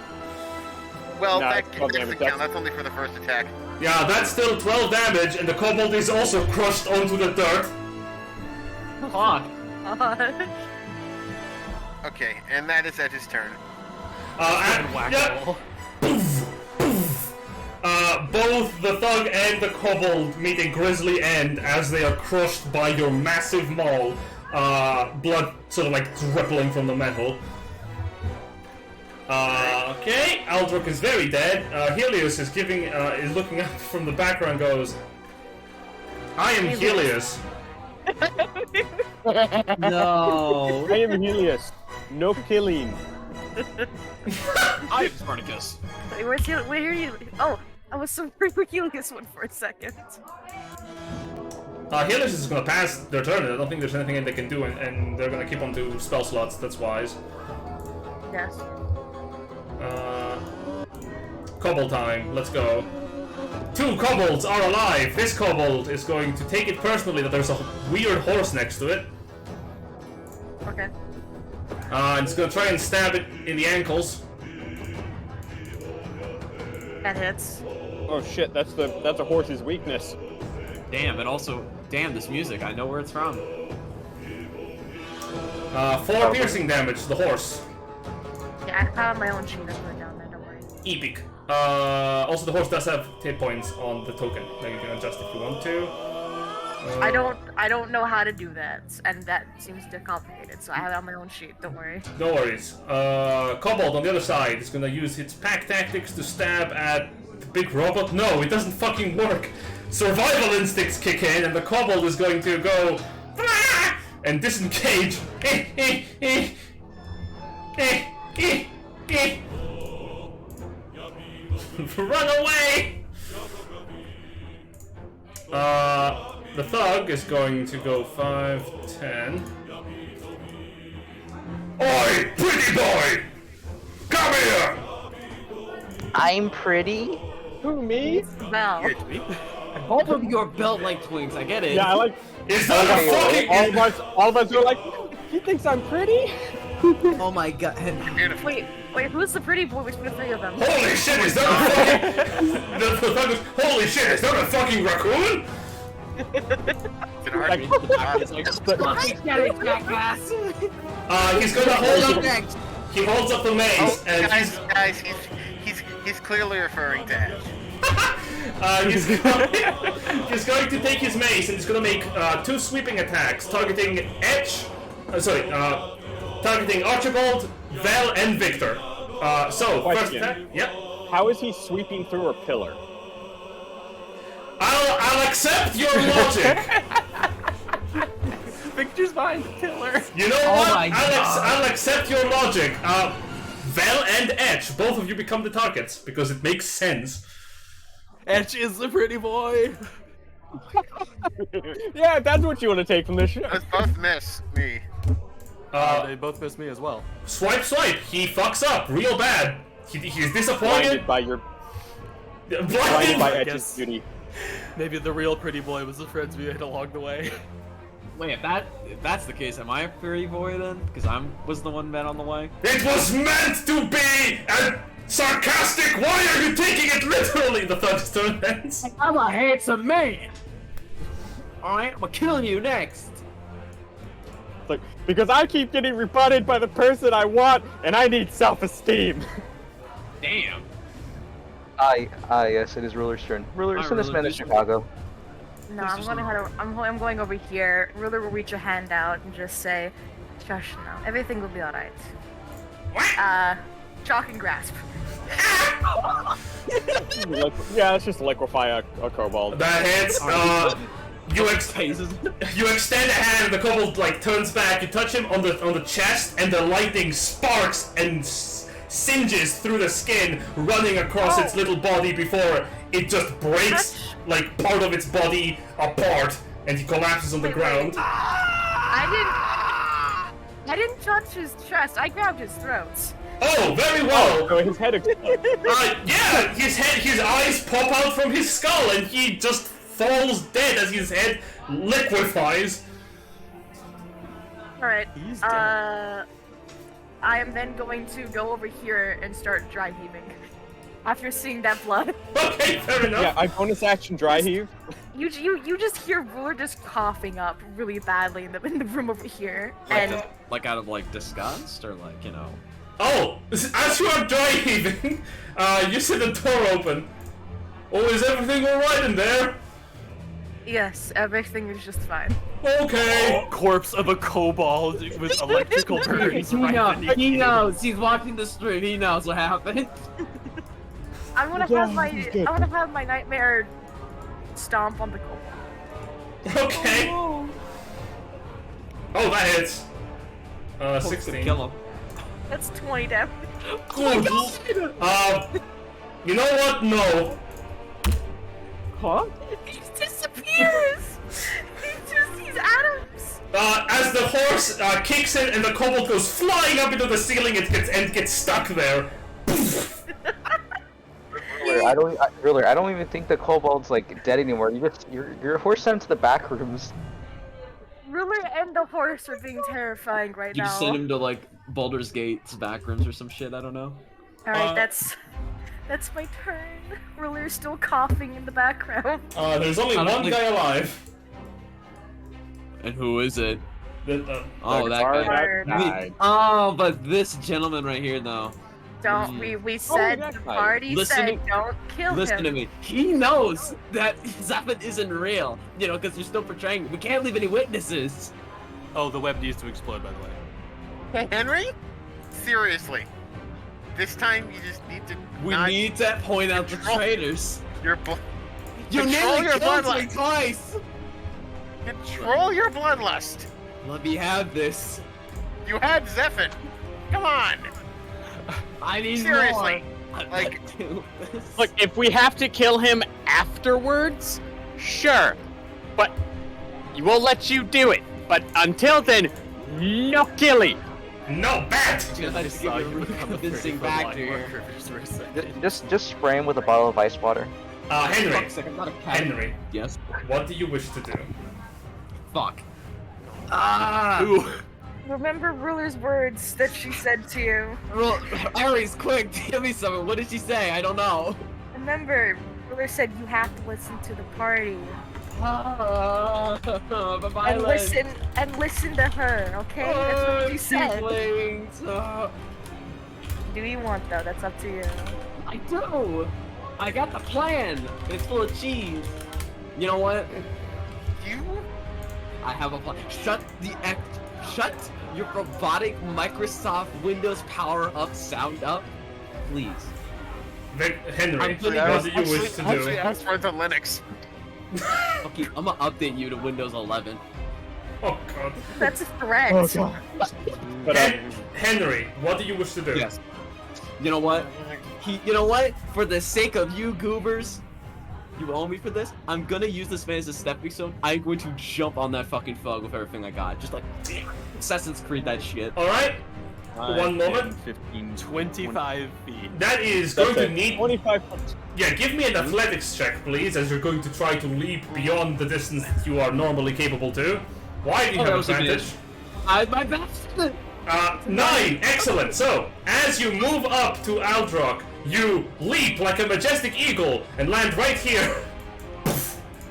Well, No, that it's 12 doesn't damage. count. That's only for the first attack. Yeah, that's still 12 damage, and the kobold is also crushed onto the dirt. Fuck. Okay, and that is Etch's turn. Whack-a-mole. Both the thug and the kobold meet a grisly end as they are crushed by your massive maul. Blood sort of like dripping from the metal. Okay, Aldrich is very dead. Helius is is looking up from the background and goes, I am Helius. No. I am Helius. No killing. I am Spartacus. Wait, where's Helius? Where are you? Oh, I was so worried with Helius one for a second. Helius is gonna pass their turn. I don't think there's anything they can do, and they're gonna keep on to spell slots, that's wise. Yes. Kobold time, let's go. 2 kobolds are alive! This kobold is going to take it personally that there's a weird horse next to it. Okay. And it's gonna try and stab it in the ankles. That hits. Oh shit, that's a horse's weakness. Damn, and also, damn, this music, I know where it's from. 4 piercing damage to the horse. Yeah, I have my own sheet. I put it down there. Don't worry. Epic. Also, the horse does have hit points on the token that you can adjust if you want to. I don't know how to do that, and that seems too complicated. So I have it on my own sheet. Don't worry. No worries. Kobold on the other side is gonna use its pack tactics to stab at the big robot. No, it doesn't fucking work. Survival instincts kick in, and the kobold is going to go and disengage. Run away! The thug is going to go 5, 10. Oi, pretty boy! Come here! I'm pretty. Who, me? Well, Hold up your belt like twinks, I get it. Yeah, I like. Is that a fucking... All of us are like, he thinks I'm pretty? Oh my god. Beautiful. wait, who's the pretty boy between the three of them? Holy shit, is that a fucking... the thug goes, holy shit, is that a fucking raccoon? It's an RPG. It's like, get it, jackass! He's gonna hold up... He holds up the mace, Oh, and guys, he's clearly referring to Edge. he's going to take his mace and he's going to make 2 sweeping attacks targeting Etch, targeting Archibald, Vel, and Victor. So, first Question. attack, yep. How is he sweeping through a pillar? I'll accept your logic. Victor's behind the pillar. You know Oh what? my God. I'll accept your logic. Vel and Etch, both of you become the targets because it makes sense. Etch is the pretty boy. Yeah, that's what you want to take from this show. Let's both miss me. They both missed me as well. Swipe, he fucks up real bad. He's disappointed. Blinded by your blinded Blinded by I Edge's guess. beauty. Maybe the real pretty boy was the friends we had along the way. Wait, if that's the case, am I a pretty boy then? Because I was the one met on the way? It was meant to be sarcastic. Why are you taking it literally? The thug's turn ends. I'm a handsome man! Alright, I'm killing you next! It's like, because I keep getting rebutted by the person I want, and I need self-esteem. Damn! Yes, it is Ruler's turn. Ruler, send this man to Ruler's turn. Chicago. No, I'm going over here. Ruler will reach a hand out and just say, "Shush now. Everything will be all right." Shock and grasp. Yeah, let's just liquefy a kobold. That hits. You extend a hand, and the kobold like turns back. You touch him on the chest, and the lightning sparks and singes through the skin, running across its little body before it just breaks like part of its body apart, and he collapses on the ground. I didn't touch his chest. I grabbed his throat. Oh, very well. So his head explodes. Yeah, his eyes pop out from his skull, and he just falls dead as his head liquefies. All right. He's dead. I am then going to go over here and start dry heaving. After seeing that blood, Okay, fair enough. Yeah, I bonus action dry heave. you just hear Ruler just coughing up really badly in the room over here, Like, and like out of like disgust or like, you know. Oh, as you are dry heaving, you see the door open. Oh, is everything alright in there? yes, everything is just fine. Okay. Corpse of a kobold with electrical burns right beneath He you. knows. He's watching the stream. He knows what happened. I want to Yeah, have he's good. my nightmare stomp on the kobold. Okay. Oh, that hits. 16. Kill him. That's 20 damage. Good. You know what? No. Huh? He disappears. He's atoms. As the horse kicks in and the kobold goes flying up into the ceiling, it gets stuck there. Ruler, I don't even think the kobold's like dead anymore. Your horse sent to the back rooms. Ruler and the horse are being terrifying right You now. just send him to like Baldur's Gate's backrooms or some shit. I don't know. Alright, that's my turn. Ruler's still coughing in the background. There's only I don't one think- guy alive. And who is it? The, Oh, that guard guy. died. Oh, but this gentleman right here, though. Don't we said that the guy. party Listen said to- don't kill Listen him. to me. He knows that Zephyr isn't real. You know, because you're still portraying. We can't leave any witnesses. Oh, the web needs to explode, by the way. Hey, Henry? Seriously. This time you just need to We not need to point out the control- traitors. your bl- You control nearly your killed me bloodline. twice. Control your bloodlust. Let me have this. You had Zephyr. Come on. I need Seriously, more. I'm like- not doing this. Look, if we have to kill him afterwards, sure. But we'll let you do it. But until then, no killing. no, bat! Just have to give you a really convincing factor here. Just spray him with a bottle of ice water. Henry. Fuck's sake, I'm not a cat. Henry, Yes. what do you wish to do? Fuck. Ah! Remember Ruler's words that she said to you. Aries, quick, give me something. What did she say? I don't know. Remember, Ruler said you have to listen to the party. Bye-bye, And listen to her, okay? That's what she said. Do you want though? That's up to you. I do. I got the plan. It's full of cheese. You know what? You? I have a plan. Shut your robotic Microsoft Windows power up sound up, please. Henry, I'm putting- what do you wish to Actually, do? ask for the Linux. Okay, I'm gonna update you to Windows 11. Oh god. That's a threat. But Henry, what do you wish to do? Yes. You know what? You know what? For the sake of you goobers, you owe me for this. I'm gonna use this man as a stepping stone. I'm going to jump on that fucking fog with everything I got. Just like Assassin's Creed that shit. Alright, one moment. 15, 25 feet. That is going to need... 25. Yeah, give me an athletics check, please, as you're going to try to leap beyond the distance that you are normally capable to. Why do you Oh, that have was a good- advantage? My best. 9! Excellent! So, as you move up to Aldrock, you leap like a majestic eagle and land right here.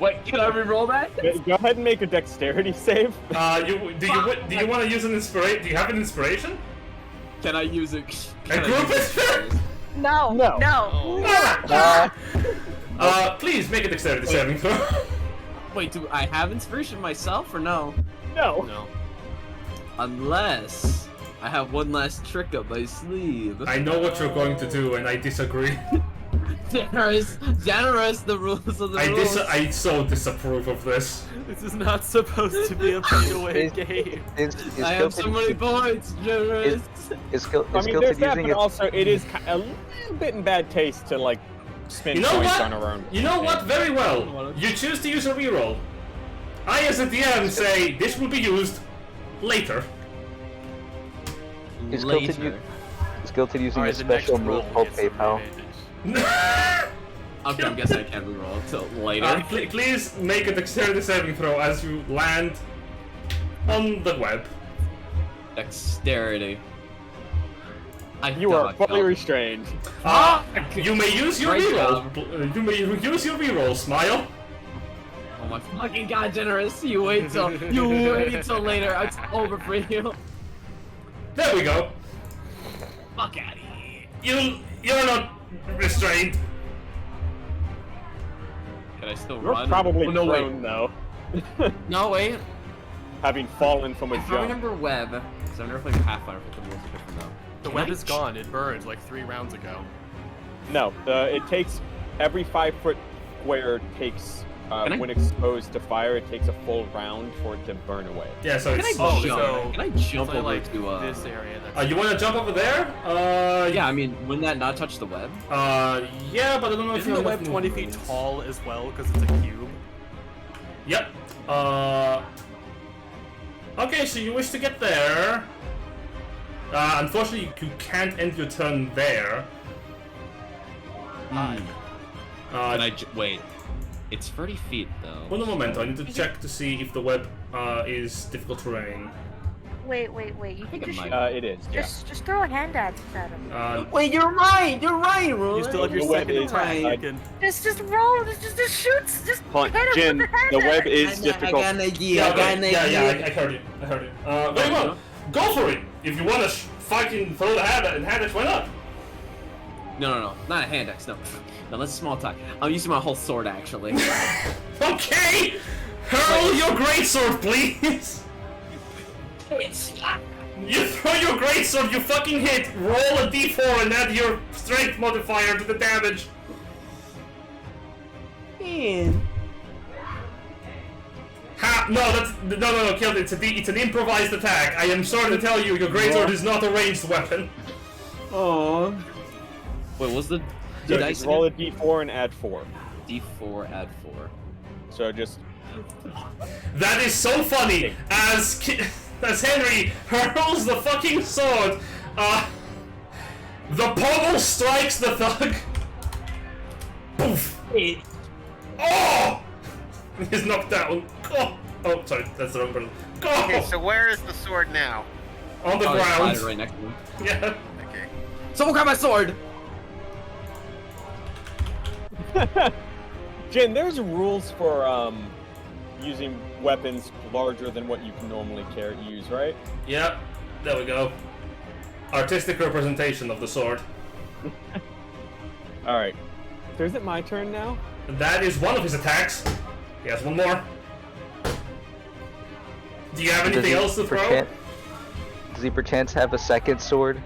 Wait, can I re-roll that? Go ahead and make a dexterity save. Do you want to use an inspiration? Do you have an inspiration? Can I use it? A Can I group use it? No. No. No. Please make a dexterity saving throw. Wait, do I have inspiration myself or no? No. No. Unless I have one last trick up my sleeve. I know what you're going to do, and I disagree. Generous, the rules of the rules. I so disapprove of this. This is not supposed to be a pay-to-win game. Is I have so many points, generous. Is I mean, Kilted there's that, using but it? also it is a little bit in bad taste to like spend You know points what? on our own. You know what? Very well. You choose to use a reroll. I, as a DM, say this will be used later. Is Later. Kilted using a Alright, the next special roll move called gets some PayPal? advantage. Okay, I guess I can't reroll until later. Please make a dexterity saving throw as you land on the web. Dexterity. You are fully restrained. You may use your Great reroll. You may use your reroll. Smile. Oh my fucking god, generous! You wait till later. It's over for you. There we go. Fuck out of here. You're not restrained. Can I still You're run? probably Oh, no, wait. prone though, No, wait. having fallen from a If I jump. remember web, because I've never played Pathfinder, but the rules are different though. The web is gone. It burned like 3 rounds ago. No, it takes every 5-foot square takes Can I- when exposed to fire, it takes a full round for it to burn away. Yeah. So Can I it's. Oh, jump? so Can I jump It's only over like to this area. That's You want to jump over there? Yeah, I mean, wouldn't that not touch the web? Yeah, but I don't know if Isn't you the have web 20 feet movement. tall as well because it's a cube? Yep. Okay, so you wish to get there. Unfortunately, you can't end your turn there. Can I wait? It's 30 feet though. One momento, I need to check to see if the web is difficult terrain. Wait. You think can it just might. It is. just throw a hand at him. Wait, you're right, Rune. You still have your The web second is attack. Just roll. Just shoots. Just Hold on, hit him Jin, with the hand the at web him. is difficult. I got an idea. Yeah, I heard you. Very well. Go for it. If you want to fucking throw the hand at, why not? No, not a hand axe. No, that's a small attack. I'm using my whole sword actually. Okay! Hurl your greatsword, please! You throw your greatsword, you fucking hit, roll a d4 and add your strength modifier to the damage. Man. No, Kilted, it's an improvised attack. I am sorry to tell you, your greatsword is not a ranged weapon. Oh. Wait, what's the So just roll a d4 and add 4. D4, add 4. So just... That is so funny, as Henry hurls the fucking sword, the pommel strikes the thug. Poof! Oh! He's knocked down. Oh, sorry, that's the wrong button. Okay, so where is the sword now? On the ground. Right next to him. Yeah. Okay. Someone grab my sword! Jin, there's rules for using weapons larger than what you can normally use, right? Yep, there we go. Artistic representation of the sword. Alright. So is it my turn now? That is one of his attacks. He has one more. Do you have anything else to throw? Does he perchance have a second sword?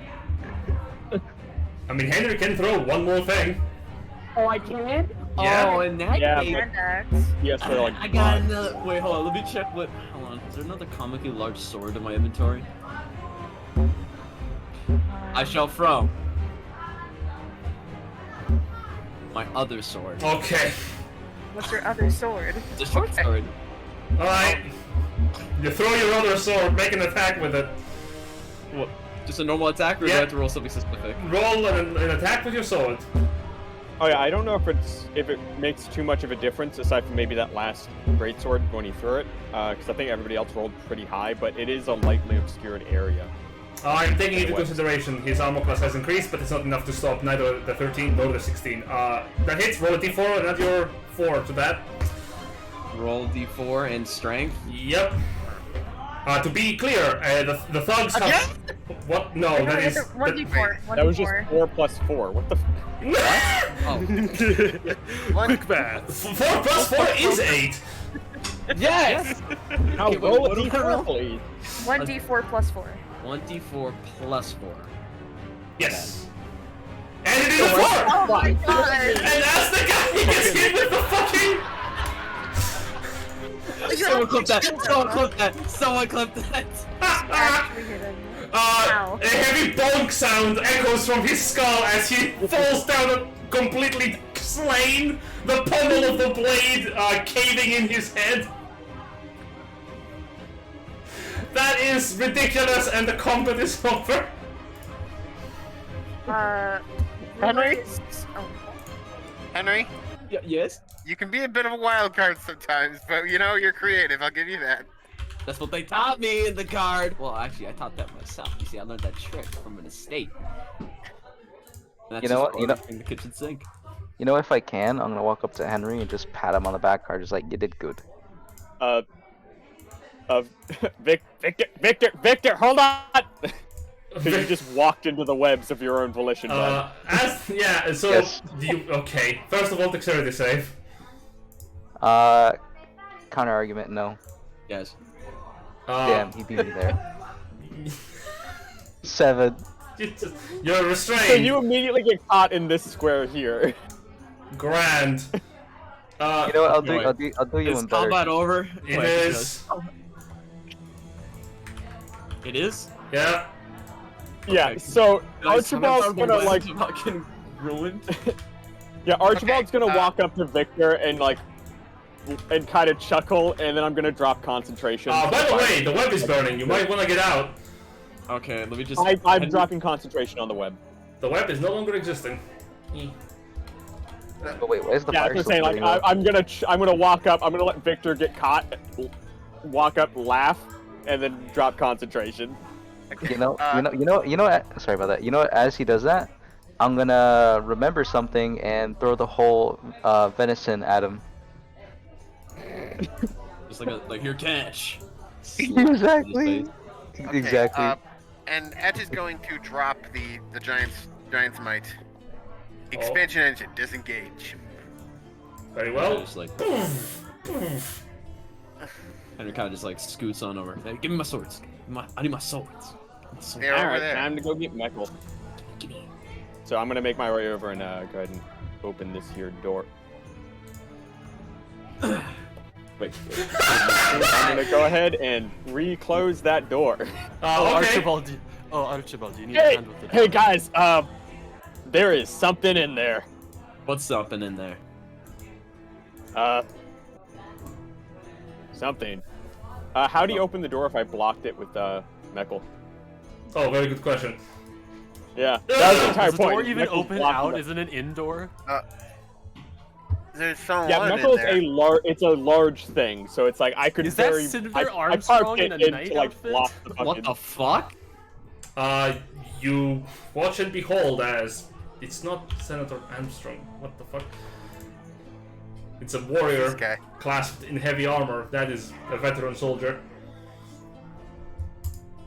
I mean, Henry can throw one more thing. Oh, I can? Yeah. Oh, in that Yeah, case... Hand axe. Yes, for like... I got another... Wait, hold on, let me check what... Hold on, is there another comically large sword in my inventory? I shall throw my other sword. Okay. What's your other sword? The short sword. Alright. You throw your other sword, make an attack with it. What? Just a normal attack, or do I Yeah. have to roll something specific? Roll an attack with your sword. Oh yeah, I don't know if it makes too much of a difference aside from maybe that last greatsword when he threw it, because I think everybody else rolled pretty high, but it is a lightly obscured area. I'm taking into consideration his armor class has increased, but it's not enough to stop neither the 13 nor the 16. That hits, roll a d4 and add your 4 to that. Roll d4 and strength. Yep. To be clear, the thugs have... What? No, that is... 1d4. That was just 4 plus 4. What the Oh. Quick math. 4 plus 4 is 8. Yes! Now Okay, roll what a do I roll? d4, please. 1d4 plus 4. 1d4 plus 4. Yes. And it is a 4! Oh my god! And as the guy gets hit with the fucking... Someone clip that! Someone clip that! Someone clip that! Actually hit him. A heavy bonk sound echoes from his skull as he falls down completely slain, the pommel of the blade caving in his head. That is ridiculous, and the combat is over. Henry? Oh. Henry, Yes? you can be a bit of a wild card sometimes, but you know, you're creative, I'll give you that. That's what they taught me in the card! Well, actually, I taught that myself. You see, I learned that trick from an estate. And that's You know just what? You know- in the kitchen sink. You know, if I can, I'm gonna walk up to Henry and just pat him on the back, just like, you did good. Victor, hold on! So you just walked into the webs of your own volition, bud. So, Yes. okay. First of all, dexterity save. Counter argument, no. Yes. Damn, he beat me there. 7. You're restrained. So you immediately get caught in this square here. Grand. You know what? I'll do you Is one better. combat over? It Wait, is. It is? Yeah. Yeah, Okay. so Guys, Archibald's I'm gonna like... fucking ruin. Yeah, Archibald's Okay, gonna walk up to Victor and like... and kind of chuckle, and then I'm gonna drop concentration. By the way, the web is burning. You might want to get out. Okay, let me just... I'm dropping concentration on the web. The web is no longer existing. Oh wait, why is the Yeah, fire I'm still saying like burning? I'm gonna walk up. I'm gonna let Victor get caught, walk up, laugh, and then drop concentration. You know. Sorry about that. You know, as he does that, I'm gonna remember something and throw the whole venison at him. Just like here, catch. Exactly. Okay, Exactly. and Etch is going to drop the giant's might. Expansion engine, disengage. Very well. Just like Henry kind of just like scoots on over. Hey, give me my swords. I need my swords. They're All over right, there. time to go get Meckel. So I'm gonna make my way over and go ahead and open this here door. Wait. I'm gonna go ahead and re-close that door. Oh, Okay. Archibald. Archibald, you need a Hey, hand with the hey guys, there is something in there. What's something in there? Something. How do you open the door if I blocked it with Meckel? Oh, very good question. Yeah, that was the entire Does the door point. even Meckel's open blocking out? it. Isn't it indoor? There's someone Yeah, in Meckel's there. it's a large thing, so it's like I could Is that very Cinder I Armstrong carved in it a in knight to like outfit? block the What fucking. the fuck? You watch and behold as it's not Senator Armstrong. What the fuck? It's a warrior This guy. clasped in heavy armor. That is a veteran soldier.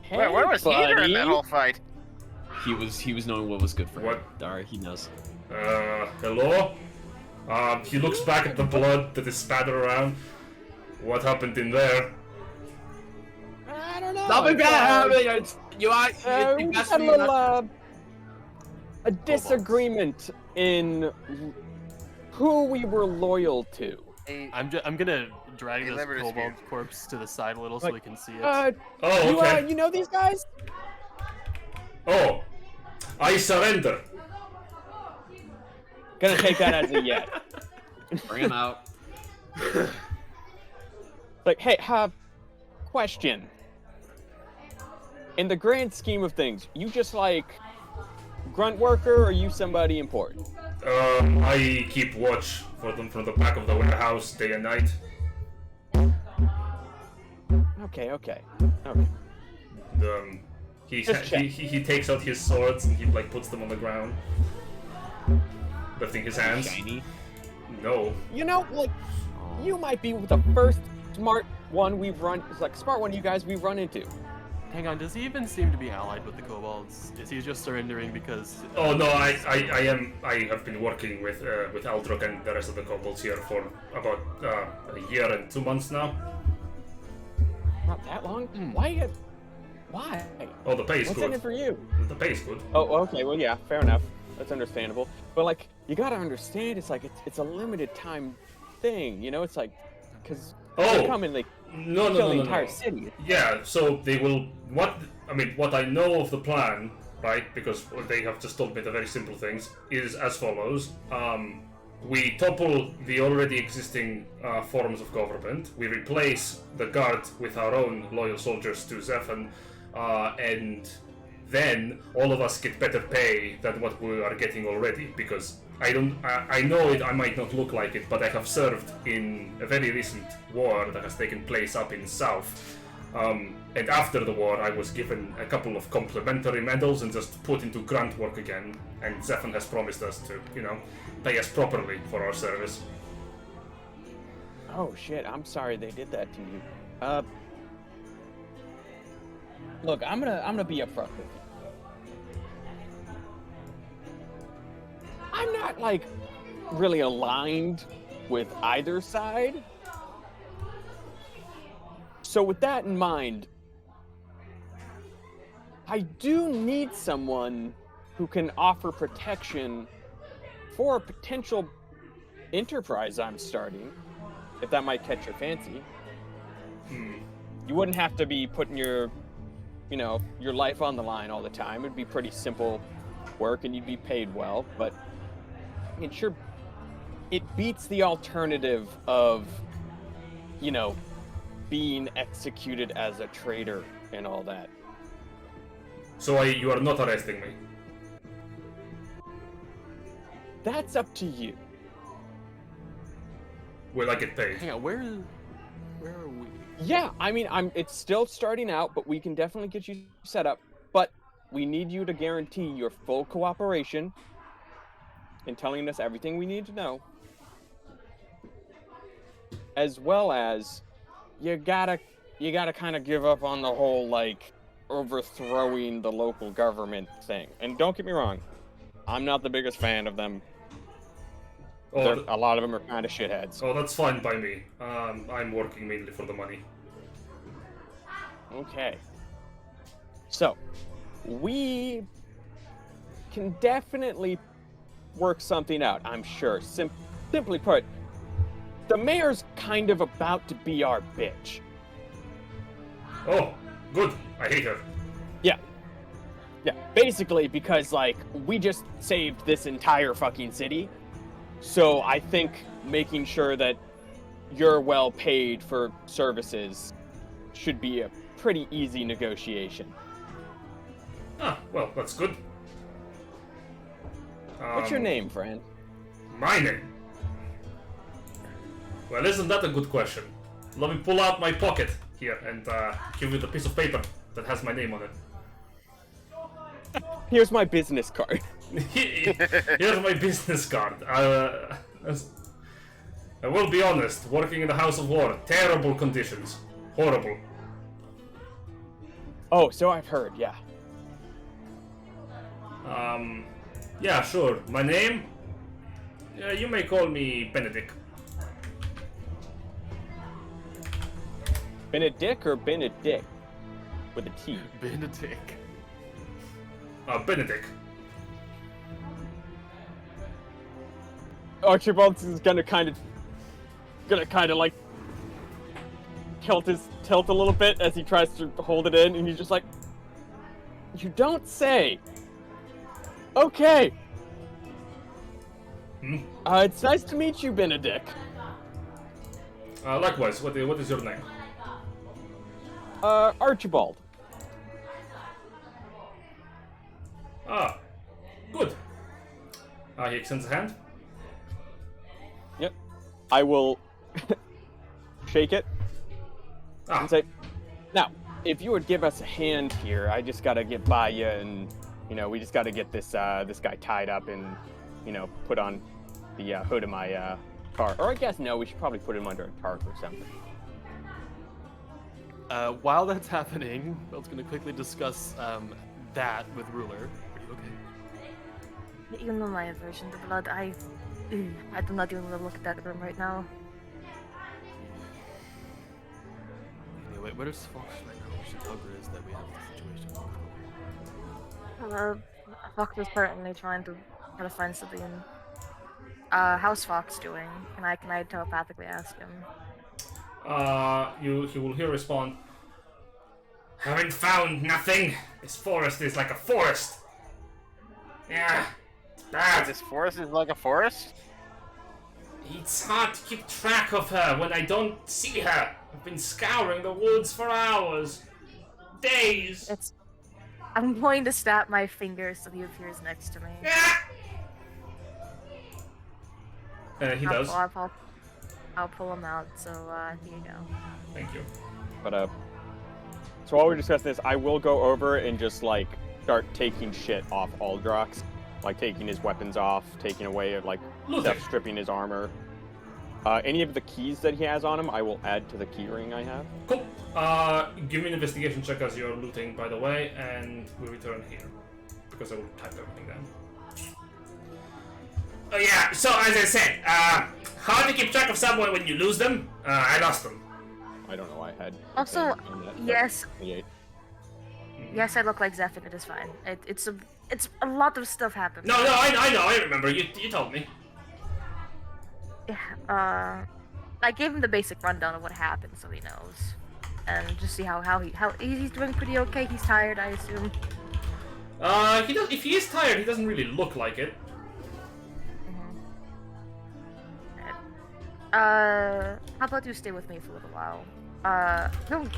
Hey, Where was he during buddy. that whole fight? He was knowing what was good for him. What? Alright, he knows. Hello? He looks back at the blood that is spattered around. What happened in there? I don't know. Nothing bad happened. You We you just best had a be little not- a disagreement in who we were loyal to. I'm gonna drag Hey, this Liberty kobold Spear. corpse to the side a little so Like, we can see it. Oh, you okay. you know these guys? Oh, I surrender. Gonna take that as a yes. Bring him out. Like, hey, question. In the grand scheme of things, you just like grunt worker, or are you somebody important? I keep watch for them from the back of the warehouse day and night. Okay. He Just check. he takes out his swords and he like puts them on the ground, lifting his hands. Shiny. No. You know, like, you might be the first smart one we've run, smart one you guys we've run into. Hang on, does he even seem to be allied with the kobolds? Is he just surrendering because? Oh no, I have been working with Aldrich and the rest of the kobolds here for about a year and 2 months now. Not that long? Why? Oh, the pay is What's in good. it for you? The pay is good. Oh, okay. Well, yeah, fair enough. That's understandable. But like, you gotta understand, it's like it's a limited time thing. You know, it's like, because they come and like No, kill no, the no, entire no. city. Yeah, so they will. What I know of the plan, right? Because they have just told me the very simple things is as follows. We topple the already existing forms of government. We replace the guard with our own loyal soldiers to Zephan, and then all of us get better pay than what we are getting already. Because I know it. I might not look like it, but I have served in a very recent war that has taken place up in South. And after the war, I was given a couple of complimentary medals and just put into grunt work again. And Zephan has promised us to, pay us properly for our service. Oh shit! I'm sorry they did that to you. Look, I'm gonna be upfront with you. I'm not like really aligned with either side. So with that in mind, I do need someone who can offer protection for a potential enterprise I'm starting, if that might catch your fancy. You wouldn't have to be putting your life on the line all the time. It'd be pretty simple work and you'd be paid well, but I mean, sure, it beats the alternative of, being executed as a traitor and all that. So you are not arresting me. That's up to you. will I get paid? Hang on, where are we? Yeah, I mean, it's still starting out, but we can definitely get you set up. But we need you to guarantee your full cooperation in telling us everything we need to know, as well as you gotta kind of give up on the whole like overthrowing the local government thing. And don't get me wrong, I'm not the biggest fan of them. A lot of them are kind of shitheads. Oh, that's fine by me. I'm working mainly for the money. Okay. So, we can definitely work something out, I'm sure. Simply put, the mayor's kind of about to be our bitch. Oh, good. I hate her. Yeah. Yeah, basically because, like, we just saved this entire fucking city. So I think making sure that you're well paid for services should be a pretty easy negotiation. Ah, well, that's good. What's your name, friend? My name? Well, isn't that a good question? Let me pull out my pocket here and give you the piece of paper that has my name on it. Here's my business card. Here's my business card. I will be honest, working in the House of War, terrible conditions. Horrible. Oh, so I've heard, yeah. Yeah, sure. My name? You may call me Benedict. Benedict or Benedict? With a T. Benedict. Benedict. Archibald is gonna kind of like tilt a little bit as he tries to hold it in, and he's just like, "You don't say." Okay. It's nice to meet you, Benedict. Likewise. What is your name? Archibald. Ah, good. He extends a hand. Yep. I will shake it and say, "Now, if you would give us a hand here, I just gotta get by you, and we just gotta get this this guy tied up and put on the hood of my car. Or I guess no, we should probably put him under a tarp or something." While that's happening, Belt's gonna quickly discuss that with Ruler. Are you okay? You know my aversion to blood. I do not even want to look at that room right now. Anyway, where's Fox right now? We should tell Grizz that we have the situation. Fox is certainly trying to find something. How's Fox doing? Can I telepathically ask him? He will hear respond. Haven't found nothing. This forest is like a forest. Yeah, it's bad. This forest is like a forest? It's hard to keep track of her when I don't see her. I've been scouring the woods for hours. Days. I'm going to snap my fingers so he appears next to me. He does. I'll pull him out, so here you go. Thank you. But so while we're discussing this, I will go over and just like start taking shit off Aldrox, like taking his weapons off, taking away like stuff, stripping his armor. Any of the keys that he has on him, I will add to the key ring I have. Cool. Give me an investigation check as you're looting, by the way, and we return here because I will type everything down. Oh yeah. So as I said, how to keep track of someone when you lose them? I lost them. I don't know why I had. Also, yes. 28. Yes, I look like Zephyr. It is fine. It's a lot of stuff happened. No, I know. I remember. You told me. Yeah. I gave him the basic rundown of what happened, so he knows, and just see how he's doing pretty okay. He's tired, I assume. He does. If he is tired, he doesn't really look like it. How about you stay with me for a little while? I don't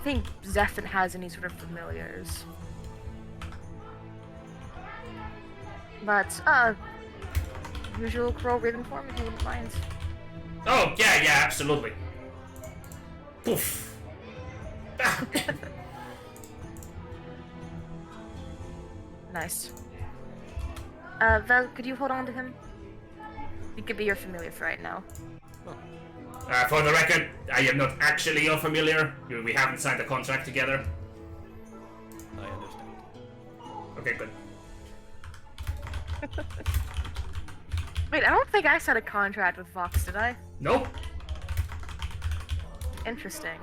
think Zephyr has any sort of familiars. But, usual crow raven form if you wouldn't mind. Oh, yeah, absolutely. Poof. Nice. Vel, could you hold on to him? He could be your familiar for right now. For the record, I am not actually your familiar. We haven't signed a contract together. I understand. Okay, good. Wait, I don't think I signed a contract with Vox, did I? Nope. Interesting.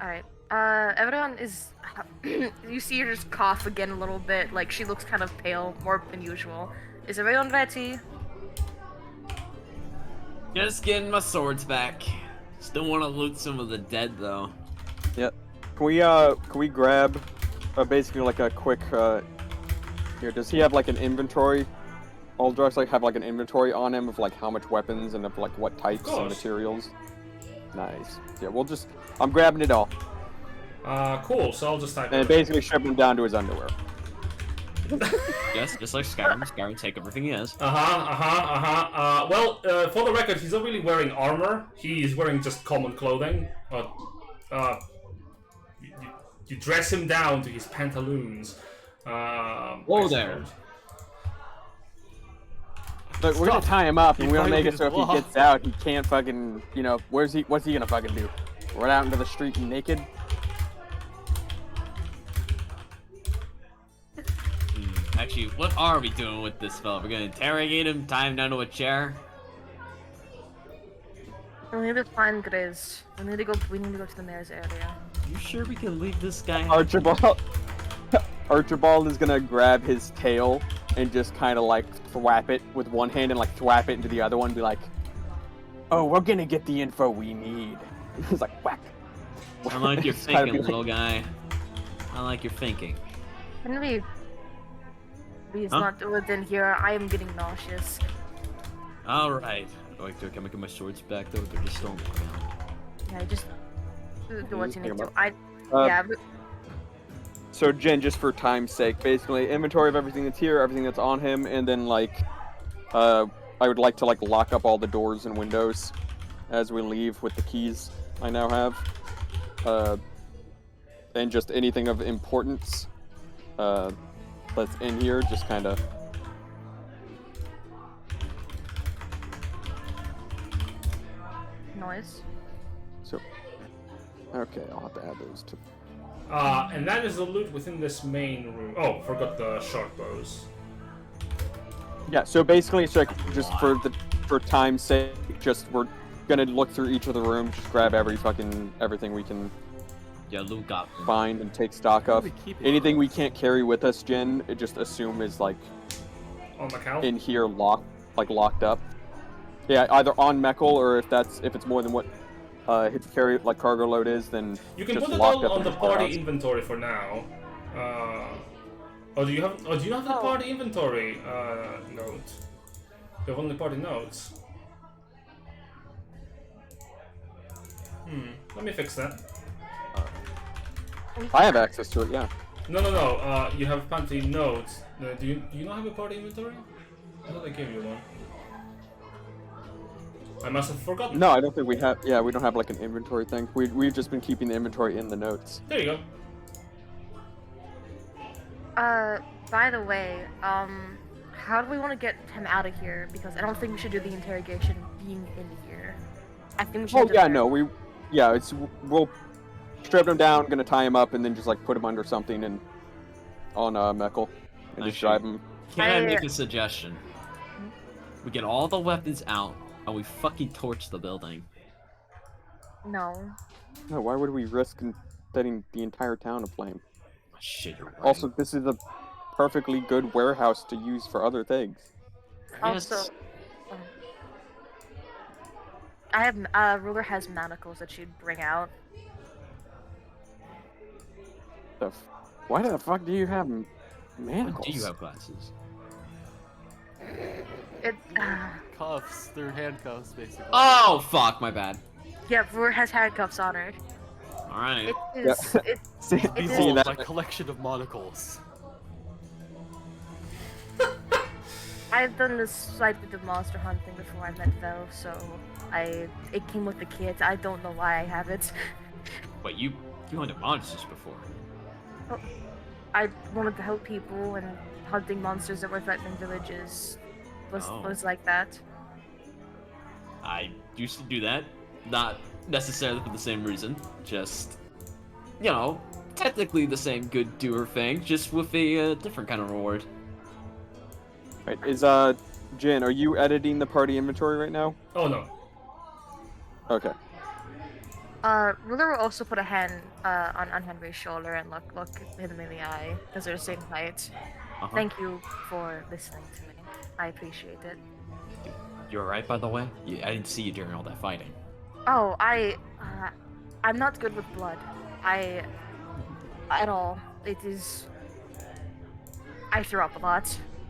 Alright. Everyone is... you see her just cough again a little bit, like she looks kind of pale, more than usual. Is everyone ready? Just getting my swords back. Still want to loot some of the dead though. Yep. Can we grab basically like a quick here, does he have like an inventory? Aldrox like have like an inventory on him of like how much weapons and of like what types and materials? Nice. Yeah, I'm grabbing it all. Cool, so I'll just type and basically strip him down to his underwear. Yes, just like Skyrim. Skyrim take everything he has. Well, for the record, he's not really wearing armor. He's wearing just common clothing. You dress him down to his pantaloons. Whoa there. Look, we're gonna tie him up, and we're gonna make it so if he gets out, he can't fucking, what's he gonna fucking do? Run out into the street naked? Actually, what are we doing with this fella? We're gonna interrogate him, tie him down to a chair? We need to find Grizz. We need to go to the mayor's area. You sure we can leave this guy? Archibald is gonna grab his tail and just kind of like thwap it with one hand and like thwap it into the other one and be like, oh, we're gonna get the info we need. It's like, whack. I like your thinking, little guy. I like your thinking. Can we... Please not within here. I am getting nauseous. Alright. Oh, can I get my swords back though? They're just storming around. Yeah, just do what you need to. So Jen, just for time's sake, basically inventory of everything that's here, everything that's on him, and then like, I would like to like lock up all the doors and windows as we leave with the keys I now have, and just anything of importance that's in here, just kind of. Noise. So, okay, I'll have to add those to. And that is the loot within this main room. Oh, forgot the short bows. Yeah, so basically, it's like just for time's sake, just we're gonna look through each of the rooms, just grab everything we can. Yeah, loot got find and take stock of. Anything we can't carry with us, Jen, just assume is like on the couch? In here, locked up. Yeah, either on Meckel or if it's more than what his carry like cargo load is, then you can just put it locked all up on the in party house. inventory for now. Do you not have the party inventory note? You have only party notes. Let me fix that. I have access to it, yeah. No. You have party notes. Do you not have a party inventory? I thought I gave you one. I must have forgotten. No, I don't think we have. Yeah, we don't have like an inventory thing. We've just been keeping the inventory in the notes. There you go. By the way, how do we want to get him out of here? Because I don't think we should do the interrogation being in here. I think we should. Oh yeah, no, we'll strip him down, gonna tie him up, and then just like put him under something and on Meckel, and just drive him. Can I make a suggestion? We get all the weapons out, and we fucking torch the building. No. No, why would we risk setting the entire town aflame? Shit, you're right. Also, this is a perfectly good warehouse to use for other things. Also, I have Ruler has manacles that she'd bring out. Why the fuck do you have manacles? Do you have glasses? Cuffs, they're handcuffs, basically. Oh, fuck, my bad. Yeah, Ruler has handcuffs on her. Alright. Behold, my collection of monocles. I've done this slight bit of monster hunting before I met Vel, so it came with the kit. I don't know why I have it. But you hunted monsters before. Well, I wanted to help people, and hunting monsters that were threatening villages was like that. I used to do that, not necessarily for the same reason, just, you know, technically the same good doer thing, just with a different kind of reward. Right, is Jin, are you editing the party inventory right now? Oh no. Okay. Ruler will also put a hand on Henry's shoulder and look him in the eye, because they're the same height. Thank you for listening to me. I appreciate it. You alright, by the way? I didn't see you during all that fighting. Oh, I'm not good with blood. At all. It is... I throw up a lot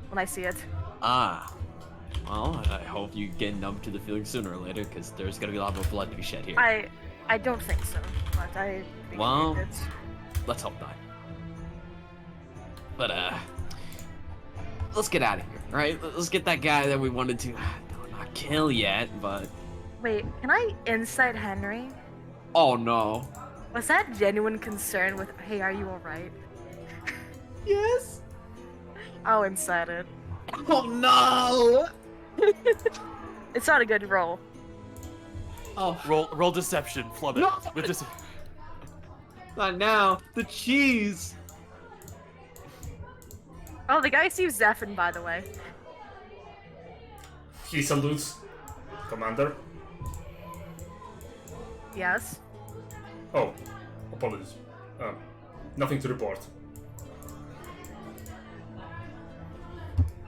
when I see it. Ah. Well, I hope you get numb to the feeling sooner or later, because there's gonna be a lot more blood to be shed here. I don't think so, but I Well, appreciate it. let's hope not. But, let's get out of here, right? Let's get that guy that we wanted to, not kill yet, but... Wait, can I insight Henry? Oh no. Was that genuine concern with, hey, are you alright? Yes? I'll insight it. Oh no! It's not a good roll. Oh, Roll deception, flub it. No! With not now. The cheese. Oh, the guy sees Zephyr, by the way. He salutes. Commander. Yes. Oh, apologies. Nothing to report.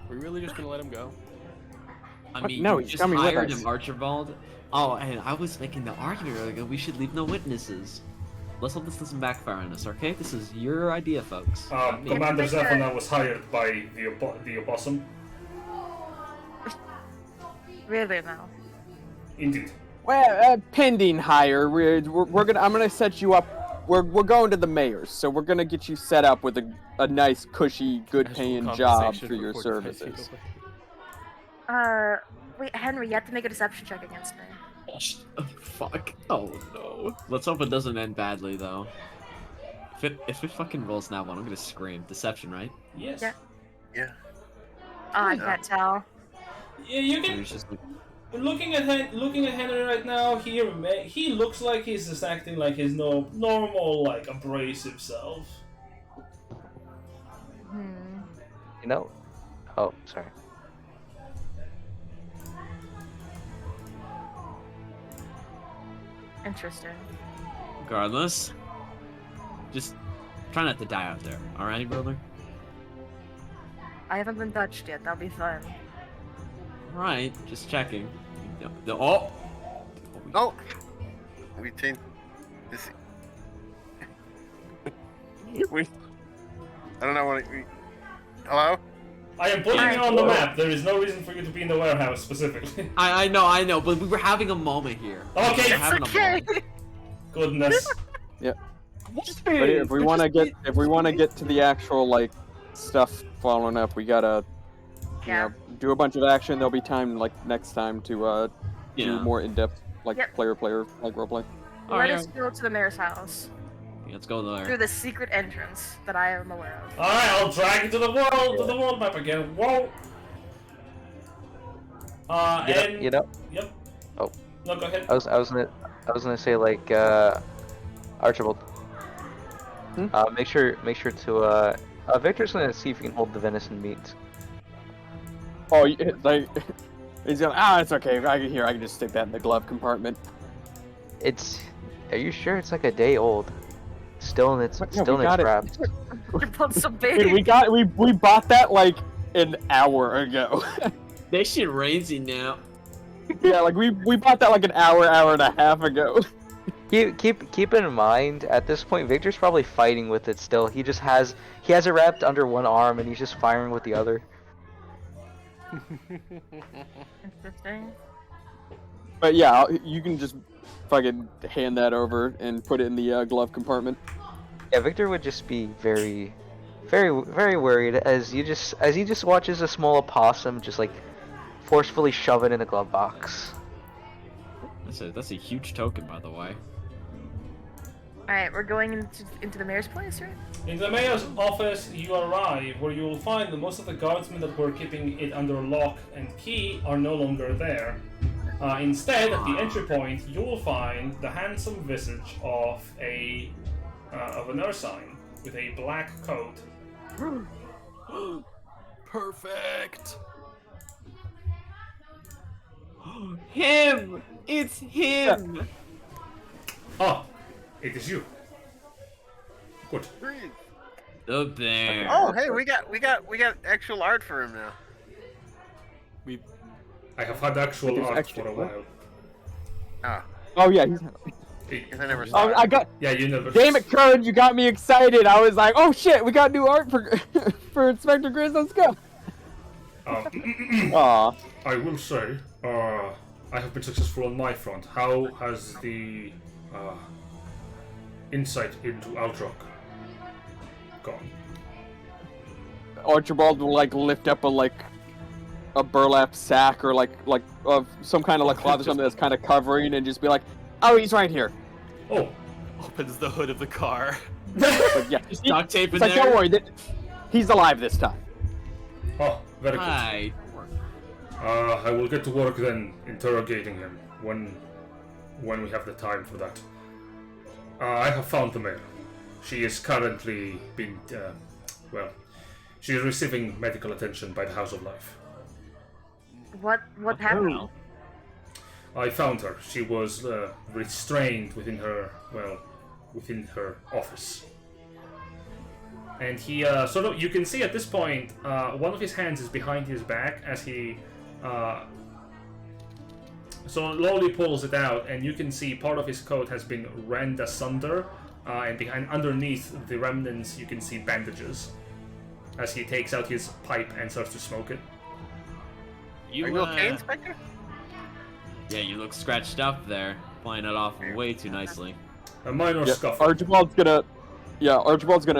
We're really just gonna let him go? I mean, No, you he's just coming with hired us. him, Archibald. Oh, and I was making the argument earlier. We should leave no witnesses. Let's hope this doesn't backfire on us, okay? This is your idea, folks. not me. Commander Make a- Zephana was hired by the Oppossum. Really now. Indeed. Well, pending hire, we're gonna. I'm gonna set you up. We're going to the mayor's, so we're gonna get you set up with a nice, cushy, good-paying Actual job compensation for your reported by services. Theo. Wait, Henry, you have to make a deception check against me. Oh, fuck. Oh no. Let's hope it doesn't end badly, though. If it fucking rolls now one, I'm gonna scream. Deception, right? Yes. Yeah. Yeah. Oh, I can't tell. Yeah, you Or can. it's just like, Looking at Henry right now, he looks like he's just acting like his normal, like, abrasive self. You know? Oh, sorry. Interesting. regardless, just try not to die out there. All right, brother. I haven't been touched yet. That'll be fun. All right, just checking. Oh. Oh! We changed this. I don't know what we. Hello? I am putting it on the map. There is no reason for you to be in the warehouse specifically. I know, but we were having a moment here. Okay. We were having a moment. Goodness. But if we want to get to the actual like stuff following up, we gotta Yeah. do a bunch of action. There'll be time like next time to do more in-depth like Yep. player like roleplay. Let us go to the mayor's house Let's go there. through the secret entrance that I am aware of. Alright, I'll drag you to the world map again. Whoa. You know? Yep. Oh. No, go ahead. I was gonna say like Archibald. Make sure to Victor's gonna see if he can hold the venison meat. Oh, like he's going. It's okay. I can just stick that in the glove compartment. Are you sure it's like a day old? Still in its wrap. Your blood's so Dude, big. we bought that like an hour ago. They shit raising now. Yeah, like we bought that like an hour and a half ago. Keep in mind, at this point, Victor's probably fighting with it still. He has it wrapped under one arm and he's just firing with the other. Interesting. But yeah, you can just fucking hand that over and put it in the glove compartment. Yeah, Victor would just be very very worried as you just watches a small opossum just like forcefully shove it in a glove box. That's a huge token, by the way. Alright, we're going into the mayor's place, right? In the mayor's office, you arrive where you will find that most of the guardsmen that were keeping it under lock and key are no longer there. Instead, at the entry point, you will find the handsome visage of an Ursine with a black coat. Perfect. Him! It's him! Ah, it is you. Good. The bear. Oh, hey, we got actual art for him now. I have had actual There's art actual for a what? while. Ah, Oh yeah, he's. because I never saw Oh, it. I got. Yeah, you never. Damn it, Curran, you got me excited. I was like, oh shit, we got new art for for Inspector Grizz. Let's go. Aw. I will say, I have been successful on my front. How has the insight into Aldrock gone? Archibald will like lift up a burlap sack or like of some kind of like cloth or something that's kind of covering and just be like, oh, he's right here. Oh, Opens the hood of the car. But yeah, Just duct tape in it's like, there. don't worry, he's alive this time. oh, very good. Hi. I will get to work then, interrogating him when we have the time for that. I have found the mayor. She is currently being, she is receiving medical attention by the House of Life. What happened? I found her. She was restrained within her office. And he sort of, you can see at this point, one of his hands is behind his back as he slowly pulls it out, and you can see part of his coat has been rent asunder, and underneath the remnants you can see bandages as he takes out his pipe and starts to smoke it. Are you okay, Inspector? Yeah, you look scratched up there, playing it off way too nicely. A minor Yeah, scuffle. Archibald's gonna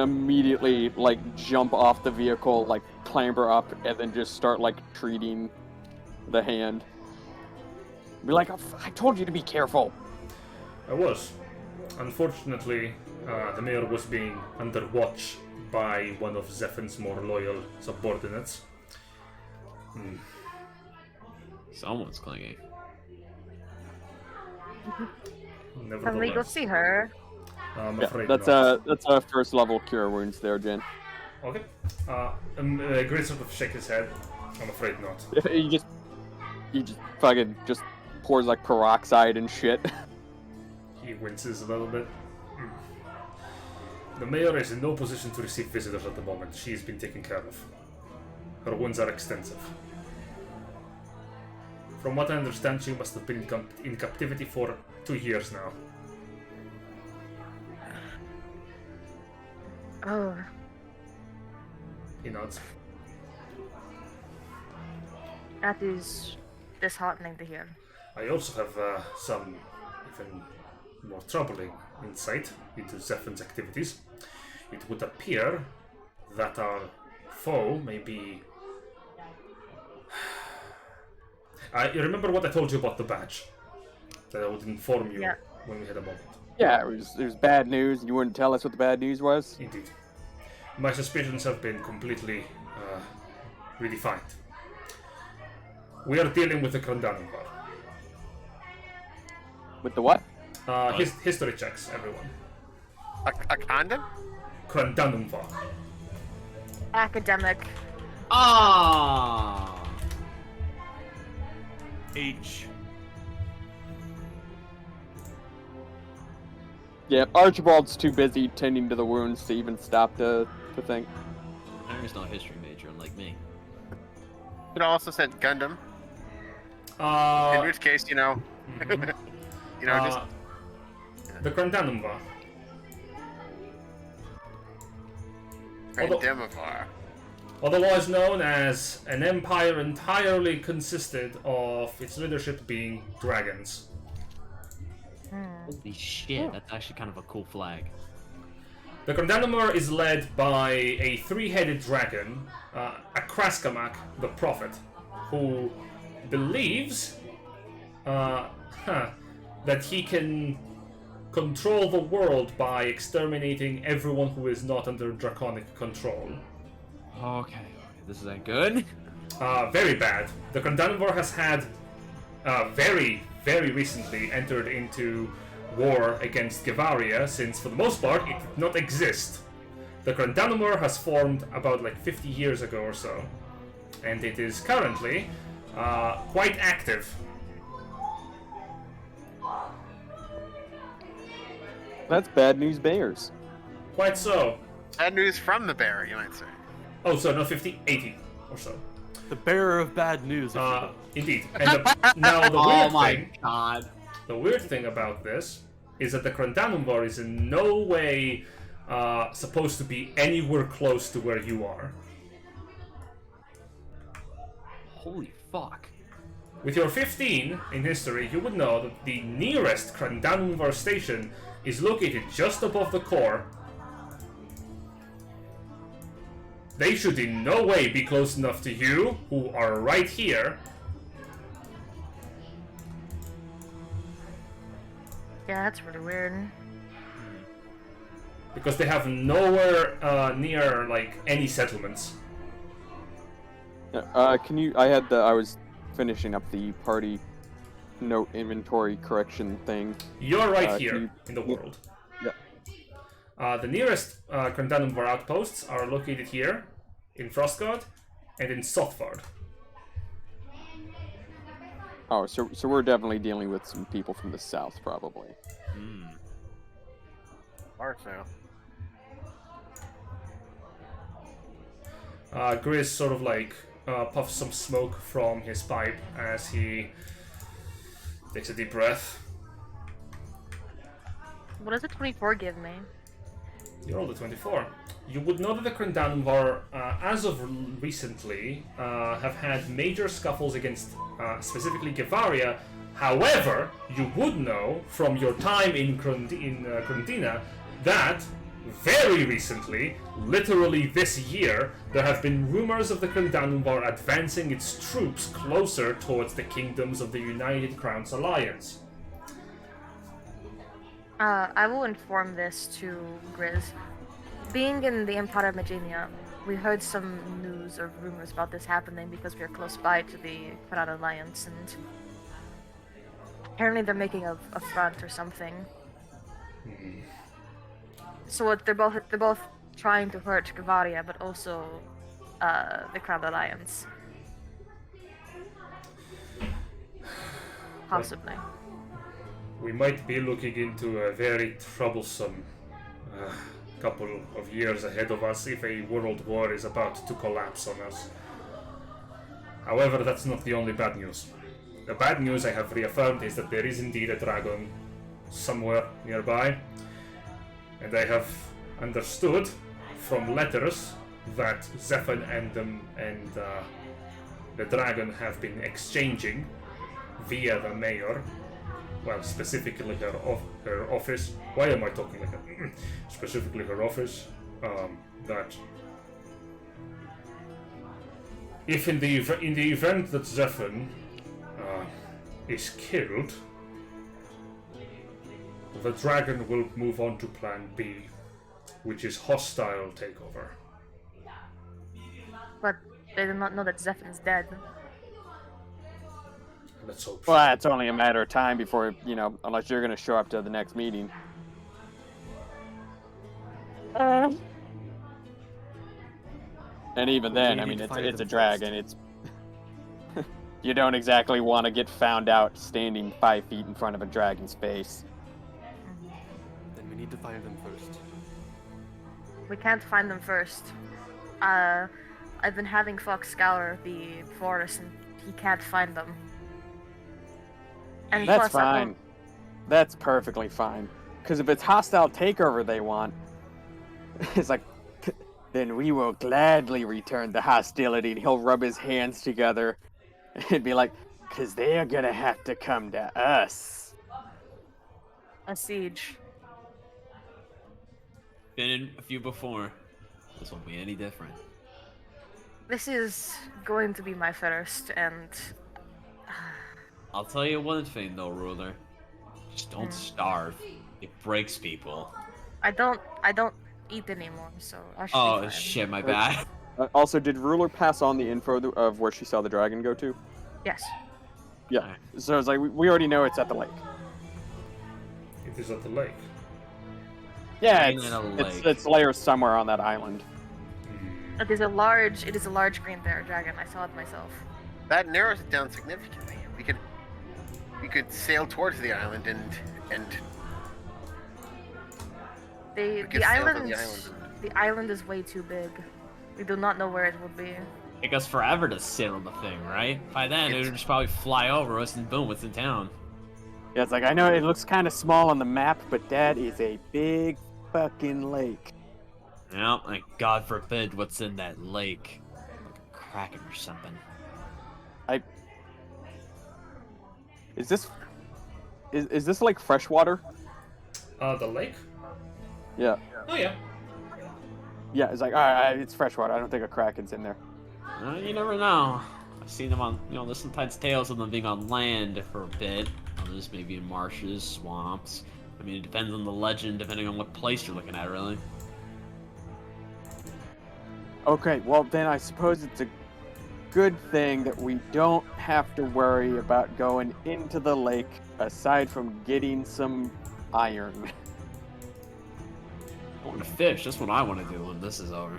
immediately like jump off the vehicle, like clamber up, and then just start like treating the hand. Be like, I told you to be careful. I was. Unfortunately, the mayor was being under watch by one of Zephin's more loyal subordinates. Someone's clinging. Can we go Nevertheless, see her? I'm Yeah, afraid that's not. a first level cure wounds there, Jen. Okay. Grit sort of shake his head. I'm afraid not. He just fucking just pours like peroxide and shit. He winces a little bit. The mayor is in no position to receive visitors at the moment. She's been taken care of. Her wounds are extensive. From what I understand, she must have been in captivity for 2 years now. Oh, He nods. that is disheartening to hear. I also have some even more troubling insight into Zephin's activities. It would appear that our foe may be... you remember what I told you about the badge? That I would inform you Yeah. when we had a moment. Yeah, it was bad news, and you wouldn't tell us what the bad news was. Indeed. My suspicions have been completely redefined. We are dealing with the Krandanumvar. With the what? History checks, everyone. A condom? Krandanumvar. Academic. Ah. H. Yeah, Archibald's too busy tending to the wounds to even stop to think. There's no history major, unlike me. It also said Gundam. In which case, you know, just the Krandanumvar. Demovar. Otherwise known as an empire entirely consisted of its leadership being dragons. Holy shit, that's actually kind of a cool flag. The Condemnor is led by a three-headed dragon, Akraskamak, the Prophet, who believes that he can control the world by exterminating everyone who is not under draconic control. Okay, this isn't good. Very bad. The Condemnor has had very, very recently entered into war against Gevaria, since for the most part it did not exist. The Condemnor has formed about like 50 years ago or so, and it is currently quite active. That's bad news bears. Quite so. Bad news from the bear, you might say. Oh, so no, 50, 80 or so. The bearer of bad news. Indeed. And now the Oh weird my thing, god. the weird thing about this is that the Krandanumvar is in no way supposed to be anywhere close to where you are. Holy fuck. With your 15 in history, you would know that the nearest Krandanumvar station is located just above the core. They should in no way be close enough to you, who are right here. Yeah, that's really weird. Because they have nowhere near, like, any settlements. Can you? I was finishing up the party note inventory correction thing. You're right here you- in the world. Yeah. The nearest Krandanumvar outposts are located here, in Frostgod, and in Sothvard. Oh, so we're definitely dealing with some people from the south, probably. Or so. Grizz sort of like puffs some smoke from his pipe as he takes a deep breath. What does a 24 give me? You rolled a 24. You would know that the Krandanumvar, as of recently, have had major scuffles against specifically Gevaria. However, you would know from your time in Krundina that very recently, literally this year, there have been rumors of the Krandanumvar advancing its troops closer towards the kingdoms of the United Crowns Alliance. I will inform this to Grizz. Being in the Empire of Magenia, we heard some news or rumors about this happening because we are close by to the Crown Alliance, and apparently they're making a front or something. So they're both trying to hurt Gavaria, but also the Crown Alliance. Possibly. We might be looking into a very troublesome couple of years ahead of us if a world war is about to collapse on us. However, that's not the only bad news. The bad news I have reaffirmed is that there is indeed a dragon somewhere nearby, and I have understood from letters that Zephan and the dragon have been exchanging via the mayor. Well, specifically her office. Why am I talking like that? Specifically her office. That if in the event that Zephan is killed, the dragon will move on to Plan B, which is hostile takeover. But they do not know that Zephan is dead. Let's hope. Well, it's only a matter of time before, unless you're going to show up to the next meeting. And even then, I mean, it's a dragon. It's you don't exactly want to get found out standing 5 feet in front of a dragon's face. Then we need to find them first. We can't find them first. I've been having Fox scour the forest, and he can't find them. And That's plus, fine. That's perfectly fine. Because if it's hostile takeover they want, it's like, then we will gladly return the hostility. And he'll rub his hands together and be like, because they are going to have to come to us. a siege. Been in a few before. This won't be any different. This is going to be my first, and I'll tell you one thing though, Ruler. Just don't starve. It breaks people. I don't eat anymore, so I should be Oh fine. shit, my bad. Also, did Ruler pass on the info of where she saw the dragon go to? Yes. Yeah. So it's like we already know it's at the lake. It is at the lake. Yeah, Ain't at a lake. it's layers somewhere on that island. It is a large green bear dragon. I saw it myself. That narrows it down significantly. We could sail towards the island and we could The sail to island, the island. the island is way too big. We do not know where it will be. Take us forever to sail the thing, right? By then, it would just probably fly over us and boom, it's in town. Yeah, it's like I know it looks kind of small on the map, but that is a big fucking lake. Well, like, God forbid what's in that lake. Like a kraken or something. Is this like freshwater? The lake? Yeah. Oh yeah. Yeah, it's like it's freshwater. I don't think a kraken's in there. You never know. I've seen them on, there's sometimes tales of them being on land for a bit. Others maybe in marshes, swamps. I mean, it depends on the legend, depending on what place you're looking at, really. Okay, well then I suppose it's a good thing that we don't have to worry about going into the lake aside from getting some iron. I want to fish. That's what I want to do when this is over.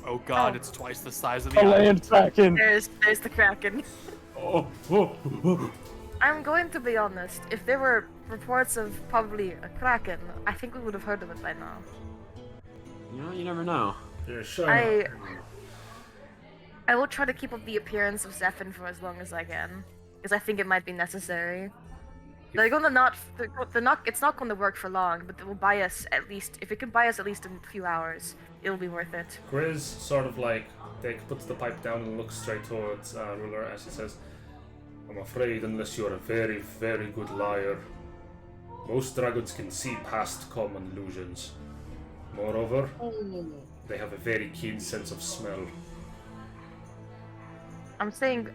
Oh god, Oh. it's twice the size of the A island. land kraken. There's the kraken. Oh. I'm going to be honest. If there were reports of probably a kraken, I think we would have heard of it by now. You never know. Yeah, sure. I will try to keep up the appearance of Zephyr for as long as I can, because I think it might be necessary. They're gonna not. It's not going to work for long, but it will buy us at least. If it can buy us at least a few hours, it'll be worth it. Grizz sort of like puts the pipe down and looks straight towards Ruler as he says, "I'm afraid unless you're a very, very good liar, most dragons can see past common illusions. Moreover, they have a very keen sense of smell." I'm saying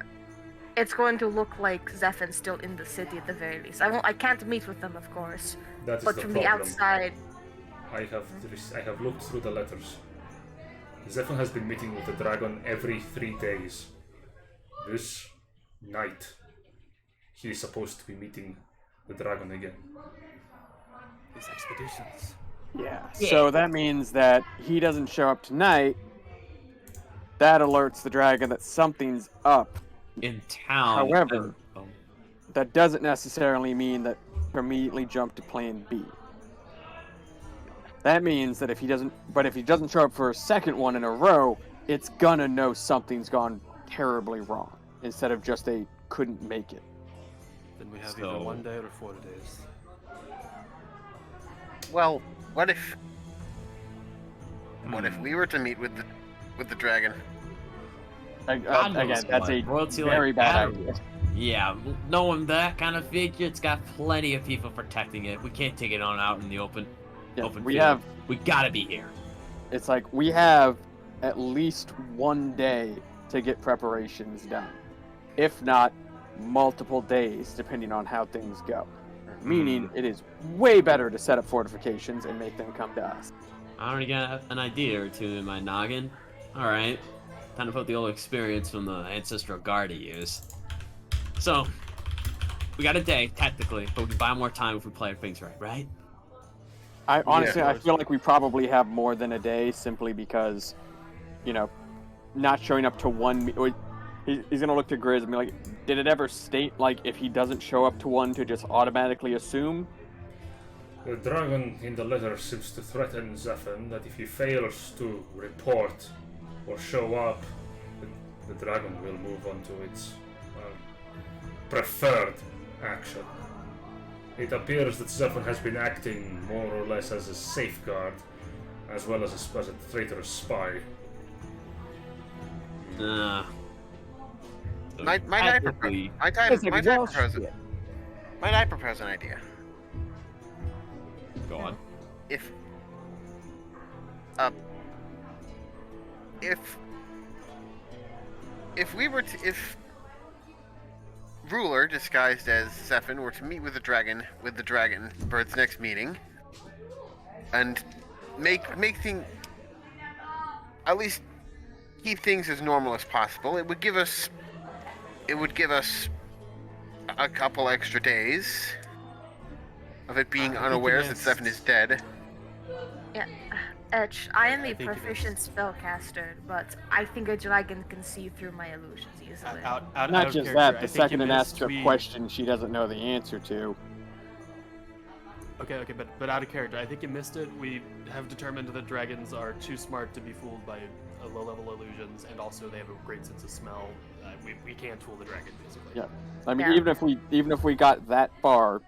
it's going to look like Zephyr's still in the city at the very least. I can't meet with them, of course, That is but the from problem. the outside, I have looked through the letters. Zephyr has been meeting with the dragon every 3 days. This night, he is supposed to be meeting the dragon again. These expeditions. Yeah. So that means that he doesn't show up tonight. That alerts the dragon that something's up. In town. However, that doesn't necessarily mean that we immediately jump to plan B. That means that if he doesn't show up for a second one in a row, it's gonna know something's gone terribly wrong, instead of just a couldn't make it. Then we have So- either 1 day or 4 days. Well, what if we were to meet with the dragon? God knows Again, that's what. a Royalty very like bad that. idea. Yeah, knowing that kind of figure, it's got plenty of people protecting it. We can't take it on out in the open. Yeah, open we field. have. We gotta be here. It's like we have at least 1 day to get preparations done, if not multiple days, depending on how things go. Meaning, it is way better to set up fortifications and make them come to us. I already got an idea or two in my noggin. Alright. Time to put the old experience from the Ancestral Guard to use. So, we got a day, technically, but we can buy more time if we play things right? I honestly, Yeah. I feel like we probably have more than a day, simply because, not showing up to one. He's gonna look to Grizz and be like, "Did it ever state like if he doesn't show up to one to just automatically assume?" The dragon in the letter seems to threaten Zephyr that if he fails to report or show up, the dragon will move on to its preferred action. It appears that Zephyr has been acting more or less as a safeguard, as well as a traitorous spy. Might I propose an idea? Go on. If If Ruler, disguised as Zephyr, were to meet with the dragon for its next meeting, and make things, at least keep things as normal as possible, it would give us a couple extra days of it being unawares that Zephyr is dead. Yeah, Etch, I am a think it proficient spellcaster, but I think a dragon can see through my illusions easily. Out Not of just character, that, I the think second you it missed, asks a we- question she doesn't know the answer to. Okay, but out of character, I think you missed it. We have determined that dragons are too smart to be fooled by low-level illusions, and also they have a great sense of smell. We can't fool the dragon, basically. Yeah. I mean, Yeah. even if we got that far,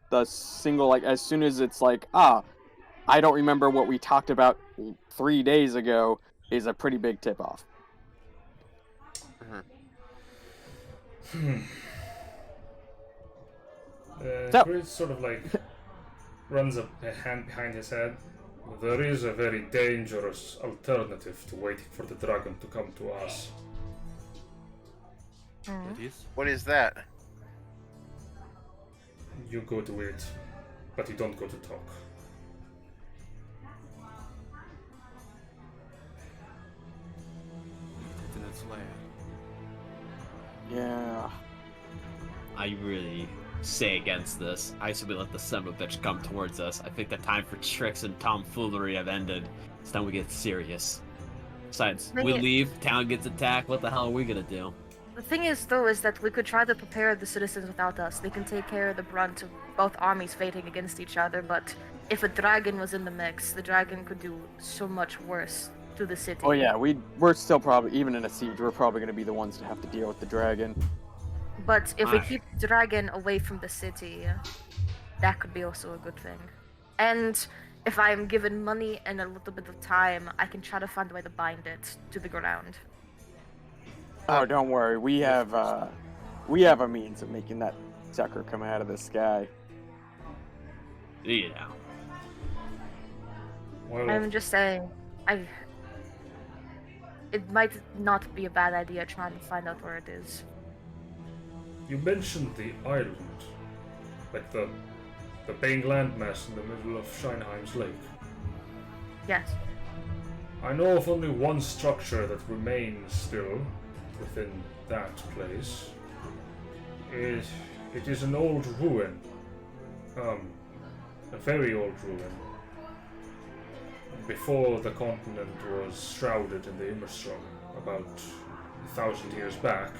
the single, like, as soon as it's like, I don't remember what we talked about 3 days ago, is a pretty big tip-off. So- Chris sort of like runs a hand behind his head. There is a very dangerous alternative to waiting for the dragon to come to us. It is. What is that? You go to it, but you don't go to talk. It's in its lair. Yeah. I really say against this. I simply let the son of a bitch come towards us. I think the time for tricks and tomfoolery have ended. It's time we get serious. Besides, we leave, town gets attacked, what the hell are we gonna do? The thing is, though, is that we could try to prepare the citizens without us. They can take care of the brunt of both armies fighting against each other, but if a dragon was in the mix, the dragon could do so much worse to the city. Oh yeah, we're still probably, even in a siege, we're probably going to be the ones to have to deal with the dragon. But if we Aye. keep the dragon away from the city, that could be also a good thing. And if I'm given money and a little bit of time, I can try to find a way to bind it to the ground. Oh, don't worry, we have a means of making that sucker come out of the sky. Yeah. Well, I'm just saying, it might not be a bad idea trying to find out where it is. you mentioned the island, like the baying landmass in the middle of Scheinheim's lake. Yes. I know of only one structure that remains still within that place. It is an old ruin. A very old ruin. Before the continent was shrouded in the Immerstrom, about 1,000 years back.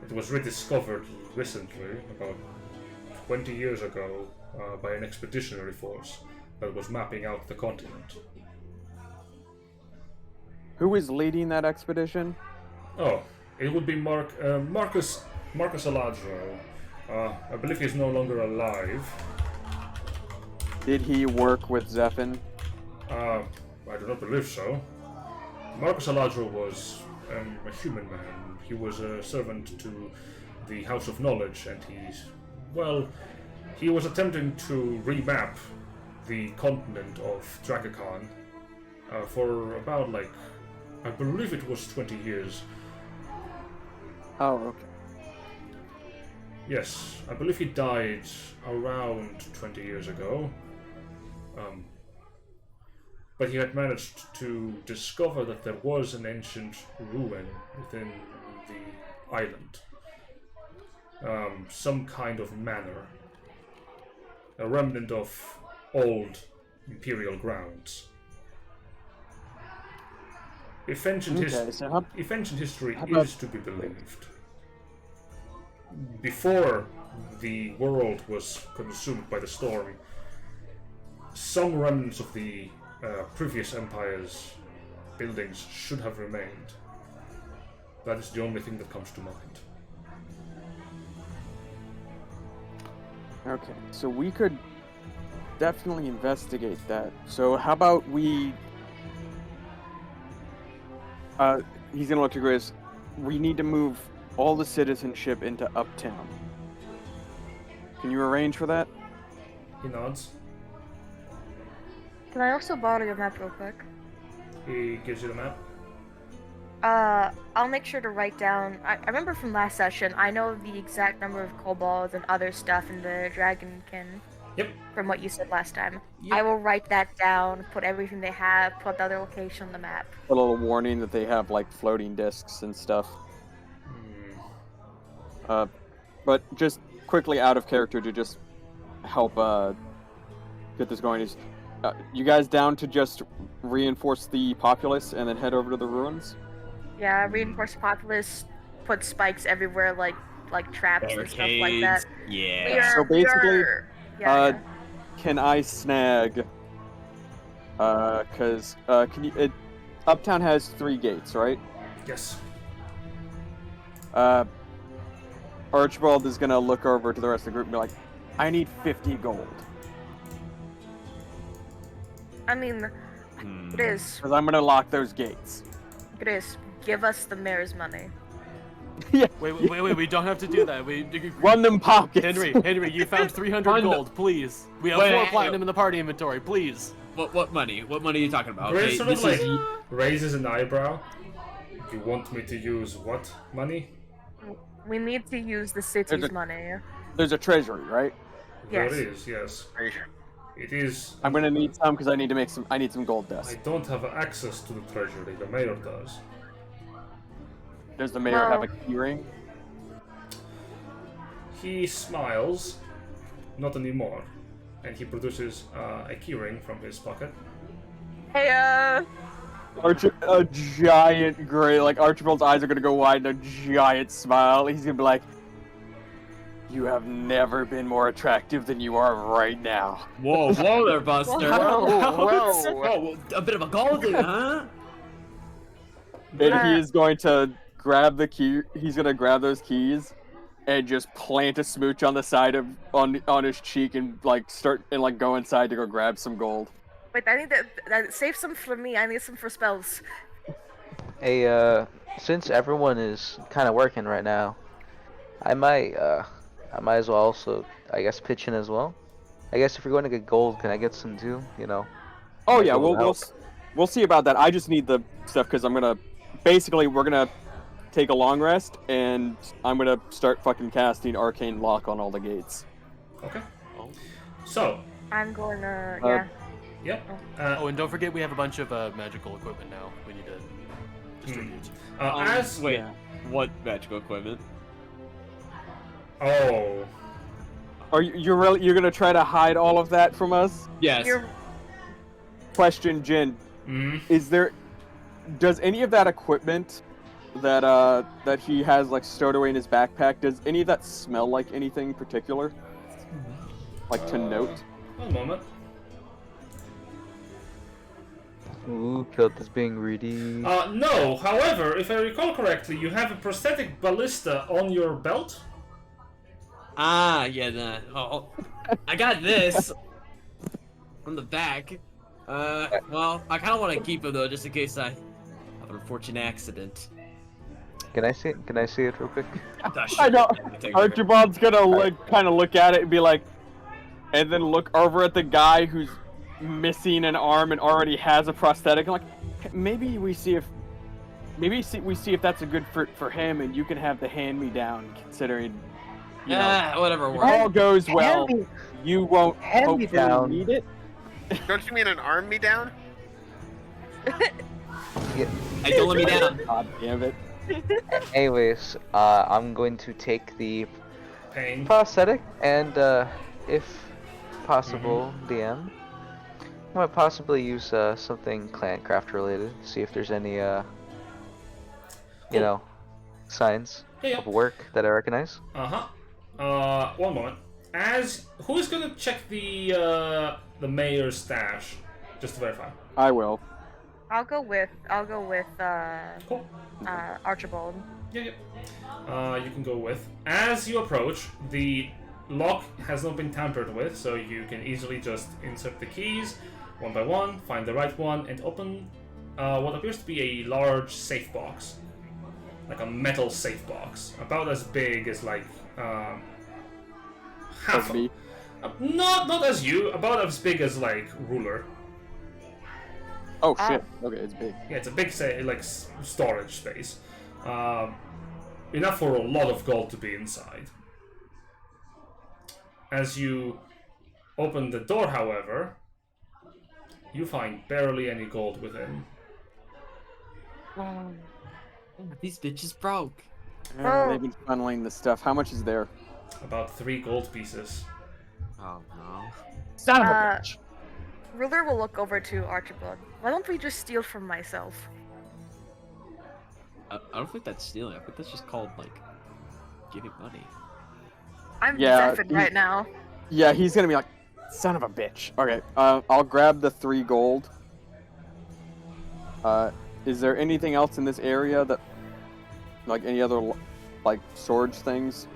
It was rediscovered recently, about 20 years ago, by an expeditionary force that was mapping out the continent. Who is leading that expedition? Oh, it would be Marcus Aladro. I believe he's no longer alive. Did he work with Zephyr? I do not believe so. Marcus Aladro was a human man. He was a servant to the House of Knowledge, and he was attempting to remap the continent of Dragocon for about, I believe it was 20 years. Oh, okay. Yes, I believe he died around 20 years ago. But he had managed to discover that there was an ancient ruin within the island. Some kind of manor. A remnant of old imperial grounds. If ancient, if ancient history is to be believed, before the world was consumed by the storm, some remnants of the previous empire's buildings should have remained. That is the only thing that comes to mind. Okay, so we could definitely investigate that. So how about we... he's gonna look to Grizz. We need to move all the citizenship into Uptown. Can you arrange for that? He nods. Can I also borrow your map real quick? He gives you the map. I'll make sure to write down. I remember from last session, I know the exact number of kobolds and other stuff in the Dragonkin. Yep. From what you said last time. Yep. I will write that down, put everything they have, put the other location on the map. A little warning that they have like floating discs and stuff. But just quickly out of character to just help get this going is, you guys down to just reinforce the populace and then head over to the ruins? Yeah, reinforce populace, put spikes everywhere like traps and stuff like that. Yeah. So basically, yeah. can I snag? Cause can you? Uptown has 3 gates, right? Yes. Archibald is gonna look over to the rest of the group and be like, "I need 50 gold." I mean, it is. Because I'm gonna lock those gates. It is. Give us the mayor's money. Yeah. Wait, we don't have to do that. Run them pockets. Henry, you found 300 gold, please. We have 4 platinum in the party inventory, please. What money? What money are you talking about? Gray Okay, sort of this like is... raises an eyebrow. You want me to use what money? We need to use the city's money. There's a treasury, right? Yes. There is, yes. It is. I'm gonna need some because I need to make some. I need some gold dust. I don't have access to the treasury. The mayor does. Does the mayor have a keyring? He smiles. Not anymore. And he produces a keyring from his pocket. Hey, a giant gray, like Archibald's eyes are gonna go wide and a giant smile. He's gonna be like, "You have never been more attractive than you are right now." Whoa there, Buster. Whoa. A bit of a golden, huh? And he is going to grab the key. He's gonna grab those keys and just plant a smooch on the side of on his cheek and like start and like go inside to go grab some gold. Wait, I need that. Save some for me. I need some for spells. Hey, since everyone is kind of working right now, I might as well also, I guess, pitch in as well. I guess if you're going to get gold, can I get some too? You know. Oh yeah, we'll see about that. I just need the stuff because we're gonna take a long rest and I'm gonna start fucking casting arcane lock on all the gates. Okay. So. I'm going to yeah. Yep. And don't forget we have a bunch of magical equipment now. We need to distribute. What magical equipment? Oh. Are you're gonna try to hide all of that from us? Yes. Question, Jin. Does any of that equipment that he has like stowed away in his backpack, does any of that smell like anything particular? Like to note? One moment. Ooh, Kilted's being greedy. No, however, if I recall correctly, you have a prosthetic ballista on your belt? Ah, yeah, I got this from the back. Well, I kind of want to keep it though, just in case I have an unfortunate accident. Can I see it? Can I see it real quick? I know. Archibald's gonna kind of look at it and be like, and then look over at the guy who's missing an arm and already has a prosthetic. I'm like, maybe we see if that's a good for him, and you can have the hand-me-down, considering. Whatever If works. all goes well, you won't hopefully need it. Don't you mean an arm me down? Yeah. Hey, don't let me down. God damn it. Anyways, I'm going to take the Pain. prosthetic and, if possible, DM. I might possibly use something Clancraft related. See if there's any, signs of work that I recognize. One moment. Who's gonna check the mayor's stash, just to verify? I will. I'll go with Cool. Archibald. Yeah. You can go with. As you approach, the lock has not been tampered with, so you can easily just insert the keys one by one, find the right one, and open what appears to be a large safe box. Like a metal safe box. About as big as like half me. Not as you, about as big as like ruler. Oh shit. Okay, it's big. Yeah, it's a big storage space. Enough for a lot of gold to be inside. As you open the door, however, you find barely any gold within. These bitches broke. They've been funneling the stuff. How much is there? About 3 gold pieces. Oh no. Son of a bitch. Ruler will look over to Archibald. Why don't we just steal from myself? I don't think that's stealing. I think that's just called like giving money. I'm Yeah, Zephyr right now. Yeah, he's gonna be like, son of a bitch. Okay, I'll grab the 3 gold. Is there anything else in this area that, like any other, like storage things?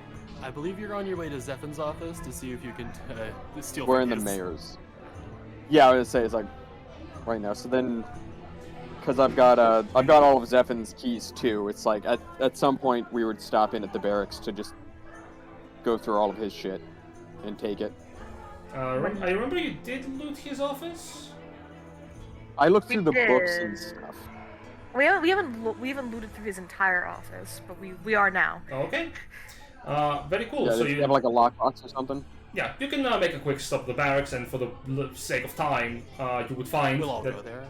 I believe you're on your way to Zephin's office to see if you can steal. We're from in the his. mayor's. Yeah, I was gonna say it's like right now. So then, because I've got all of Zephin's keys too. It's like at some point we would stop in at the barracks to just go through all of his shit and take it. I remember you did loot his office. I looked We through the books did. and stuff. We haven't looted through his entire office, but we are now. Okay. Very cool. Yeah, So did you you have like a lockbox or something? Yeah, you can make a quick stop at the barracks, and for the sake of time, you would find We'll all that. go there.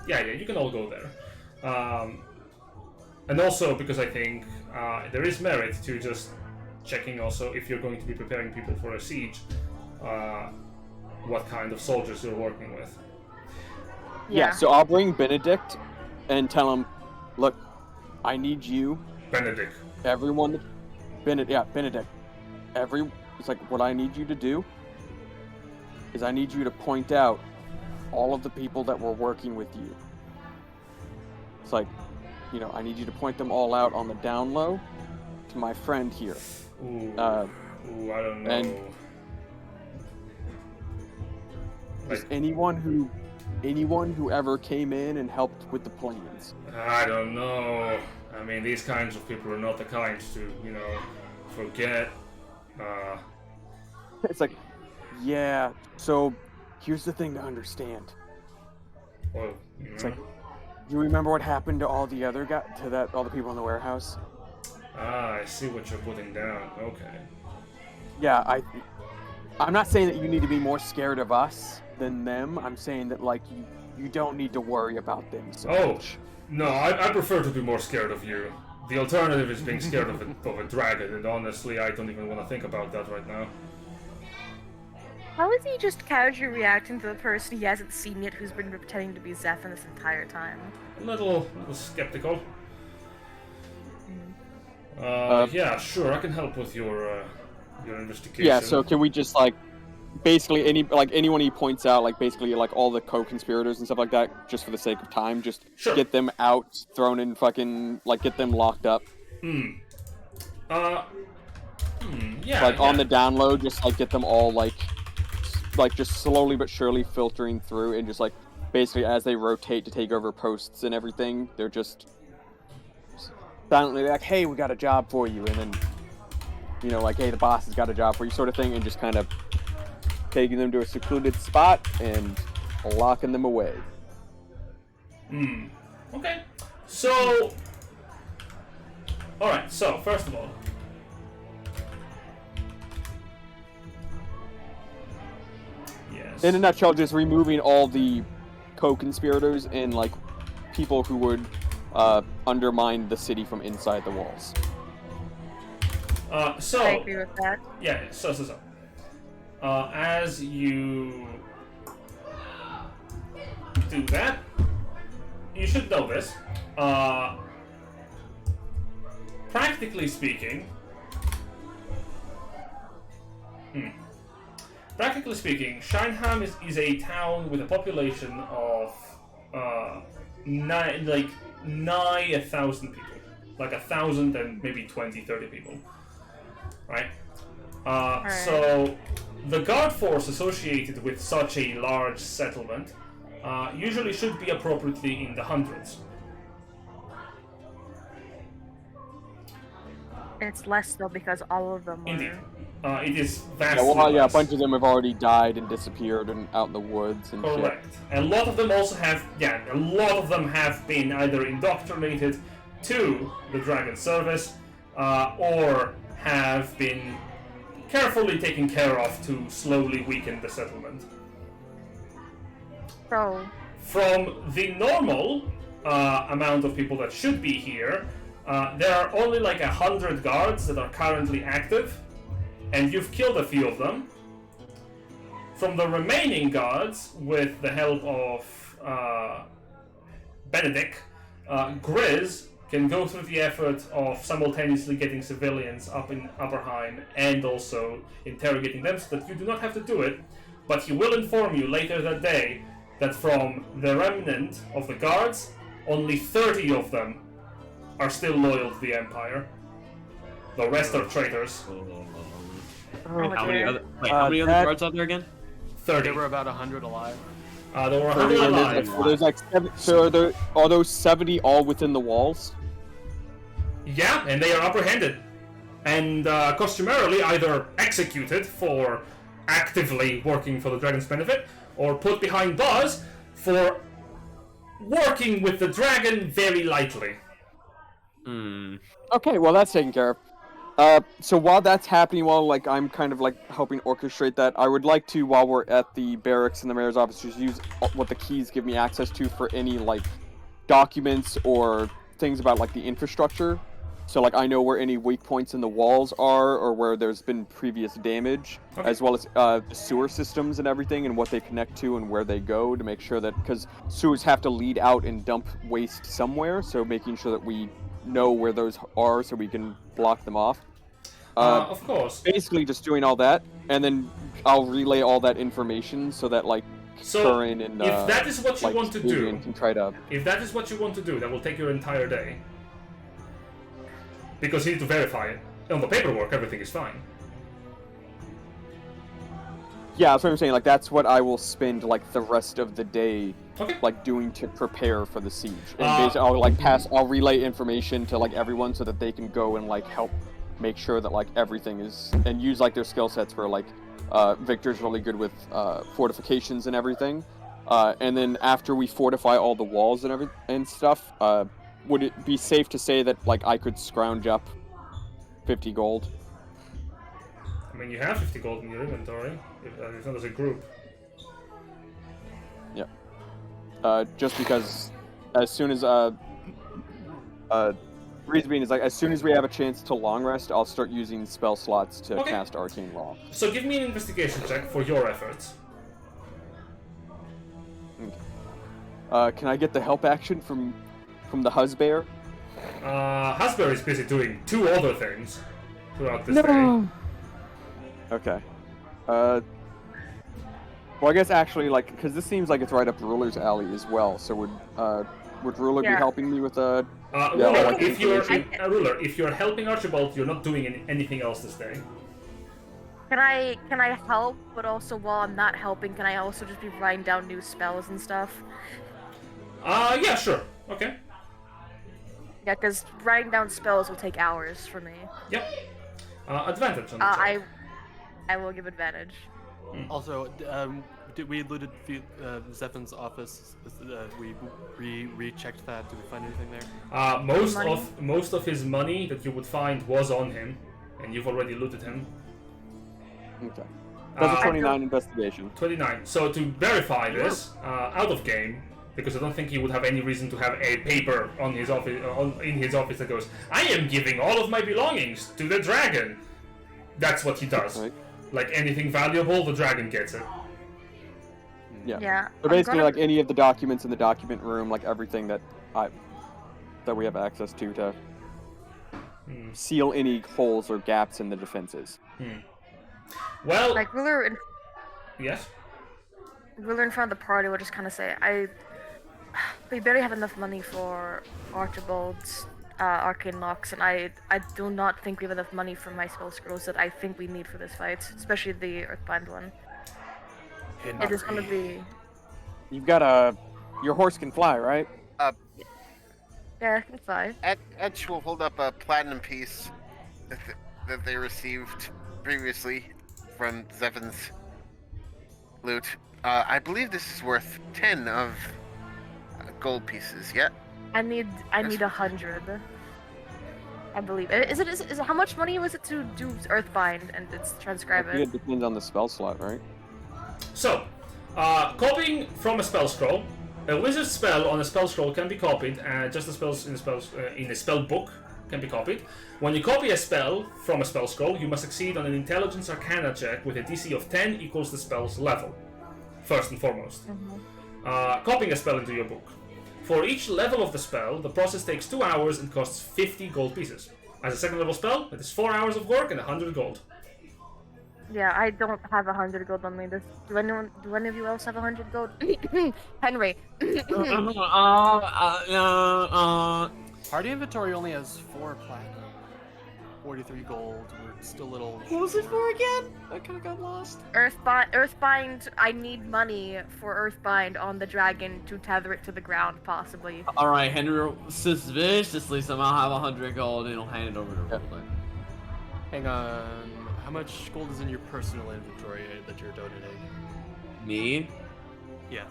Yeah, you can all go there. And also because I think there is merit to just checking also if you're going to be preparing people for a siege, what kind of soldiers you're working with. Yeah. So I'll bring Benedict and tell him, look, I need you, Benedict. everyone, Benedict. It's like what I need you to do is I need you to point out all of the people that were working with you. It's like, I need you to point them all out on the down low to my friend here. Ooh, I don't know. and- Just anyone who ever came in and helped with the plans. I don't know. I mean, these kinds of people are not the kind to, forget. It's like, yeah, so here's the thing to understand. Well, It's like, you remember what happened to all the other all the people in the warehouse? I see what you're putting down. Okay. Yeah, I'm not saying that you need to be more scared of us than them. I'm saying that, like, you don't need to worry about them so much. No, I prefer to be more scared of you. The alternative is being scared of a dragon, and honestly, I don't even want to think about that right now. How is he just casually reacting to the person he hasn't seen yet, who's been pretending to be Zephyr this entire time? A little skeptical. Yeah, sure, I can help with your investigation. Yeah, so can we just, like, basically anyone he points out, like, basically, like, all the co-conspirators and stuff like that, just for the sake of time, just get them out, thrown in fucking, like, get them locked up. Yeah. Like, on the down low, just, like, get them all, like, just slowly but surely filtering through, and just, like, basically as they rotate to take over posts and everything, they're just silently like, hey, we got a job for you, and then, like, hey, the boss has got a job for you, sort of thing, and just kind of taking them to a secluded spot and locking them away. Okay. So, alright, so, first of all, yes. In a nutshell, just removing all the co-conspirators and, like, people who would undermine the city from inside the walls. So, I agree with that. yeah, so. As you do that, you should know this. Practically speaking, Scheinheim is a town with a population of nigh 1,000 people, like 1,000 and maybe 20, 30 people, right? So the guard force associated with such a large settlement usually should be appropriately in the hundreds. It's less though because all of them Indeed. are. It is Yeah, vastly well, yeah, a less. bunch of them have already died and disappeared and out in the woods and Correct. And a lot of them also have, a lot of them have been either indoctrinated to the Dragon Service, or have been carefully taken care of to slowly weaken the settlement. So, From the normal amount of people that should be here, there are only like 100 guards that are currently active, and you've killed a few of them. From the remaining guards, with the help of Benedict, Grizz can go through the effort of simultaneously getting civilians up in Upperheim and also interrogating them, so that you do not have to do it, but he will inform you later that day that from the remnant of the guards, only 30 of them are still loyal to the Empire. The rest are traitors. How many other guards out there again? 30. There were about 100 alive. There were 100 alive. So there's like are those 70 all within the walls? Yeah, and they are apprehended. And customarily either executed for actively working for the Dragon's benefit, or put behind bars for working with the dragon very lightly. Okay, well that's taken care of. So while that's happening, while like I'm kind of like helping orchestrate that, I would like to, while we're at the barracks and the mayor's office, just use what the keys give me access to for any like documents or things about like the infrastructure. So like I know where any weak points in the walls are, or where there's been previous damage, as well as the sewer systems and everything, and what they connect to and where they go, to make sure that, because sewers have to lead out and dump waste somewhere, so making sure that we know where those are so we can block them off. Of course. Basically just doing all that, and then I'll relay all that information so that like Curran and if that is what you like, want to Adrian do, can try to... if that is what you want to do, that will take your entire day. Because you need to verify it. On the paperwork, everything is fine. Yeah, that's what I'm saying. Like that's what I will spend like the rest of the day, Okay. like doing to prepare for the siege. And basically, I'll relay information to like everyone so that they can go and like help make sure that like everything is, and use like their skill sets for like Victor's really good with fortifications and everything. And then after we fortify all the walls and stuff, would it be safe to say that like I could scrounge up 50 gold? I mean, you have 50 gold in your inventory, if not as a group. Yeah. Just because as soon as reason being is like as soon as we have a chance to long rest, I'll start using spell slots to cast Arcane Law. So give me an investigation check for your efforts. Okay. Can I get the help action from the Husbear? Husbear is busy doing 2 other things throughout this day. Okay. Well, I guess actually, like, because this seems like it's right up Ruler's alley as well. So would Ruler be helping me with a? Ruler, if you're helping Archibald, you're not doing anything else this day. can I help? But also, while I'm not helping, can I also just be writing down new spells and stuff? Yeah, sure. Okay. Yeah, because writing down spells will take hours for me. Yep. Advantage on the check. I will give advantage. Also, we looted Zephin's office. We rechecked that. Did we find anything there? Most of his money that you would find was on him, and you've already looted him. Okay. That's a 29 investigation. 29. So to verify this, out of game, because I don't think he would have any reason to have a paper on his office, in his office that goes, "I am giving all of my belongings to the dragon." That's what he does. Right. Like anything valuable, the dragon gets it. Yeah. So basically, like any of the documents in the document room, like everything that we have access to seal any holes or gaps in the defenses. Well, Like Ruler yes. in front of the party will just kind of say, we barely have enough money for Archibald's arcane locks, and I do not think we have enough money for my spell scrolls that I think we need for this fight, especially the Earthbind one. It is going to be... You've got your horse can fly, right? Yeah, I can fly. Etch will hold up a platinum piece that they received previously from Zephin's loot. I believe this is worth 10 of gold pieces. Yeah. I need 100. I believe. Is it how much money was it to do Earthbind and it's transcribe It it? depends on the spell slot, right? So, copying from a spell scroll. A wizard spell on a spell scroll can be copied, and just the spells in a spell book can be copied. When you copy a spell from a spell scroll, you must succeed on an Intelligence Arcana check with a DC of 10 equals the spell's level. First and foremost. Copying a spell into your book. For each level of the spell, the process takes 2 hours and costs 50 gold pieces. As a second level spell, it is 4 hours of work and 100 gold. Yeah, I don't have 100 gold on me. Do any of you else have 100 gold? Henry. Party inventory only has 4 platinum, 43 gold. We're still a little. What was it for again? I kind of got lost. Earthbind. I need money for Earthbind on the dragon to tether it to the ground, possibly. All right, Henry suspiciously somehow have 100 gold, and he'll hand it over to Ruler. Hang on. How much gold is in your personal inventory that you're donating? Me? Yeah.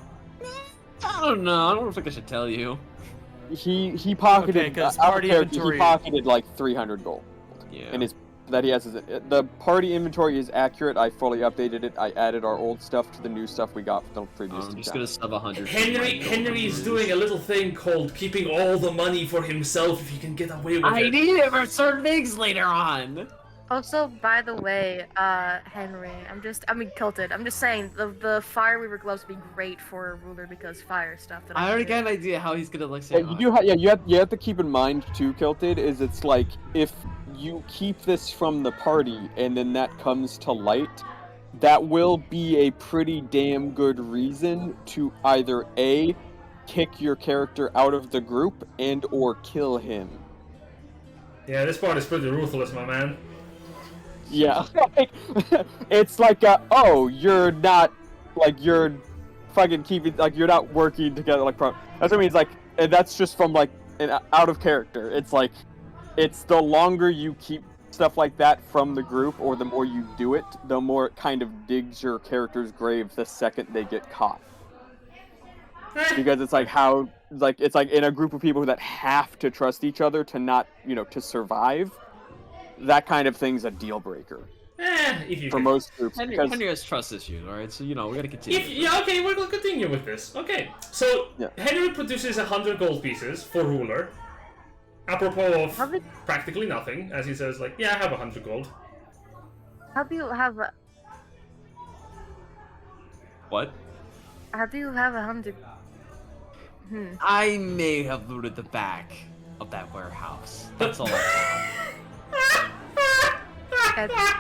I don't know. I don't know if I should tell you. He pocketed Okay, 'cause out of party character, inventory- he pocketed like 300 gold. Yeah. And his that he has the party inventory is accurate. I fully updated it. I added our old stuff to the new stuff we got from the previous I'm just chapter. gonna sub 100. Henry's doing a little thing called keeping all the money for himself if he can get away with I it. need it for certain things later on. Also, by the way, Henry, Kilted. I'm just saying the fire weaver gloves would be great for a ruler because fire stuff. That I already can got an idea how he's gonna like say. Yeah, you have to keep in mind too, Kilted, is it's like if you keep this from the party and then that comes to light, that will be a pretty damn good reason to either A, kick your character out of the group and or kill him. Yeah, this part is pretty ruthless, my man. Yeah, it's like, oh, you're not, like, you're fucking keeping, like, you're not working together, like, that's what I mean, it's like, and that's just from, like, an out of character. It's like, it's the longer you keep stuff like that from the group, or the more you do it, the more it kind of digs your character's grave the second they get caught. Because it's like how, like, it's like in a group of people that have to trust each other to not, to survive, that kind of thing's a deal breaker. If you for can. most groups. Henry has trust issues, alright? So, we gotta continue. Okay, we're gonna continue with this. Okay, so Henry produces 100 gold pieces for ruler. Apropos of practically nothing, as he says, like, yeah, I have 100 gold. How do you have What? How do you have 100? I may have looted the back of that warehouse. That's all I know.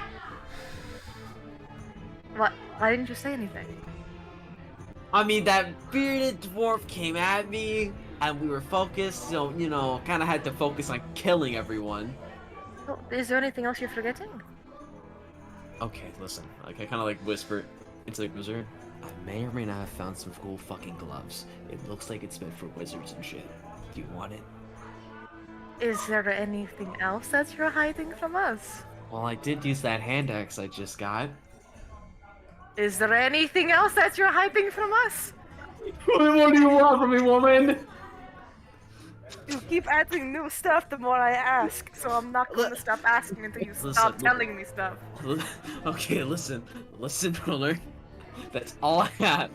What? Why didn't you say anything? I mean, that bearded dwarf came at me, and we were focused, so, kind of had to focus on killing everyone. Oh, is there anything else you're forgetting? Okay, listen. I kind of, whisper into the wizard. I may or may not have found some cool fucking gloves. It looks like it's meant for wizards and shit. Do you want it? Is there anything else that you're hiding from us? Well, I did use that hand axe I just got. Is there anything else that you're hiding from us? What do you want from me, woman? You keep adding new stuff the more I ask, so I'm not going to stop asking until you stop telling me stuff. Okay, listen, ruler. That's all I have.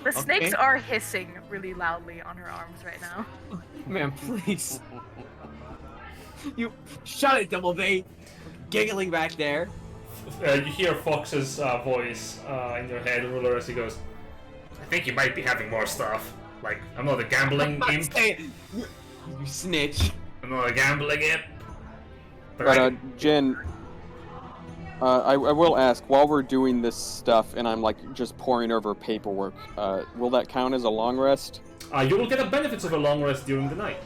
The snakes are hissing really loudly on her arms right now. Man, please. You shut it, Doublebait. Giggling back there. You hear Fox's voice in your head, ruler, as he goes, I think you might be having more stuff. Like, I'm not a gambling imp. You snitch. I'm not a gambling imp. But, Jen, I will ask, while we're doing this stuff and I'm, just poring over paperwork, will that count as a long rest? You will get the benefits of a long rest during the night.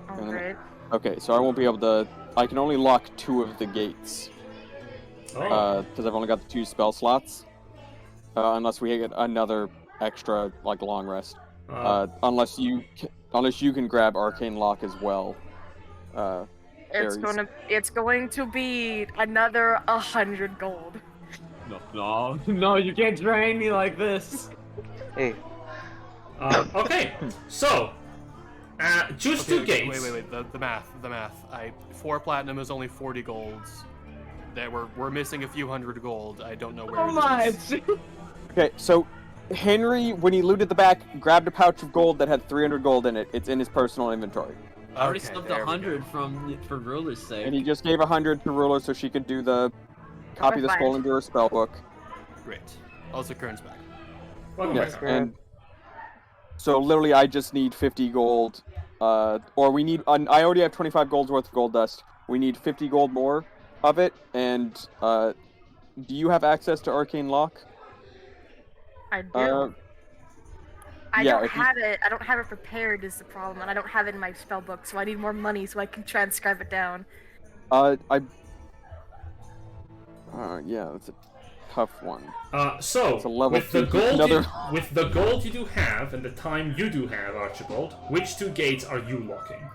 Oh, great. Okay, so I won't be able to... I can only lock 2 of the gates. Because I've only got the 2 spell slots. Unless we get another extra, long rest. Unless you can grab Arcane Lock as well. Aries. It's going to be another 100 gold. No, you can't drain me like this. Hey, Okay, so choose two gates. Wait. The math. 4 platinum is only 40 golds. That we're missing a few hundred gold. I don't know where it is. Okay, so Henry, when he looted the back, grabbed a pouch of gold that had 300 gold in it. It's in his personal inventory. I already Okay, slipped there we 100 for Ruler's sake. And he just gave 100 to Ruler so she could do the copy the Fine. scroll into her spellbook. Great. Also, Curran's back. Welcome Yes, back. and so literally I just need 50 gold. Or we need, I already have 25 gold's worth of gold dust. We need 50 gold more of it, and do you have access to Arcane Lock? I do. I yeah, don't if you- have it. I don't have it prepared is the problem, and I don't have it in my spell book, so I need more money so I can transcribe it down. Yeah, that's a tough one. So It's a level with the 50 gold, another- with the gold you do have and the time you do have, Archibald, which two gates are you locking?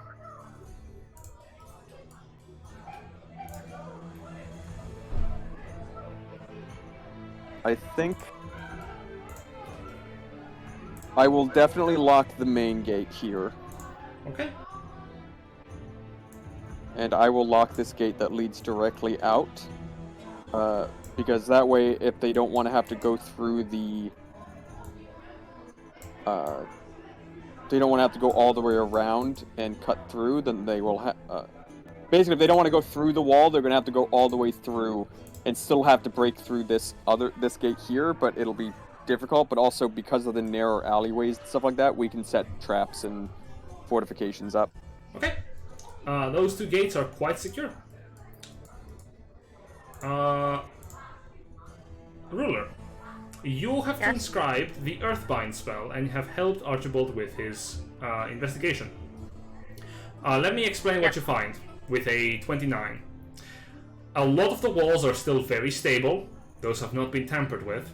I think I will definitely lock the main gate here, Okay. and I will lock this gate that leads directly out, because that way, if they don't want to have to go through the, they don't want to have to go all the way around and cut through, then they will have, basically, if they don't want to go through the wall, they're going to have to go all the way through and still have to break through this gate here, but it'll be difficult. But also because of the narrow alleyways and stuff like that, we can set traps and fortifications up. Okay. Those two gates are quite secure. Ruler, you have transcribed the Earthbind spell and have helped Archibald with his investigation. Let me explain what you find with a 29. A lot of the walls are still very stable. Those have not been tampered with.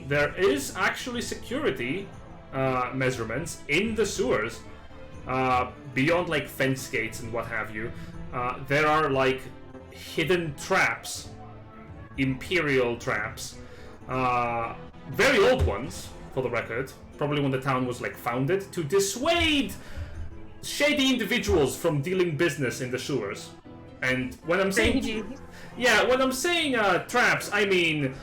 There is actually security measurements in the sewers beyond like fence gates and what have you. There are like hidden traps, imperial traps, very old ones for the record, probably when the town was like founded, to dissuade shady individuals from dealing business in the sewers. And when I'm saying traps, I mean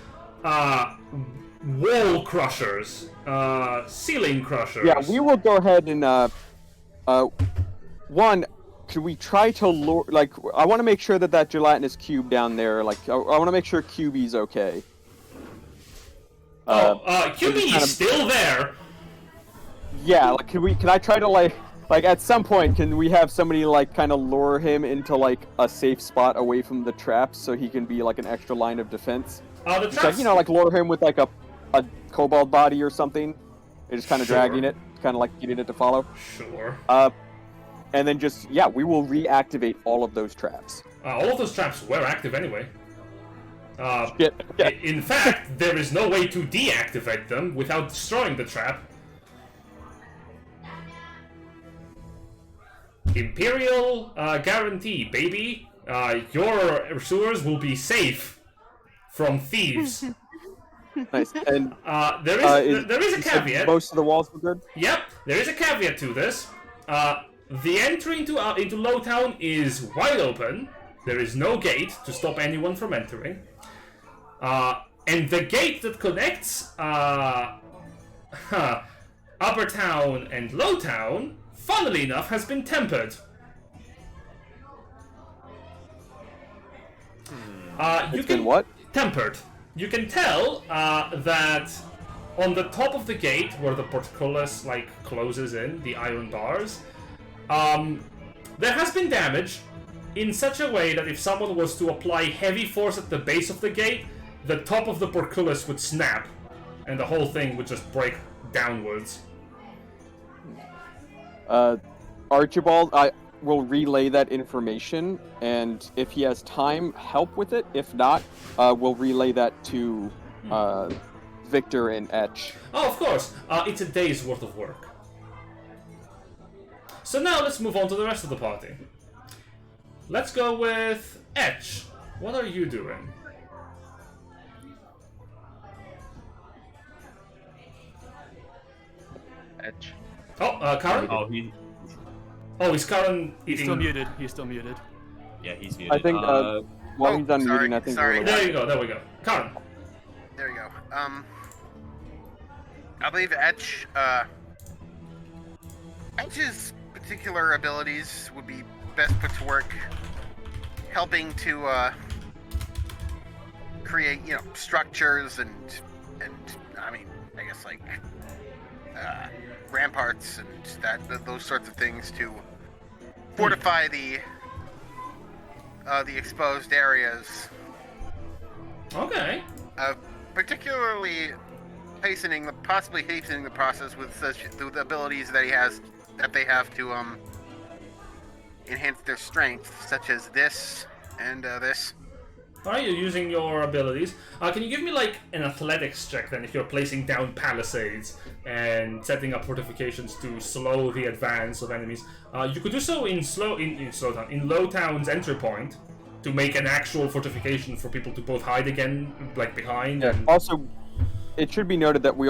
wall crushers, ceiling crushers. Yeah, we will go ahead and one. Could we try to lure? Like, I want to make sure that gelatinous cube down there. Like, I want to make sure QB's okay. QB is still there. Yeah, like, can I try to like at some point, can we have somebody like kind of lure him into like a safe spot away from the traps so he can be like an extra line of defense? The Just, traps. like, like lure him with like a kobold body or something. You're just kind of dragging it, kind of like getting it to follow. Sure. And then just we will reactivate all of those traps. All of those traps were active anyway. Shit. Yeah. In fact, there is no way to deactivate them without destroying the trap. Imperial guarantee, baby. Your sewers will be safe from thieves. Nice. And there is a caveat. Most of the walls were good. Yep, there is a caveat to this. The entry into Lowtown is wide open. There is no gate to stop anyone from entering. And the gate that connects Upper Town and Lowtown, funnily enough, has been tempered. It's been what? Tempered. You can tell that on the top of the gate, where the portcullis closes in, the iron bars, there has been damage in such a way that if someone was to apply heavy force at the base of the gate, the top of the portcullis would snap, and the whole thing would just break downwards. Archibald, I will relay that information, and if he has time, help with it. If not, we'll relay that to Victor and Etch. Oh, of course. It's a day's worth of work. So now let's move on to the rest of the party. let's go with Etch. What are you doing? Etch. Oh, Curran? Oh, is Curran He's eating? still muted. He's still muted. Yeah, he's muted. I think while he's unmuting, sorry, I think. sorry. we're There you go. There we go. Curran. There you go. I believe Etch's particular abilities would be best put to work helping to create, structures and I mean, I guess like ramparts and those sorts of things to fortify the exposed areas. Okay. Particularly possibly hastening the process with the abilities that they have to enhance their strength, such as this and this. Alright, you're using your abilities. Can you give me like an athletics check then if you're placing down palisades and setting up fortifications to slow the advance of enemies? You could do so in Lowtown's entry point to make an actual fortification for people to both hide again, like behind. Yeah. And... Also, it should be noted that we've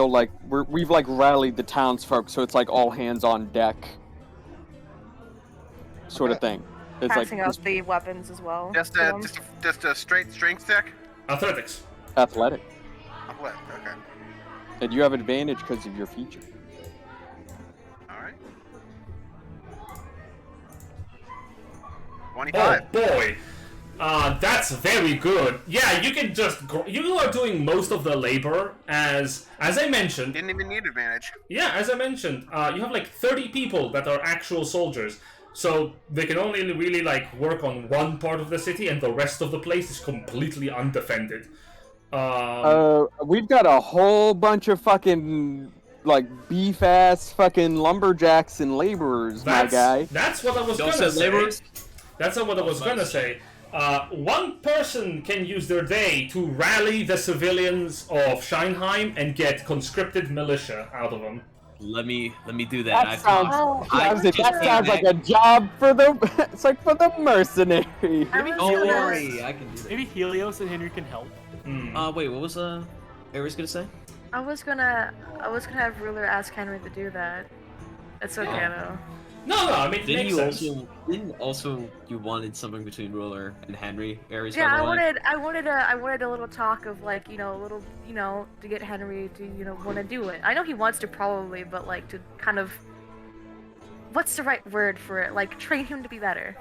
rallied the townsfolk, so it's like all hands on deck, sort of thing. It's Passing like out the weapons as well. Just a straight strength check. Athletics. athletic, Oh, what? Okay. and you have advantage because of your feature. All right. 25. Oh boy. That's very good. Yeah, you can just you are doing most of the labor as I mentioned. Didn't even need advantage. Yeah, as I mentioned, you have like 30 people that are actual soldiers. So they can only really like work on one part of the city and the rest of the place is completely undefended. We've got a whole bunch of fucking beef ass fucking lumberjacks and laborers, my guy. That's what I was gonna say. That's what I was gonna say. One person can use their day to rally the civilians of Scheinheim and get conscripted militia out of them. Let me do that. That sounds like a job for the. It's like for the mercenary. Don't worry, I can do that. Maybe Helios and Henry can help. Wait, what was Aries gonna say? I was gonna have Ruler ask Henry to do that. It's okay though. No, I mean, Didn't it makes sense. you wanted something between Ruler and Henry? Aries. Yeah, by the way? I wanted a little talk of a little, to get Henry to, want to do it. I know he wants to probably, but to kind of, what's the right word for it? Train him to be better.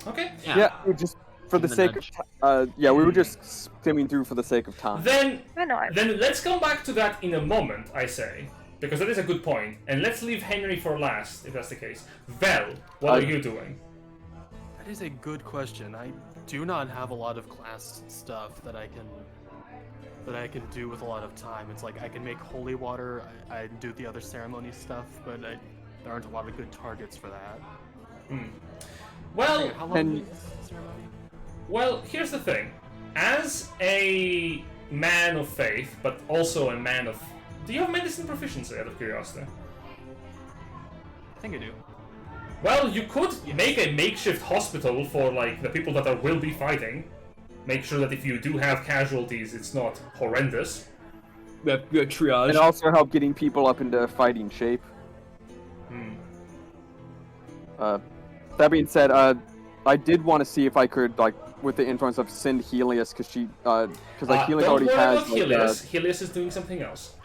Okay. Yeah, just for the sake of, we were just skimming through for the sake of time. Then let's come back to that in a moment, I say. Because that is a good point. And let's leave Henry for last, if that's the case. Vel, what are you doing? That is a good question. I do not have a lot of class stuff that I can do with a lot of time. It's like I can make holy water, I do the other ceremony stuff, but there aren't a lot of good targets for that. Well, how long is the ceremony? Well, here's the thing. As a man of faith, but also a man of... Do you have medicine proficiency, out of curiosity? I think I do. Well, you could make a makeshift hospital for, the people that will be fighting. Make sure that if you do have casualties, it's not horrendous. We have triage. And also help getting people up into fighting shape. That being said, I did want to see if I could, with the influence of send Helius, because Helius already has... Helius. Helius is doing something else.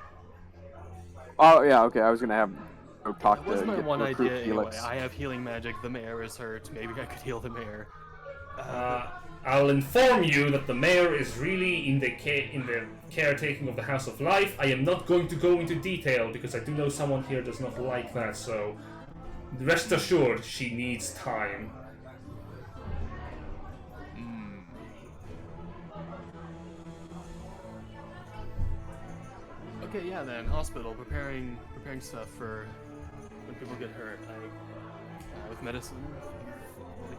Oh, yeah, okay, I was going to have talk That was to my one idea anyway. Helix. I have healing magic, the mayor is hurt, maybe I could heal the mayor. I'll inform you that the mayor is really in the caretaking of the House of Life. I am not going to go into detail because I do know someone here does not like that, so rest assured she needs time. Okay, yeah, then hospital, preparing stuff for when people get hurt. With medicine,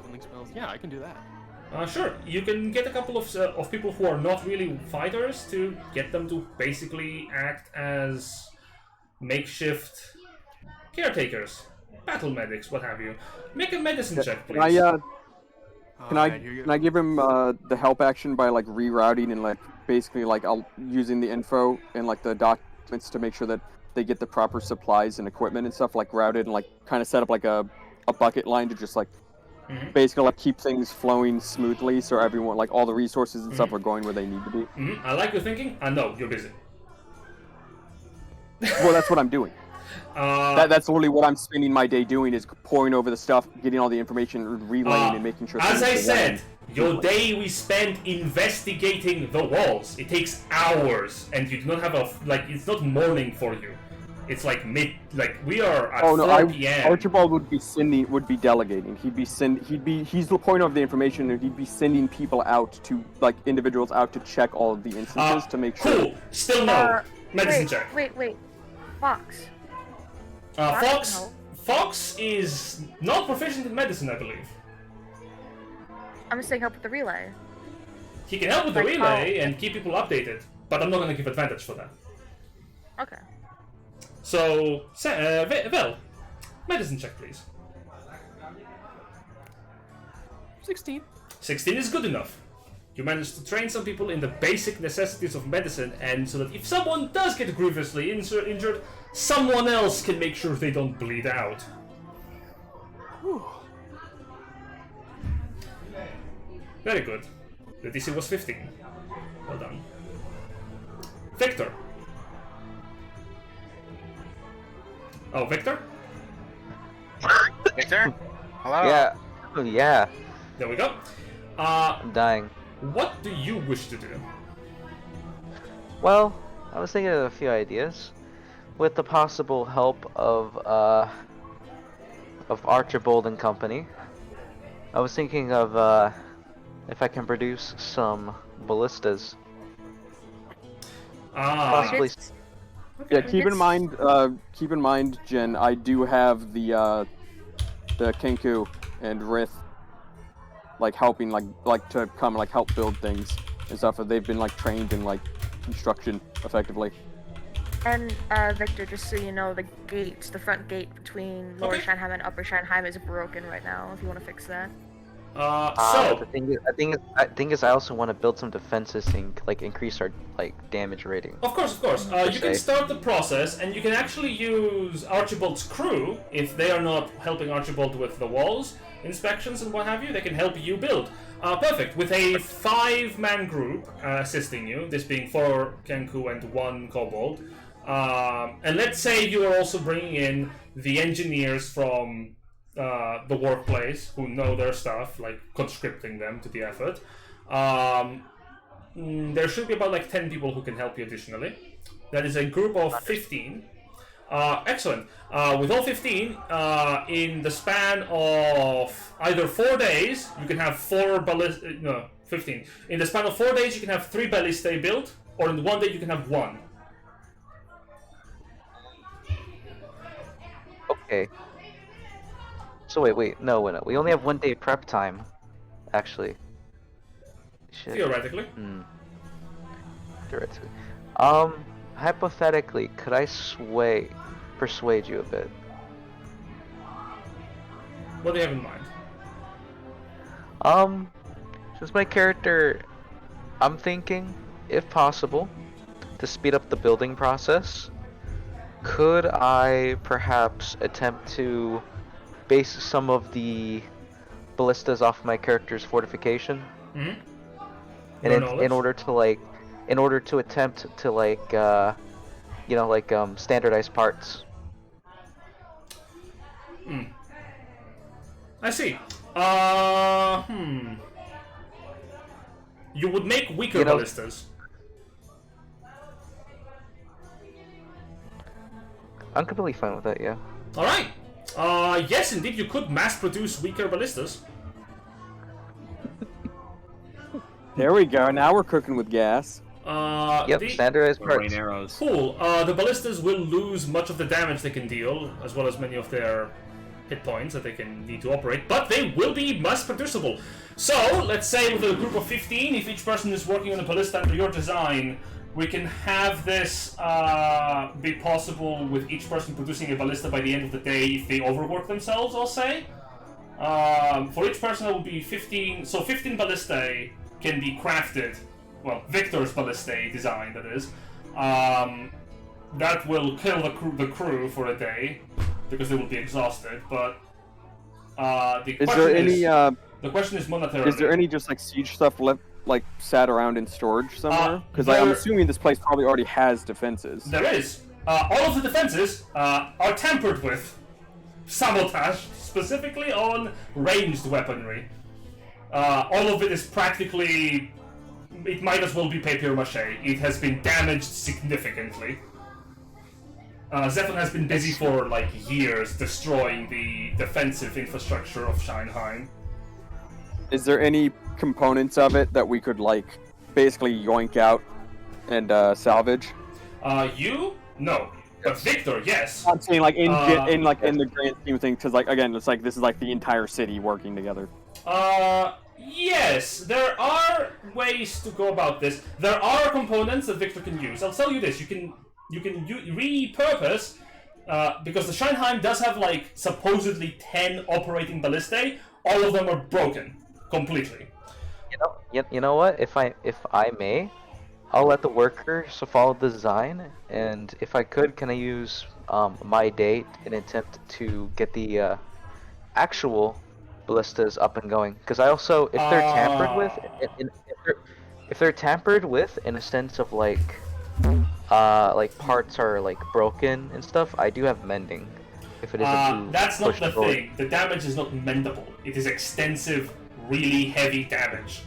healing spells. Yeah, I can do that. Sure. You can get a couple of people who are not really fighters to get them to basically act as makeshift caretakers, battle medics, what have you. Make a medicine check, please. Can Alright, here you I give him the help action by like rerouting and like basically like using the info and like the documents to make sure that they get the proper supplies and equipment and stuff like routed and like kind of set up like a bucket line to just like basically like keep things flowing smoothly so everyone like all the resources and stuff are going where they need to be. I like your thinking. I know you're busy. Well, that's what I'm doing. That's literally what I'm spending my day doing is poring over the stuff, getting all the information, relaying, and making sure. As I things are said, running. your day we spend investigating the walls. It takes hours, and you do not have it's not morning for you. It's like we are at 4 p.m. Archibald would be delegating. He's the point of the information, and he'd be sending people out to individuals out to check all of the instances to make sure. Cool. Still no. Medicine check. Wait. Fox. Fox is not proficient in medicine, I believe. I'm just saying help with the relay. He can help with the relay and keep people updated, but I'm not going to give advantage for that. Okay. So, Vel, medicine check, please. 16. 16 is good enough. You managed to train some people in the basic necessities of medicine, and so that if someone does get grievously injured, someone else can make sure they don't bleed out. Whew. Very good. The DC was 15. Well done. Victor. Oh, Victor? Victor? Hello? Yeah. Oh, yeah. There we go. I'm dying. What do you wish to do? Well, I was thinking of a few ideas. With the possible help of Archibald and company, I was thinking of if I can produce some ballistas. Possibly. Yeah, keep in mind, Jen. I do have the Kenku and Rith, helping, to come, help build things and stuff. They've been, trained in, construction, effectively. And, Victor, just so you know, the front gate between Lower Shanheim and Upper Shanheim is broken right now, if you want to fix that. The thing is, I also want to build some defenses and increase our damage rating. Of course. You can start the process, and you can actually use Archibald's crew if they are not helping Archibald with the walls inspections and what have you. They can help you build. Perfect. With a 5-man group assisting you, this being 4 Kenku and 1 Kobold, and let's say you are also bringing in the engineers from the workplace who know their stuff, conscripting them to the effort. There should be about 10 people who can help you additionally. That is a group of 15. Excellent. With all 15, in the span of either 4 days, you can have 15. In the span of 4 days, you can have 3 ballistae built, or in 1 day, you can have 1. Okay. So wait, no, we only have 1 day prep time, actually. Shit. Theoretically. Theoretically. Hypothetically, could I persuade you a bit? What do you have in mind? Since my character, I'm thinking, if possible, to speed up the building process, could I perhaps attempt to base some of the ballistas off my character's fortification? Mm-hmm. And in order to attempt to standardize parts. I see. You would make weaker ballistas. I'm completely fine with that, yeah. Alright. Yes, indeed, you could mass produce weaker ballistas. There we go. Now we're cooking with gas. Standardized parts. Arrows. Cool. The ballistas will lose much of the damage they can deal, as well as many of their hit points that they can need to operate, but they will be mass producible. So, let's say with a group of 15, if each person is working on a ballista under your design, we can have this be possible with each person producing a ballista by the end of the day if they overwork themselves, I'll say. For each person, it will be 15. So 15 ballistae can be crafted. Well, Victor's ballistae design, that is. That will kill the crew for a day because they will be exhausted. But the question is monetarily. Is there any just like siege stuff left, like sat around in storage somewhere? Because I'm assuming this place probably already has defenses. There is. All of the defenses are tampered with, sabotaged, specifically on ranged weaponry. All of it is practically. It might as well be papier-mâché. It has been damaged significantly. Zephyr has been busy for like years destroying the defensive infrastructure of Scheinheim. Is there any components of it that we could like basically yoink out and salvage? No. But Victor, yes. I'm saying like in the grand scheme of things, because like again, it's like this is like the entire city working together. Yes, there are ways to go about this. There are components that Victor can use. I'll tell you this: you can repurpose because the Scheinheim does have like supposedly 10 operating ballistae. All of them are broken completely. You know what? If I may, I'll let the workers follow the design, and if I could, can I use my date in an attempt to get the actual ballistas up and going? Because I also, if they're tampered with, if they're tampered with in a sense of like parts are like broken and stuff, I do have mending. If it isn't that's not the thing. The damage is not mendable. It is extensive, really heavy damage.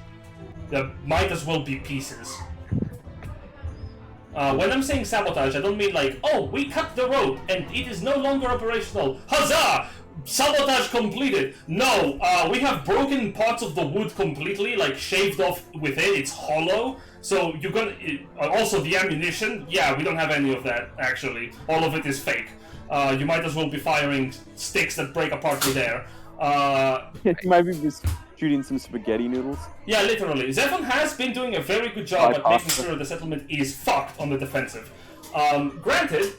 There might as well be pieces. When I'm saying sabotage, I don't mean like, oh, we cut the rope and it is no longer operational. Huzzah! Sabotage completed! No, we have broken parts of the wood completely, like shaved off within, it's hollow. So you're gonna... also the ammunition, yeah, we don't have any of that, actually. All of it is fake. You might as well be firing sticks that break apart with air. You might be just shooting some spaghetti noodles. Yeah, literally. Zephyr has been doing a very good job at making sure the settlement is fucked on the defensive. Granted,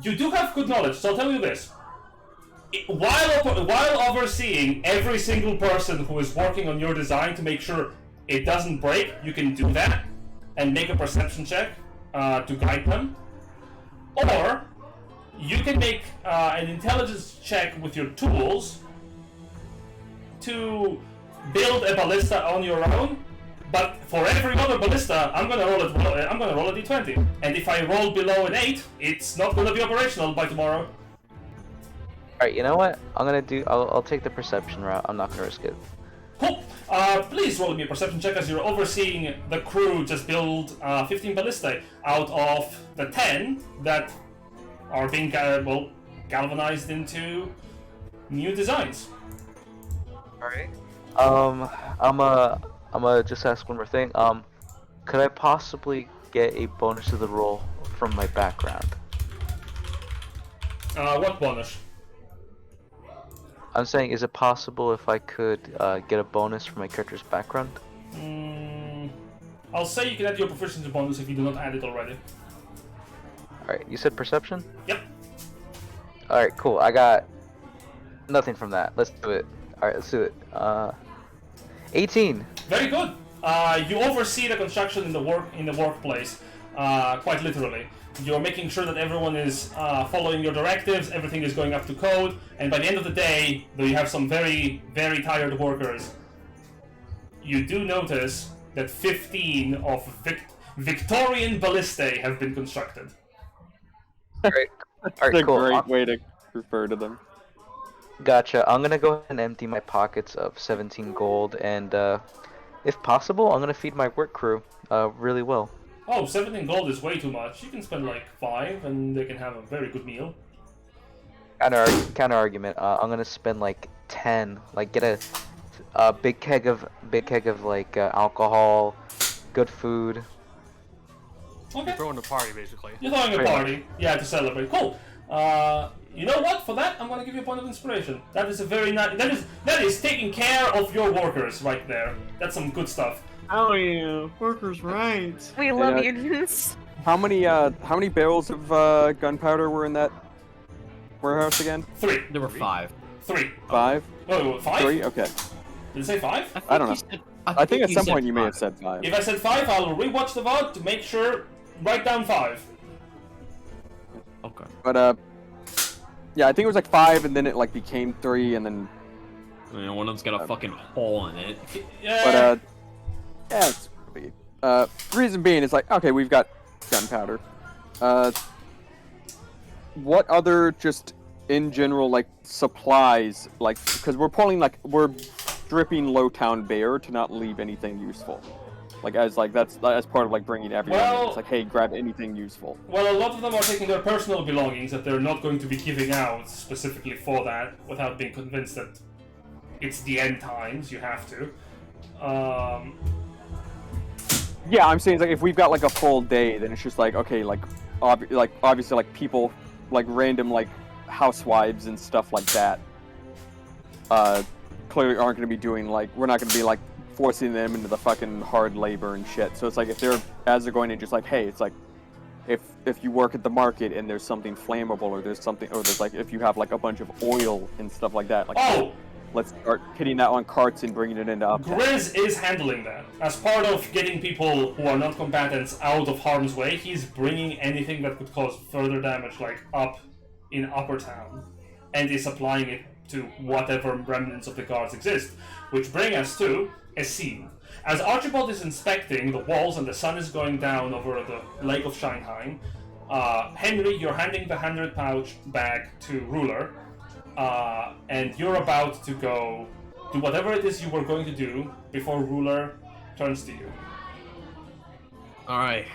you do have good knowledge, so I'll tell you this. While overseeing every single person who is working on your design to make sure it doesn't break, you can do that and make a perception check to guide them. Or you can make an intelligence check with your tools to build a ballista on your own. But for every other ballista, I'm gonna roll a d20, and if I roll below an 8, it's not gonna be operational by tomorrow. Alright, you know what? I'll take the perception route. I'm not gonna risk it. Cool. Please roll me a perception check as you're overseeing the crew just build 15 ballistae out of the 10 that are being galvanized into new designs. Alright. I'm gonna just ask one more thing. Could I possibly get a bonus to the roll from my background? What bonus? I'm saying, is it possible if I could get a bonus from my character's background? I'll say you can add your proficiency bonus if you do not add it already. Alright, you said perception? Yep. Alright, cool. I got nothing from that. Let's do it. Alright, let's do it. 18! Very good. You oversee the construction in the workplace, quite literally. You're making sure that everyone is following your directives, everything is going up to code, and by the end of the day, though you have some very, very tired workers, you do notice that 15 of Victorian ballistae have been constructed. Alright, That's a cool. great way to refer to them. Gotcha. I'm gonna go ahead and empty my pockets of 17 gold, and if possible, I'm gonna feed my work crew really well. Oh, 17 gold is way too much. You can spend like 5 and they can have a very good meal. Counter argument. I'm gonna spend like 10. Like get a big keg of like alcohol, good food. Okay. You're throwing a party, basically. You're throwing a party, yeah, to celebrate. Cool. You know what? For that, I'm gonna give you a point of inspiration. That is a very nice. That is taking care of your workers right there. That's some good stuff. Oh yeah, workers' rights. We love unions. How many barrels of gunpowder were in that warehouse again? 3. There were 5. 3. 5? Oh, 5? 3? Okay. Did it say 5? I don't know. I think at some point you may have said said 5. If I said 5, I'll rewatch the VOD to make sure. Write down 5. Okay. But yeah, I think it was like 5, and then it like became 3, and then. I mean, one of them's got a fucking hole in it. Yeah. But yeah, it's big. Reason being is like, okay, we've got gunpowder. What other just in general like supplies, like, because we're dripping Lowtown bare to not leave anything useful. Like as part of like bringing everyone in. It's like, hey, grab anything useful. Well, a lot of them are taking their personal belongings that they're not going to be giving out specifically for that, without being convinced that it's the end times. You have to. Yeah, I'm saying like if we've got like a full day, then it's just like, okay, like obviously like people like random like housewives and stuff like that. Clearly aren't going to be doing like, we're not going to be like forcing them into the fucking hard labor and shit. So it's like if they're going in, just like, hey, it's like if you work at the market and there's something flammable, or there's like if you have like a bunch of oil and stuff like that, like let's start hitting that on carts and bringing it into Uptown. Grizz is handling that. As part of getting people who are not combatants out of harm's way, he's bringing anything that could cause further damage, like up in Upper Town, and is applying it to whatever remnants of the guards exist. Which bring us to a scene. As Archibald is inspecting the walls and the sun is going down over the Lake of Scheinheim, Henry, you're handing the 100-pouch bag to Ruler, and you're about to go do whatever it is you were going to do before Ruler turns to you. Alright.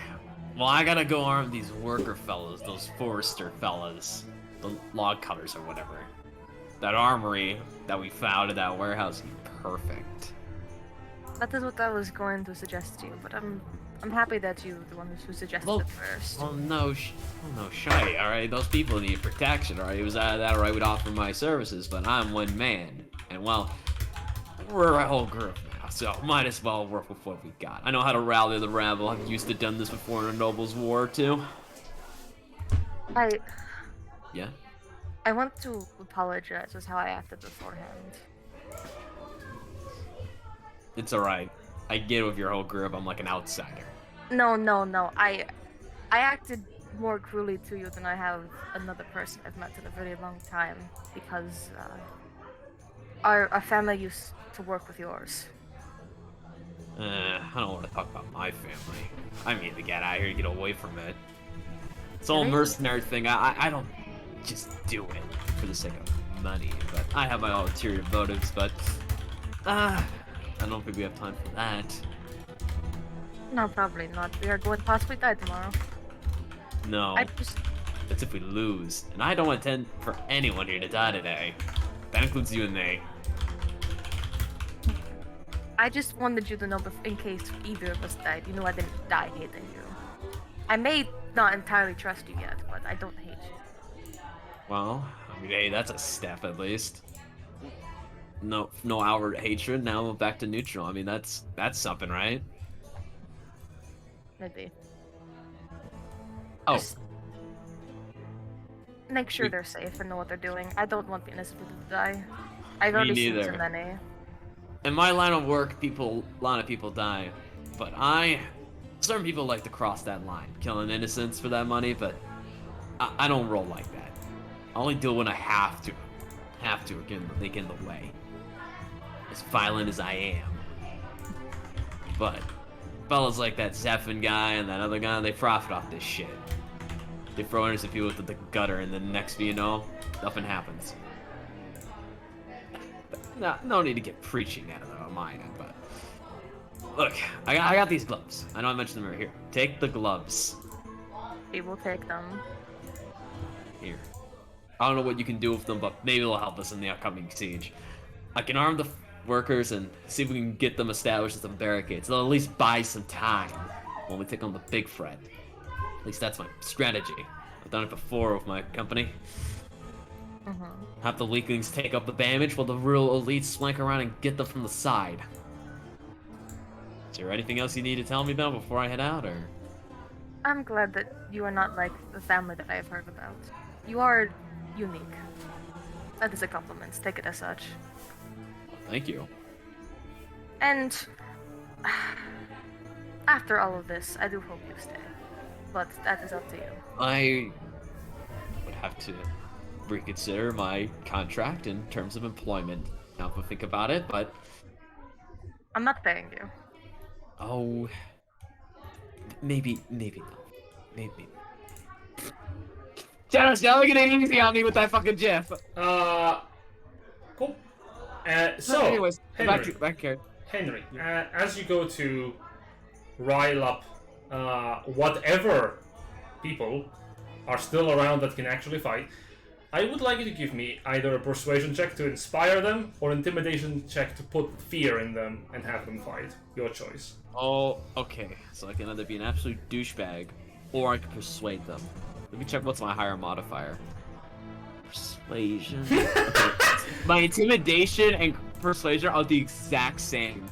Well, I gotta go arm these worker fellas, those forester fellas, the log cutters or whatever. That armory that we found in that warehouse is perfect. That is what I was going to suggest to you, but I'm happy that you were the one who suggested it first. Oh no, shy, alright? Those people need protection, alright? It was out of that, alright, we'd offer my services, but I'm one man. And well, we're a whole group now, so might as well work with what we got. I know how to rally the rabble. I've used to done this before in a Nobles War, too. Yeah? I want to apologize for how I acted beforehand. It's alright. I get with your whole group, I'm like an outsider. No. I acted more cruelly to you than I have another person I've met in a very long time, because our family used to work with yours. I don't want to talk about my family. I mean to get out of here, get away from it. It's all mercenary thing. I don't just do it for the sake of money, but I have my ulterior motives, but I don't think we have time for that. No, probably not. We are going to possibly die tomorrow. No. That's if we lose. And I don't intend for anyone here to die today. That includes you and me. I just wanted you to know, in case either of us died, you know I didn't die hating you. I may not entirely trust you yet, but I don't hate you. Well, I mean, hey, that's a step at least. No outward hatred. Now I'm back to neutral. I mean, that's something, right? Maybe. Oh. Just make sure they're safe and know what they're doing. I don't want the innocent people to die. I've already seen so many. In my line of work, a lot of people die, but certain people like to cross that line, killing innocents for that money, but I don't roll like that. I only do it when I have to. Again, they get in the way. As violent as I am. But fellas like that Zephyr guy and that other guy, they profit off this shit. They throw innocent people into the gutter, and then next thing you know, nothing happens. No need to get preaching out of my end, but look, I got these gloves. I know I mentioned them right here. Take the gloves. We will take them. Here. I don't know what you can do with them, but maybe it'll help us in the upcoming siege. I can arm the workers and see if we can get them established as some barricades. They'll at least buy some time when we take on the big threat. At least that's my strategy. I've done it before with my company. Have the weaklings take up the damage while the real elites flank around and get them from the side. Is there anything else you need to tell me about before I head out, or? I'm glad that you are not like the family that I have heard about. You are unique. That is a compliment. Take it as such. Thank you. And after all of this, I do hope you stay. But that is up to you. I would have to reconsider my contract in terms of employment. Now if I think about it, but I'm not paying you. oh, maybe not. Maybe. Dennis, now look at it easy on me with that fucking GIF. Cool. So, anyways, Henry, back here. Henry, as you go to rile up whatever people are still around that can actually fight, I would like you to give me either a persuasion check to inspire them or intimidation check to put fear in them and have them fight. Your choice. Oh, okay. So I can either be an absolute douchebag, or I can persuade them. Let me check what's my higher modifier. Persuasion. Okay. My intimidation and persuasion are the exact same.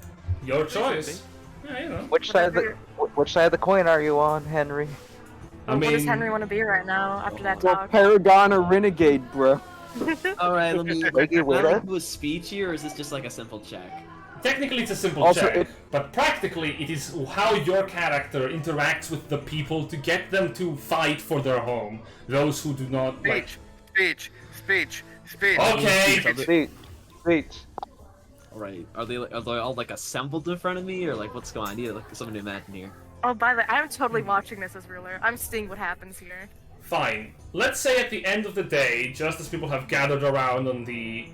Your choice. Yeah, you know. Which side of the coin are you on, Henry? I What does mean, Henry want to be right now after that Well, talk? Paragon or Renegade, bro. Alright, let me... Like it with Can I it? do a speech here, or is this just like a simple check? technically it's a simple Also, check, but practically it is how your character interacts with the people to get them to fight for their home. Those who do not like. Speech. Okay. Speech. Alright, are they all like assembled in front of me, or like what's going on? I need like someone to imagine here. Oh, by the way, I'm totally watching this as ruler. I'm seeing what happens here. Fine. Let's say at the end of the day, just as people have gathered around on the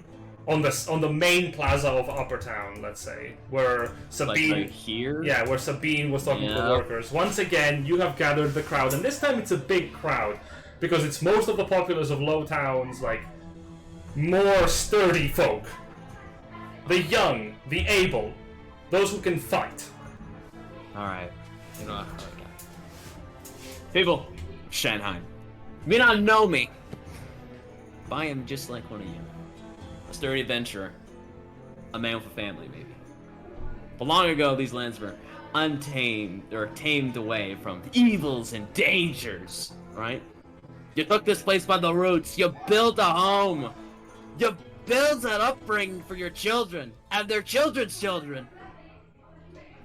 main plaza of Upper Town, let's say, where Sabine, like right here. yeah, where Sabine was talking to the Yeah. workers. Once again, you have gathered the crowd, and this time it's a big crowd because it's most of the populace of low towns, like more sturdy folk, the young, the able, those who can fight. All right. You know, okay. People, Shanheim, you may not know me, but I am just like one of you. A sturdy adventurer. A man with a family, maybe. But long ago, these lands were untamed, or tamed away from evils and dangers, right? You took this place by the roots, you built a home. You built an upbringing for your children, and their children's children.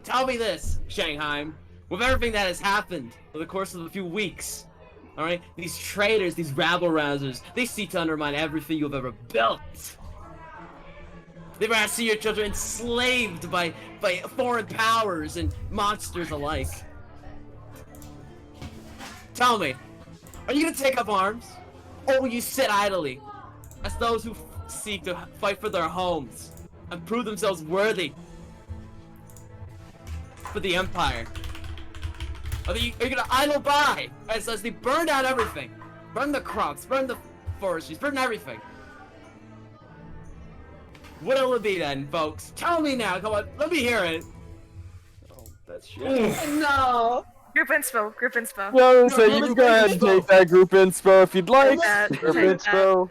Tell me this, Shanghai, with everything that has happened over the course of a few weeks, alright? These traitors, these rabble-rousers, they seek to undermine everything you've ever built. They've ever seen your children enslaved by foreign powers and monsters alike. Tell me, are you gonna take up arms? Or will you sit idly as those who seek to fight for their homes and prove themselves worthy for the Empire? Are you gonna idle by as they burn down everything? Burn the crops, burn the forestries, burn everything. What'll it be then, folks? Tell me now, come on, let me hear it. Oh, that's shit. No! Group inspo. No, so you can go ahead and take that group inspo if you'd like. Group inspo.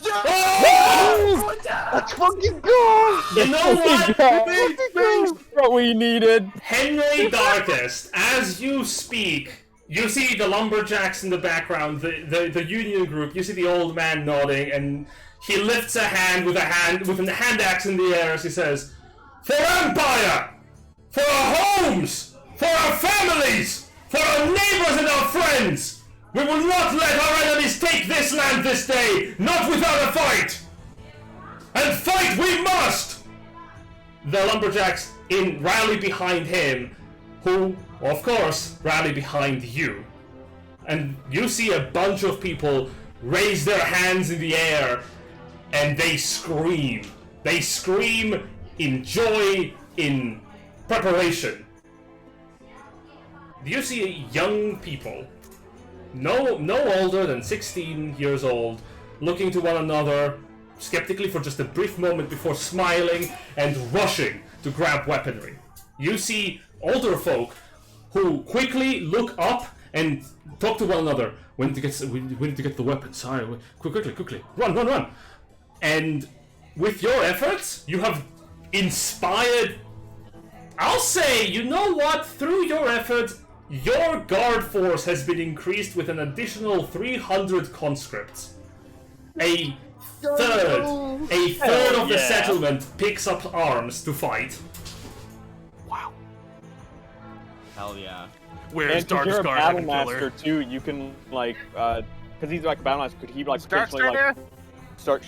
Oh! Let's fucking go! You know what? That's what we needed. Henry Darkest, as you speak, you see the lumberjacks in the background, the union group. You see the old man nodding, and he lifts a hand with a hand axe in the air as he says, "For Empire, for our homes, for our families, for our neighbors and our friends, we will not let our enemies take this land this day, not without a fight. And fight we must!" The lumberjacks rally behind him, who, of course, rally behind you. And you see a bunch of people raise their hands in the air, and they scream. They scream in joy, in preparation. You see young people, no older than 16 years old, looking to one another skeptically for just a brief moment before smiling and rushing to grab weaponry. You see older folk who quickly look up and talk to one another. We need to get the weapons. Sorry, quickly, run! And with your efforts, you have inspired. I'll say, you know what? Through your efforts, your guard force has been increased with an additional 300 conscripts. A A third of the yeah. settlement picks up arms to fight. Wow. Hell yeah. Where's And 'cause you're a Darkscar Heaven Battlemaster Killer? too, you can like, because he's like a Battlemaster, could he like Darkstar potentially like there? start?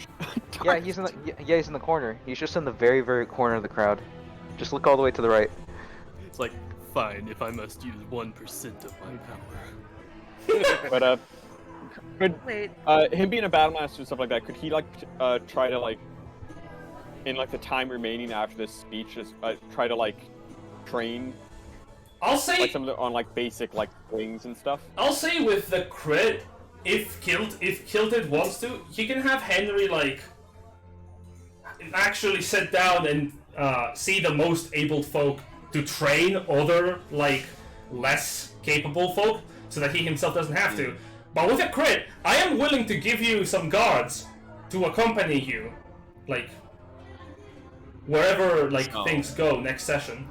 Yeah, he's in the he's in the corner. He's just in the very, very corner of the crowd. Just look all the way to the right. It's like, fine, if I must use 1% of my power. But could Wait, him being a Battlemaster and stuff like that, could he like try to like, in like the time remaining after this speech, just try to like train I'll say like some of the on like basic like wings and stuff? I'll say with the crit, if Kilted wants to, he can have Henry like actually sit down and see the most able folk to train other like less capable folk, so that he himself doesn't have to. But with a crit, I am willing to give you some guards to accompany you, like wherever like things go next session.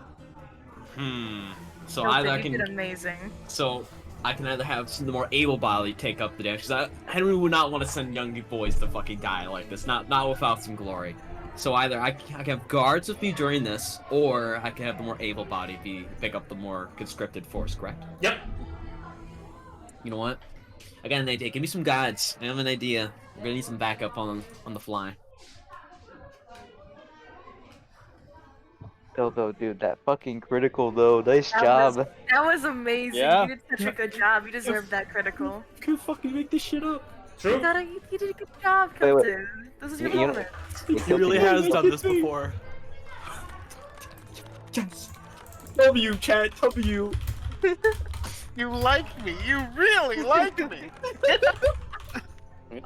So Kilted, either I you can. did amazing. So I can either have some of the more able-bodied take up the damage, because Henry would not want to send young boys to fucking die like this, not without some glory. So either I can have guards with me during this, or I can have the more able-bodied pick up the more conscripted force. Correct? Yep. You know what? I got an idea. Give me some guides. I have an idea. We're gonna need some backup on the fly. Though, dude, that fucking critical though. Nice job. That was amazing. Yeah. You did such a good job. You deserve that critical. I can fucking make this shit up. True. You did a good job, Wait, wait. Kilted. This is your You know- moment. He really has done this before. Yes. W, chat. W. You like me. You really like me.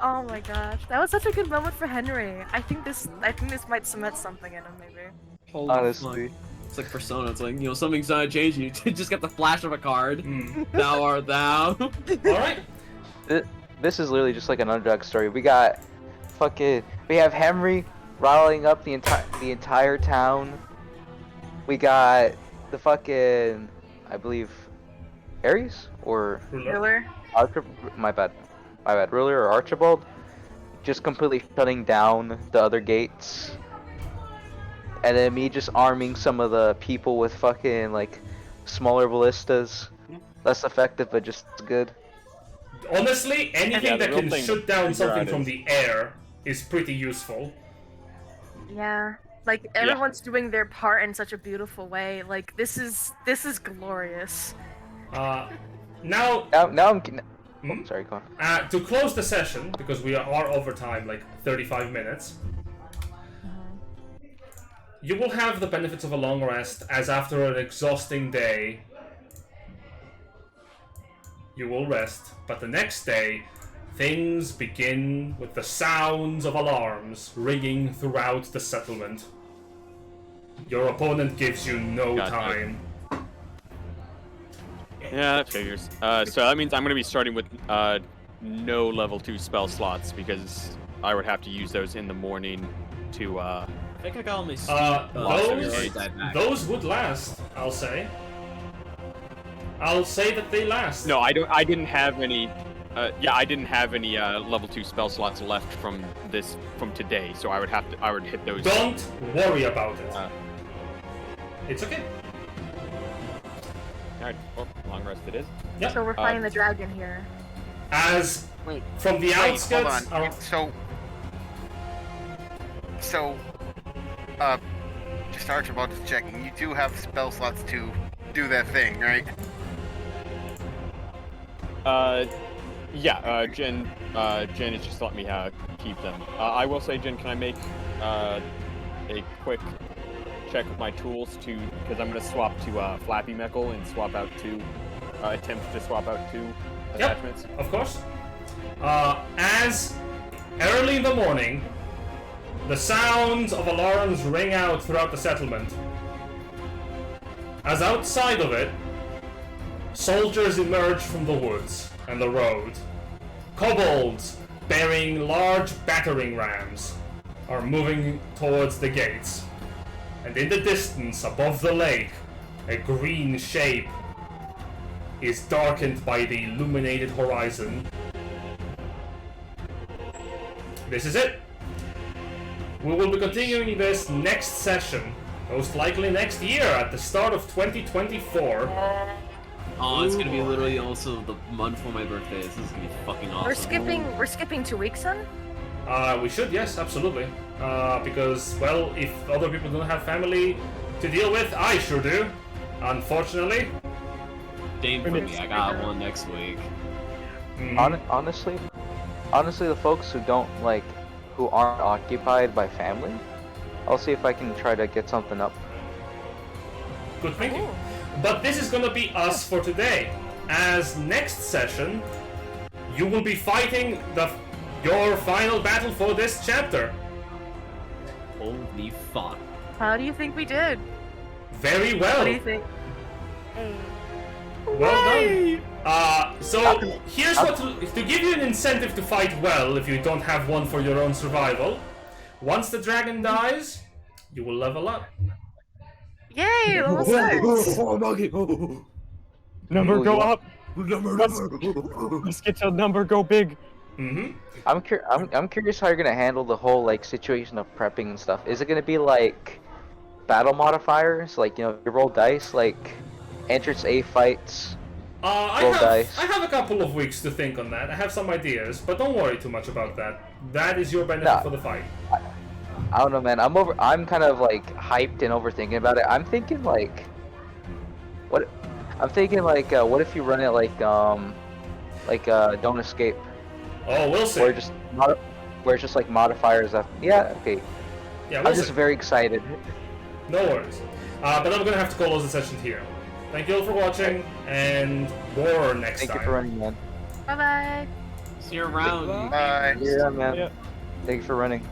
Oh my gosh, that was such a good moment for Henry. I think this might cement something in him, maybe. Holy Honestly. fuck. It's like Persona. It's like, something's gonna change. You just get the flash of a card. Mm. Thou art thou. All right. This is literally just like an underdog story. We have Henry riling up the entire town. We got the fucking, I believe, Aries or Ruler. my bad, Ruler or Archibald, just completely shutting down the other gates. And then me just arming some of the people with fucking like smaller ballistas. Less effective, but just good. Honestly, anything Yeah, the that real can thing shoot to down figure something out from is- the air is pretty useful. Yeah. Like everyone's doing their part in such a beautiful way. Like this is glorious. Now, Now I'm. Hmm? Oh, sorry, go on. to close the session, because we are over time, like 35 minutes, you will have the benefits of a long rest, as after an exhausting day, you will rest. But the next day, things begin with the sounds of alarms ringing throughout the settlement. Your opponent gives you no Gotcha. time. Yeah, that figures. So that means I'm going to be starting with no level 2 spell slots, because I would have to use those in the morning to I think I got all my speed. Those would last, I'll say. I'll say that they last. No, I didn't have any. I didn't have any level 2 spell slots left from today, so I would hit those. Don't worry about it. Uh, It's okay. Alright, well, long rest it is. Yep. So we're fighting the dragon here. As Wait. from the Hold outskirts. on. So, just Archibald is checking. You do have spell slots to do that thing, right? Yeah. Jen is just letting me keep them. I will say, Jen, can I make a quick check with my tools because I'm gonna swap to Flappy Meckle and swap out attempt to swap out 2 attachments. Of course. As early in the morning, the sounds of alarms ring out throughout the settlement. As outside of it, soldiers emerge from the woods and the road. Kobolds bearing large battering rams are moving towards the gates. And in the distance, above the lake, a green shape is darkened by the illuminated horizon. This is it. We will be continuing this next session, most likely next year at the start of 2024. Oh, it's gonna be literally also the month for my birthday. This is gonna be fucking awesome. We're skipping 2 weeks then? We should, yes, absolutely. Because, well, if other people don't have family to deal with, I sure do. Unfortunately. Dame for me, I got one next week. Honestly, the folks who who aren't occupied by family, I'll see if I can try to get something up. Good thinking. But this is gonna be us for today. As next session, you will be fighting your final battle for this chapter. Holy fuck. How do you think we did? Very well. What do you think? Hey. Well done. So here's what to give you an incentive to fight well if you don't have one for your own survival. Once the dragon dies, you will level up. Yay! Level 6! Number go up. Let's get your number go big. I'm curious how you're gonna handle the whole situation of prepping and stuff. Is it gonna be like battle modifiers, like you roll dice, like entrance A fights? I have a couple of weeks to think on that. I have some ideas, but don't worry too much about that. That is your benefit for the fight. I don't know, man. I'm kind of hyped and overthinking about it. I'm thinking what if you run it like Don't Escape. Oh, we'll see. Where it's just like modifiers. Yeah, okay. Yeah, we'll I'm just very excited. No worries. But I'm gonna have to close the session here. Thank you all for watching, and more next time. Thank you for running, man. Bye bye! See you around. Bye. Yeah, man. Yeah. Thank you for running.